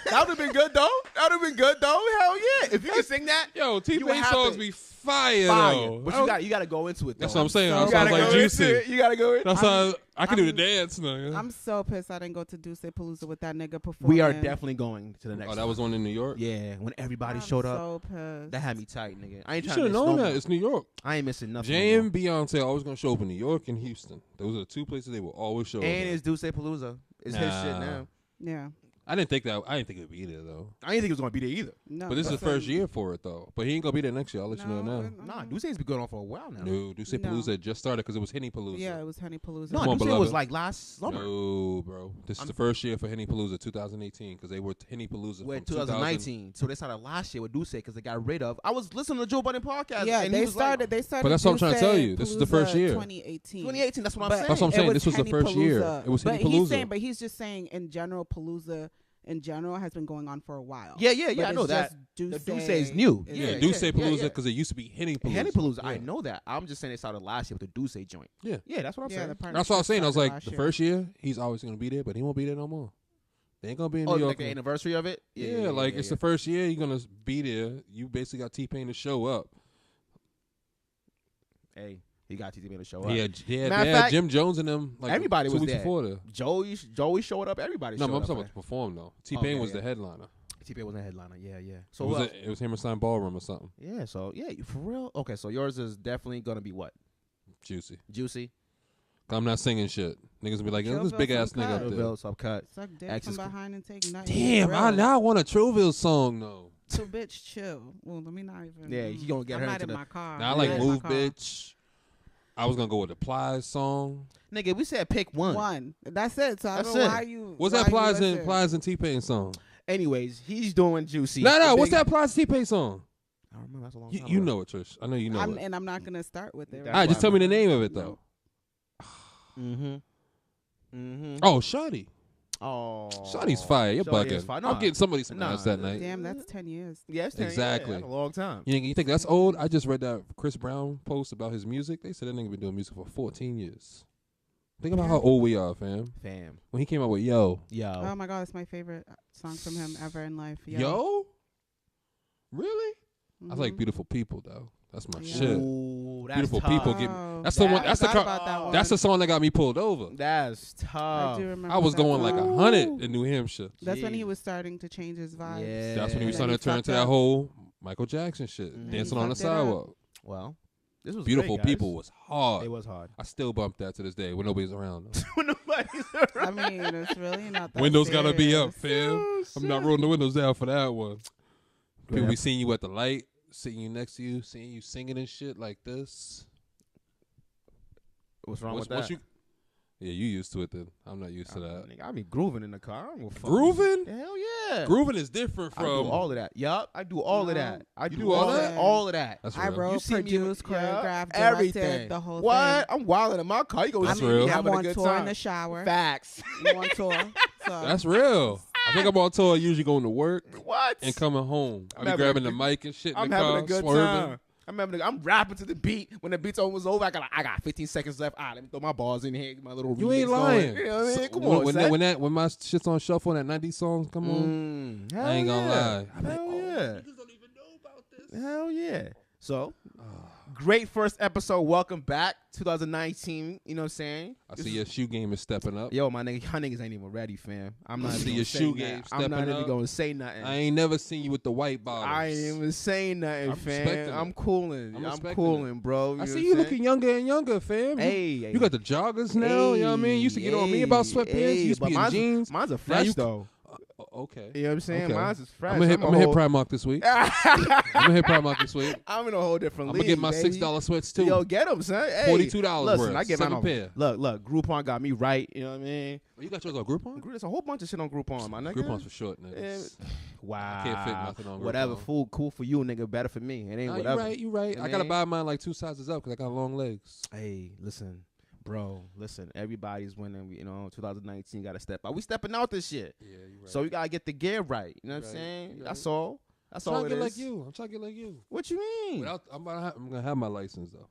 That would have been good though. That would have been good though. Hell yeah! If you can sing that, Yo, would T-Pain have songs to- be fire fire. though. But you got to go into it. Though. That's what I'm saying. so That You sounds gotta like go Juicy. into it. You gotta go in. That's how I can do the I'm- dance now. I'm so pissed I didn't go to Duce Palooza with that nigga performing. We are definitely going to the next. Oh, that was one in New York? Yeah, when everybody I'm showed up, so pissed. that had me tight, nigga. I ain't You trying should to have miss known no that. more. It's New York. I ain't missing nothing. Jay no and Beyonce always gonna show up in New York and Houston. Those are the two places they will always show more. up. And at. it's Duce Palooza. It's his shit Nah. now. Yeah. I didn't think it would be there though. I didn't think it was gonna be there either. No. But this is the listen, first year for it though. But he ain't gonna be there next year. I'll let you know now. Nah, Duce's been going on for a while now. No, Duce No. Palooza just started because it was Henny Palooza. Yeah, it was Honey Palooza. No, Come on, Duce beloved. was like last summer. No, bro. This is the first year for Henny Palooza, 2018, because they were Henny Palooza With from 2019, so they started last year with Duce because they got rid of. I was listening to Joe Budden podcast. Yeah, and he they was started. They started. But that's what I'm trying to Duce tell you. This is the first Palooza year. 2018. 2018. That's what I'm But saying. That's what I'm it saying. was This was the Henny first year. Palooza. It was but Henny he's Palooza. saying, but he's just saying in general, Palooza in general has been going on for a while. Yeah, But I know it's that. just The Duce Duce is new. is- Yeah, Yeah, Duce yeah, Palooza yeah. because it used to be Henny Palooza. Henny Palooza, I Yeah. know that. I'm just saying they started last year with the Duce joint. Yeah. Yeah, that's what I'm Yeah, saying. the partnership That's what I was saying. I was started like, last the year. first year, he's always going to be there, but he won't be there no more. They ain't going to be in Oh, New York. like the anniversary of it? Yeah, like it's the first year you're going to be there. You basically got T-Pain to show up. Hey, He got TT Pain to show up. Yeah, Matter of fact, Jim Jones and them. Like everybody 2 was weeks there. before there. Joey showed up. Everybody showed No, up. I'm talking about to perform though. T-Pain was the headliner. T-Pain was a headliner. Yeah. So it was Hammerstein Ballroom or something. Yeah. So yeah, for real. Okay, so yours is definitely gonna be what? Juicy. I'm not singing shit. Niggas be like, this big ass nigga up there. Trillville, subcut. Suck dick from behind and take nothing. Damn, now I want a Trillville song though. So bitch, chill. Well, let me not even. Yeah, you gonna get I'm her not into in my car. Now I like Move Bitch. I was gonna go with the Plies song. Nigga, we said pick one. One. That's it. So I That's don't know it. why you. What's why that you Plies and T-Pain song? Anyways, he's doing Juicy. No, what's that Plies T-Pain song? I don't remember. That's a long time You ago. know it, Trish. I know you know it. And I'm not gonna start with it. That's All right, just why tell me the name of it though. Oh, Shawty. Oh, Shawty's fire. You're Shawty is bugging. fire. I'm getting somebody some ass that night. Damn, that's 10 years. Yes, Exactly. That's a long time. You think that's old? I just read that Chris Brown post about his music. They said that nigga been doing music for 14 years. Think about how old we are, fam. When he came out with Yo. Oh my God, it's my favorite song from him ever in life. Yo? Really? I like Beautiful People though. That's my shit. Ooh, that's Beautiful tough. People get me. That's the one. That's the song that got me pulled over. That's tough. I do remember. I was going like 100 Ooh. in New Hampshire. That's when he was starting to change his vibes. Yeah. That's when he was Then starting to turn fucked to that up. whole Michael Jackson shit, dancing on the fucked it up. sidewalk. Well, this was Beautiful great, guys. People was hard. It was hard. I still bump that to this day when nobody's around. Though. When nobody's I mean, it's really not that Windows serious. gotta be up, fam. Oh, I'm not rolling the windows down for that one. People Yeah. be seeing you at the light, sitting you next to you, seeing you singing and shit like this. What's wrong with that? Yeah, you used to it then. I'm not used to that. Nigga, I be grooving in the car. I don't give a fuck. Grooving? Hell yeah. Grooving is different I from do all of that. Yup, I do all of that. I You do all that? All of that. That's I real. wrote, You see me produced, with- yeah, choreographed, everything. directed, the whole What? thing. I'm wilding in my car. You go That's see real. me I'm having a on good tour time. in the shower. Facts. I'm on tour. So That's real. I think I'm on tour usually going to work What? and coming home. I I'm be having grabbing a the good- mic and shit in I'm the having car, a good swerving. time. I'm rapping to the beat. When the beat's almost over, I got 15 seconds left. Let me throw my balls in here. Get my little You remix ain't lying. Going. You know what I mean? Come when, on, when my shit's on shuffle and that 90s songs come on, hell I ain't gonna yeah. lie. I'm Hell like, yeah. niggas don't even know about this. Hell yeah. So, great first episode. Welcome back. 2019. You know what I'm saying? I see your shoe game is stepping up. Yo, my niggas ain't even ready, fam. I'm not I see even your gonna say shoe nothing. game I'm not stepping even up. gonna say nothing. I ain't never seen you with the white bottoms. I ain't even saying nothing, I'm fam. respecting I'm it. cooling. I'm I'm respecting cooling, bro. I know see what you I'm looking saying? younger and younger, fam. Hey, you got the joggers now. You know what I mean? You used to get on me about sweatpants. You used to be in jeans. Mine's are fresh, though. Okay. You know what I'm saying? Okay. Mine's is fresh. I'm gonna hit Primark this week. I'm gonna hit Primark this week. I'm in a whole different I'm league. gonna get my baby. $6 sweats too. Yo, get them, son. Hey, $42 listen, worth. I get 7 mine on. pair. Look, Groupon got me right. You know what I mean? Oh, you got yours on Groupon? There's a whole bunch of shit on Groupon, my nigga. Groupon's for short niggas. Wow. I can't fit nothing on Whatever, Groupon. food cool for you, nigga. Better for me. It ain't Nah, whatever. you right. You I gotta mean? buy mine like 2 sizes up because I got long legs. Hey, listen, bro. Listen, everybody's winning. You know, 2019 got to step out. We stepping out this shit. Yeah, you right. So we gotta get the gear right. You know what I'm Right, saying? you That's right. all. That's I'm all trying it to get is. like you. I'm trying to get like you. What you mean? I'm gonna have my license though.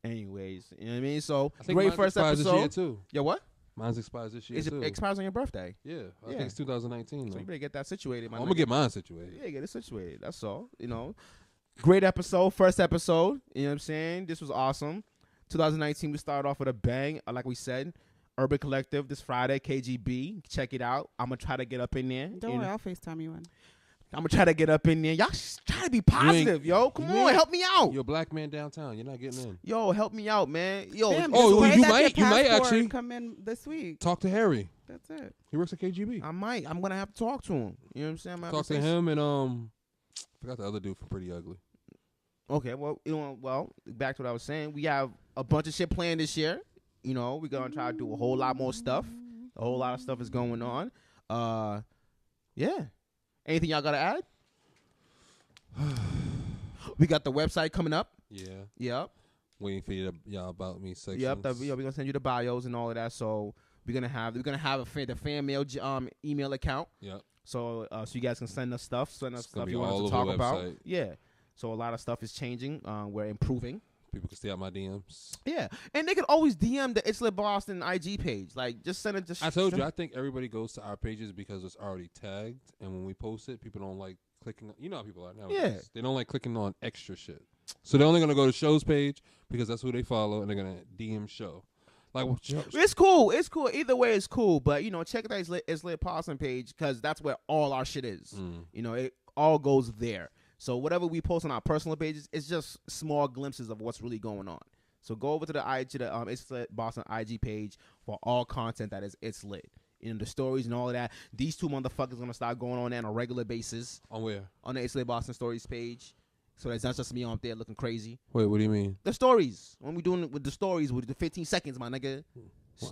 Anyways, you know what I mean? So I think great mine first expires this year episode. too. Yeah, what? Mine's expires this year Is it too. expires on your birthday? Yeah, I Yeah. think it's 2019. So Though. you better get that situated, my I'm nigga. gonna get mine situated. Yeah, get it situated. That's all. You know, great episode, first episode. You know what I'm saying? This was awesome. 2019, we started off with a bang. Like we said, Urban Collective this Friday, KGB. Check it out. I'm gonna try to get up in there. don't worry, I'll FaceTime you in. I'm gonna try to get up in there. Y'all try to be positive, yo. Come you on, ain't- help me out. You're a black man downtown. You're not getting in. Yo, help me out, man. Yo, Damn, oh, just pray you that might- your you might passport actually- come in this week. Talk to Harry. That's it. He works at KGB. I might. I'm gonna have to talk to him. You know what I'm saying? I'm gonna have Talk to say him and forgot the other dude from Pretty Ugly. Okay, well, back to what I was saying. We have a bunch of shit planned this year. You know, we're gonna try to do a whole lot more stuff. A whole lot of stuff is going on. Yeah. Anything y'all gotta add? We got the website coming up. Yeah. Yep. Waiting for y'all about me section. Yep. We're gonna send you the bios and all of that. So we're gonna have the fan mail email account. Yep. So you guys can send us stuff. Send us It's gonna stuff be you want all us to over talk the about. website. Yeah. So a lot of stuff is changing. We're improving. People can stay out my DMs. Yeah, and they could always DM the It's Lit Boston IG page. Like, just send it. I told you, I think everybody goes to our pages because it's already tagged, and when we post it, people don't like clicking. You know how people are nowadays. Yeah. They don't like clicking on extra shit. So they're only gonna go to show's page because that's who they follow, and they're gonna DM show. Like, It's cool. It's cool. Either way, it's cool. But, check that It's Lit Boston page because that's where all our shit is. It all goes there. So whatever we post on our personal pages, it's just small glimpses of what's really going on. So go over to the It's Lit Boston IG page for all content that is It's Lit. The stories and all of that. These two motherfuckers gonna start going on there on a regular basis. On where? On the It's Lit Boston stories page. So that's not just me on there looking crazy. Wait, what do you mean? The stories. When we doing it with the stories with the 15 seconds, my nigga.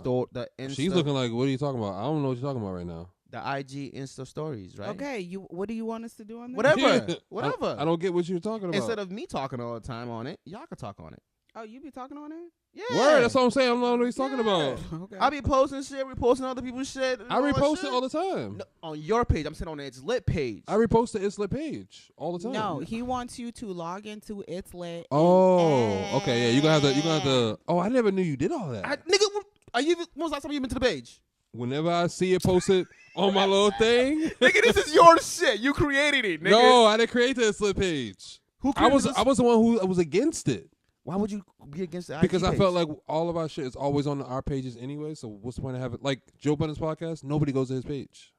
Wow. She's looking like, what are you talking about? I don't know what you're talking about right now. The IG Insta stories, right? Okay, what do you want us to do on there? Whatever. Whatever. I don't get what you're talking about. Instead of me talking all the time on it, y'all can talk on it. Oh, you be talking on it? Yeah. Word, that's what I'm saying. I don't know what he's talking about. Okay. I be posting shit, reposting other people's shit. I repost it all the time. No, on your page. I'm saying on the It's Lit page. I repost the It's Lit page all the time. No, he wants you to log into It's Lit. Oh, okay, yeah. You gonna have to. Oh, I never knew you did all that. Nigga, when was the last time you been to the page? Whenever I see it posted on my little thing. Nigga, this is your shit. You created it, nigga. No, I didn't create the It's Lit page. Who I created was the one who was against it. Why would you be against the IG Because I page? felt like all of our shit is always on our pages anyway. So what's the point of having like Joe Budden's podcast? Nobody goes to his page.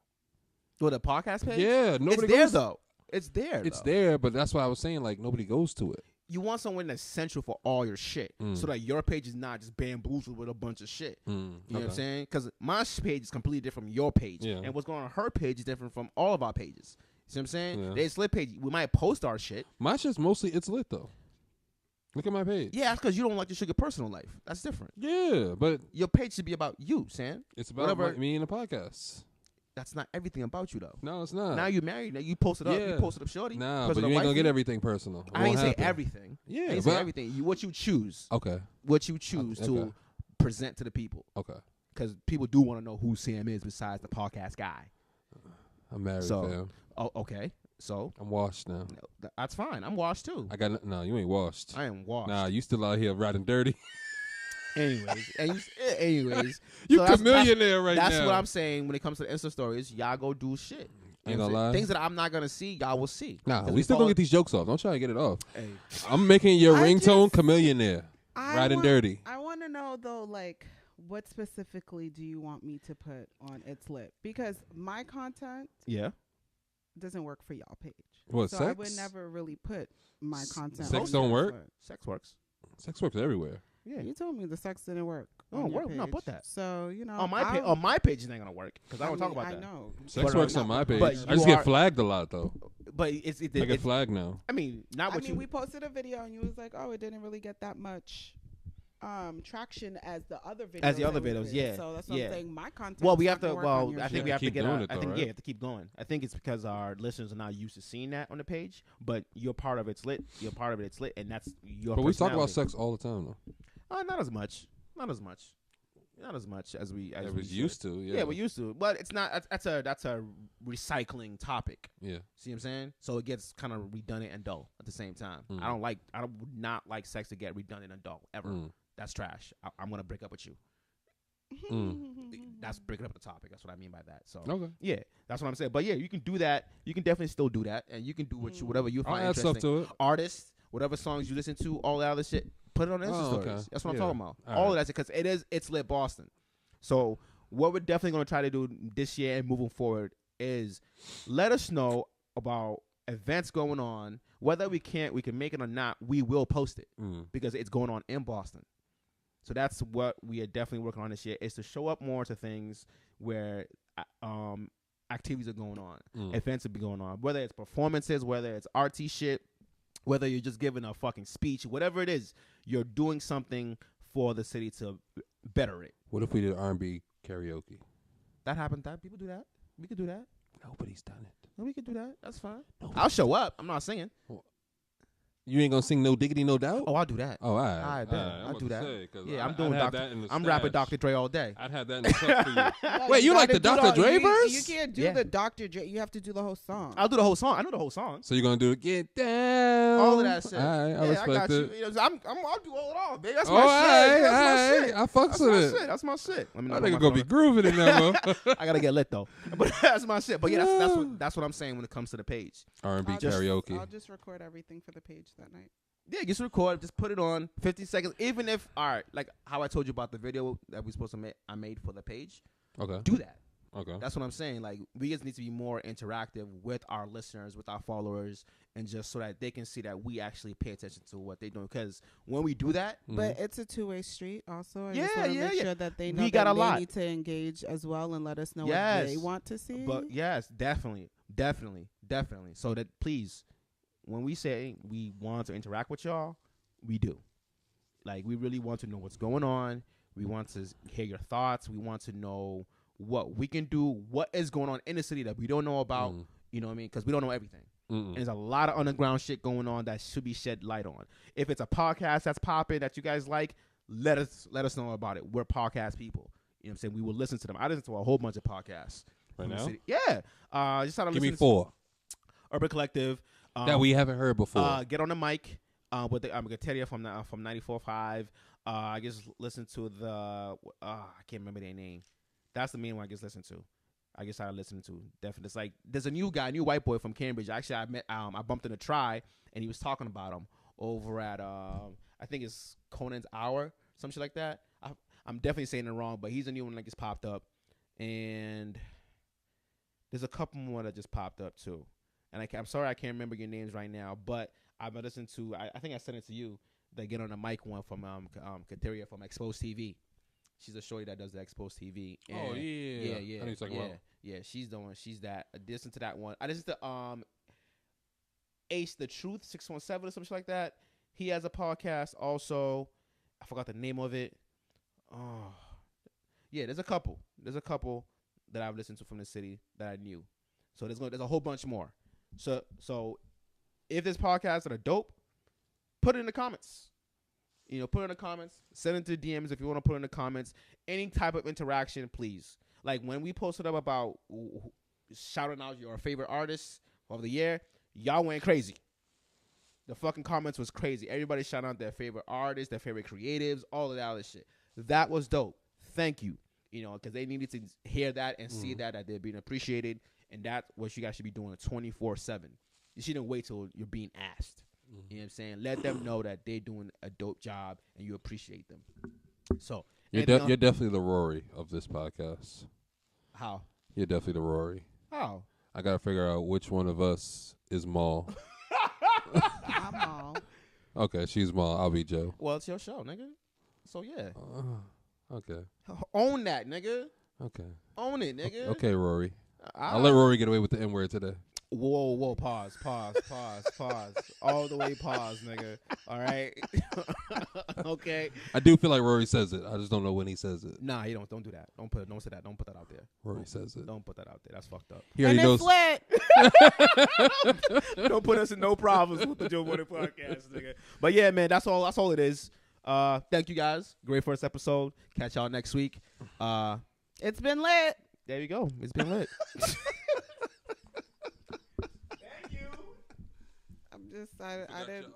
Go to the podcast page? Yeah, nobody it's there, goes. though. It's there, It's though. there, but that's why I was saying like nobody goes to it. You want someone that's central for all your shit, so that your page is not just bamboozled with a bunch of shit. You know what I'm saying? Because my page is completely different from your page, and what's going on her page is different from all of our pages. You see what I'm saying? Yeah. The It's Lit page, we might post our shit. My shit's mostly It's Lit though. Look at my page. Yeah, that's because you don't like to show your personal life. That's different. Yeah, but Your page should be about you, Sam. it's about Whatever. me and the podcast. That's not everything about you, though. No, it's not. Now you're married. Now you posted up. You Yeah. posted up, shorty. Nah, Posted but up you ain't gonna wifey. get everything personal. I ain't say everything. Yeah, I ain't say but- everything. What you choose. Okay. What you choose to Okay. present to the people. Okay. Because people do want to know who Sam is besides the podcast guy. I'm married, So- fam. Oh, okay. So I'm washed now. that's fine. I'm washed too. I got no. You ain't washed. I am washed. Nah, you still out here riding dirty. Anyways, You so that's- chameleonaire right now. That's what I'm saying when it comes to the Insta stories. Y'all go do shit. Ain't gonna lie. Things that I'm not gonna see, y'all will see. Nah, 'Cause we still follow- gonna get these jokes off. Don't try to get it off. Hey. I'm making your I ringtone just- chameleonaire. Riding dirty. I want to know though, like, what specifically do you want me to put on It's Lit? Because my content Yeah. doesn't work for y'all page. What, so sex? I would never really put my content. Sex on don't It's work? Lit. Sex works. Sex works everywhere. Yeah. You told me the sex didn't work. Oh, on your work. No, page. put that. So On my page. On my page, it ain't gonna work because I don't talk about that. I know. Sex But, works on my page. but I you just are- get flagged a lot though. But it's I get flagged now. I mean, not I what mean, you. we posted a video and you was like, "Oh, it didn't really get that much traction as the other videos." As the other that we videos, did. yeah, So that's what yeah. I'm saying. My content. Well, we have to. Well, I You think we have have to to keep get. doing it, I though, think right? you have to keep going. I think it's because our listeners are not used to seeing that on the page. But you're part of It's Lit. You're part of It's Lit, and that's your. But we talk about personality. sex all the time though. Not as much. Not as much. Not as much as we. As Yeah, we we should. used to. Yeah. Yeah, we used to, but it's not. That's a recycling topic. Yeah. See what I'm saying? So it gets kind of redundant and dull at the same time. Mm. I would not like sex to get redundant and dull ever. Mm. That's trash. I'm gonna break up with you. That's breaking up the topic. That's what I mean by that. So Okay. yeah, that's what I'm saying. But yeah, you can do that. You can definitely still do that, and you can do whatever you I'll find add interesting. stuff to it. Artists, whatever songs you listen to, all that other shit, put it on Insta Oh, stories. okay. That's what Yeah. I'm talking about. All All of right. that because It's Lit Boston. So what we're definitely gonna try to do this year and moving forward is let us know about events going on. Whether we can make it or not, we will post it because it's going on in Boston. So that's what we are definitely working on this year, is to show up more to things where activities are going on, events will be going on, whether it's performances, whether it's artsy shit, whether you're just giving a fucking speech, whatever it is, you're doing something for the city to better it. What if we did R&B karaoke? That happened. That people do that. We could do that. Nobody's done it. No, we could do that. That's fine. I'll show up. I'm not singing. You ain't gonna sing No Diggity, No Doubt? Oh, I'll do that. Oh, all right. I bet. I'll do that. Yeah, I'm doing that Dr. in the I'm rapping stash. Dr. Dre all day. I'd have that in the truck for you. No, Wait, you like gotta the do Dr. Dre verse? You can't do Yeah. the Dr. Dre. You have to do the whole song. I'll do the whole song. I know the whole song. So you're gonna do Get Down. All of that shit. All right, I yeah, respect I got it. you. You know, I'll do all it all, baby. That's Oh, my all shit. right, That's my all shit. right. I fucks That's with my it. shit. That's my shit. Let me know. I think gonna be grooving in there, bro. I gotta get lit though, but that's my shit. But yeah, that's what I'm saying when it comes to the page. R&B I'll just- karaoke. I'll just record everything for the page that night. Yeah, just record, just put it on 50 seconds. Even if, all right, like how I told you about the video that we supposed to make, I made for the page. Okay. Do that. Okay. That's what I'm saying. Like we just need to be more interactive with our listeners, with our followers, and just so that they can see that we actually pay attention to what they're doing. Because when we do that, But it's a two-way street also. I Yeah, just want to yeah, make yeah. sure that they know We that got a they lot. need to engage as well and let us know Yes. what they want to see. but yes, definitely. So that please, when we say we want to interact with y'all, we do. Like we really want to know what's going on. We want to hear your thoughts. We want to know what we can do, what is going on in the city that we don't know about. You know what I mean? Because we don't know everything. And there's a lot of underground shit going on that should be shed light on. If it's a podcast that's popping that you guys like, let us know about it. We're podcast people. You know what I'm saying? We will listen to them. I listen to a whole bunch of podcasts. Right from the now? city. Yeah. Just Give me 4 Urban Collective. that we haven't heard before. Get on the mic with the Gateria from 94.5. I just listen to the I can't remember their name. That's the main one I just listen to. I just started listening to. Definitely, it's like there's a new white boy from Cambridge. Actually, I met I bumped into Try, and he was talking about him over at I think it's Conan's Hour, some shit like that. I'm definitely saying it wrong, but he's a new one that just popped up, and there's a couple more that just popped up too. And I'm sorry I can't remember your names right now, but I've listened to. I think I sent it to you. They get on the mic one from Kateria from Exposed TV. She's a shorty that does the Exposed TV. And Oh, yeah. yeah. I know you're talking about. Yeah, she's the one. She's that. I listened to that one. I listened to Ace the Truth 617 or something like that. He has a podcast also. I forgot the name of it. Oh, yeah. There's a couple that I've listened to from the city that I knew. So there's a whole bunch more. So if there's podcasts that are dope, put it in the comments. You know, put it in the comments. Send it to DMs if you want to put it in the comments. Any type of interaction, please. Like when we posted up about shouting out your favorite artists of the year, y'all went crazy. The fucking comments was crazy. Everybody shouting out their favorite artists, their favorite creatives, all of that other shit. That was dope. Thank you. You know, because they needed to hear that and see that they're being appreciated. And that's what you guys should be doing 24/7. You shouldn't wait till you're being asked. You know what I'm saying? Let them know that they're doing a dope job and you appreciate them. So You're definitely the Rory of this podcast. how? You're definitely the Rory. How? I gotta figure out which one of us is Maul. I'm all. Okay, she's Maul. I'll be Joe. Well, it's your show, nigga. So yeah, Okay. own that, nigga. Okay. Own it, nigga. Okay, Rory. I'll let Rory get away with the N-word today. Whoa, pause. All the way pause, nigga. All right? Okay. I do feel like Rory says it. I just don't know when he says it. Nah, you don't do that. Don't say that. Don't put that out there. Rory says it. Don't put that out there. That's fucked up. He And already it's knows. lit. Don't put us in no problems with the Joe Budden podcast, nigga. But yeah, man, that's all it is. Thank you guys. Great first episode. Catch y'all next week. It's been lit. There you go. It's been lit. I'm just I didn't.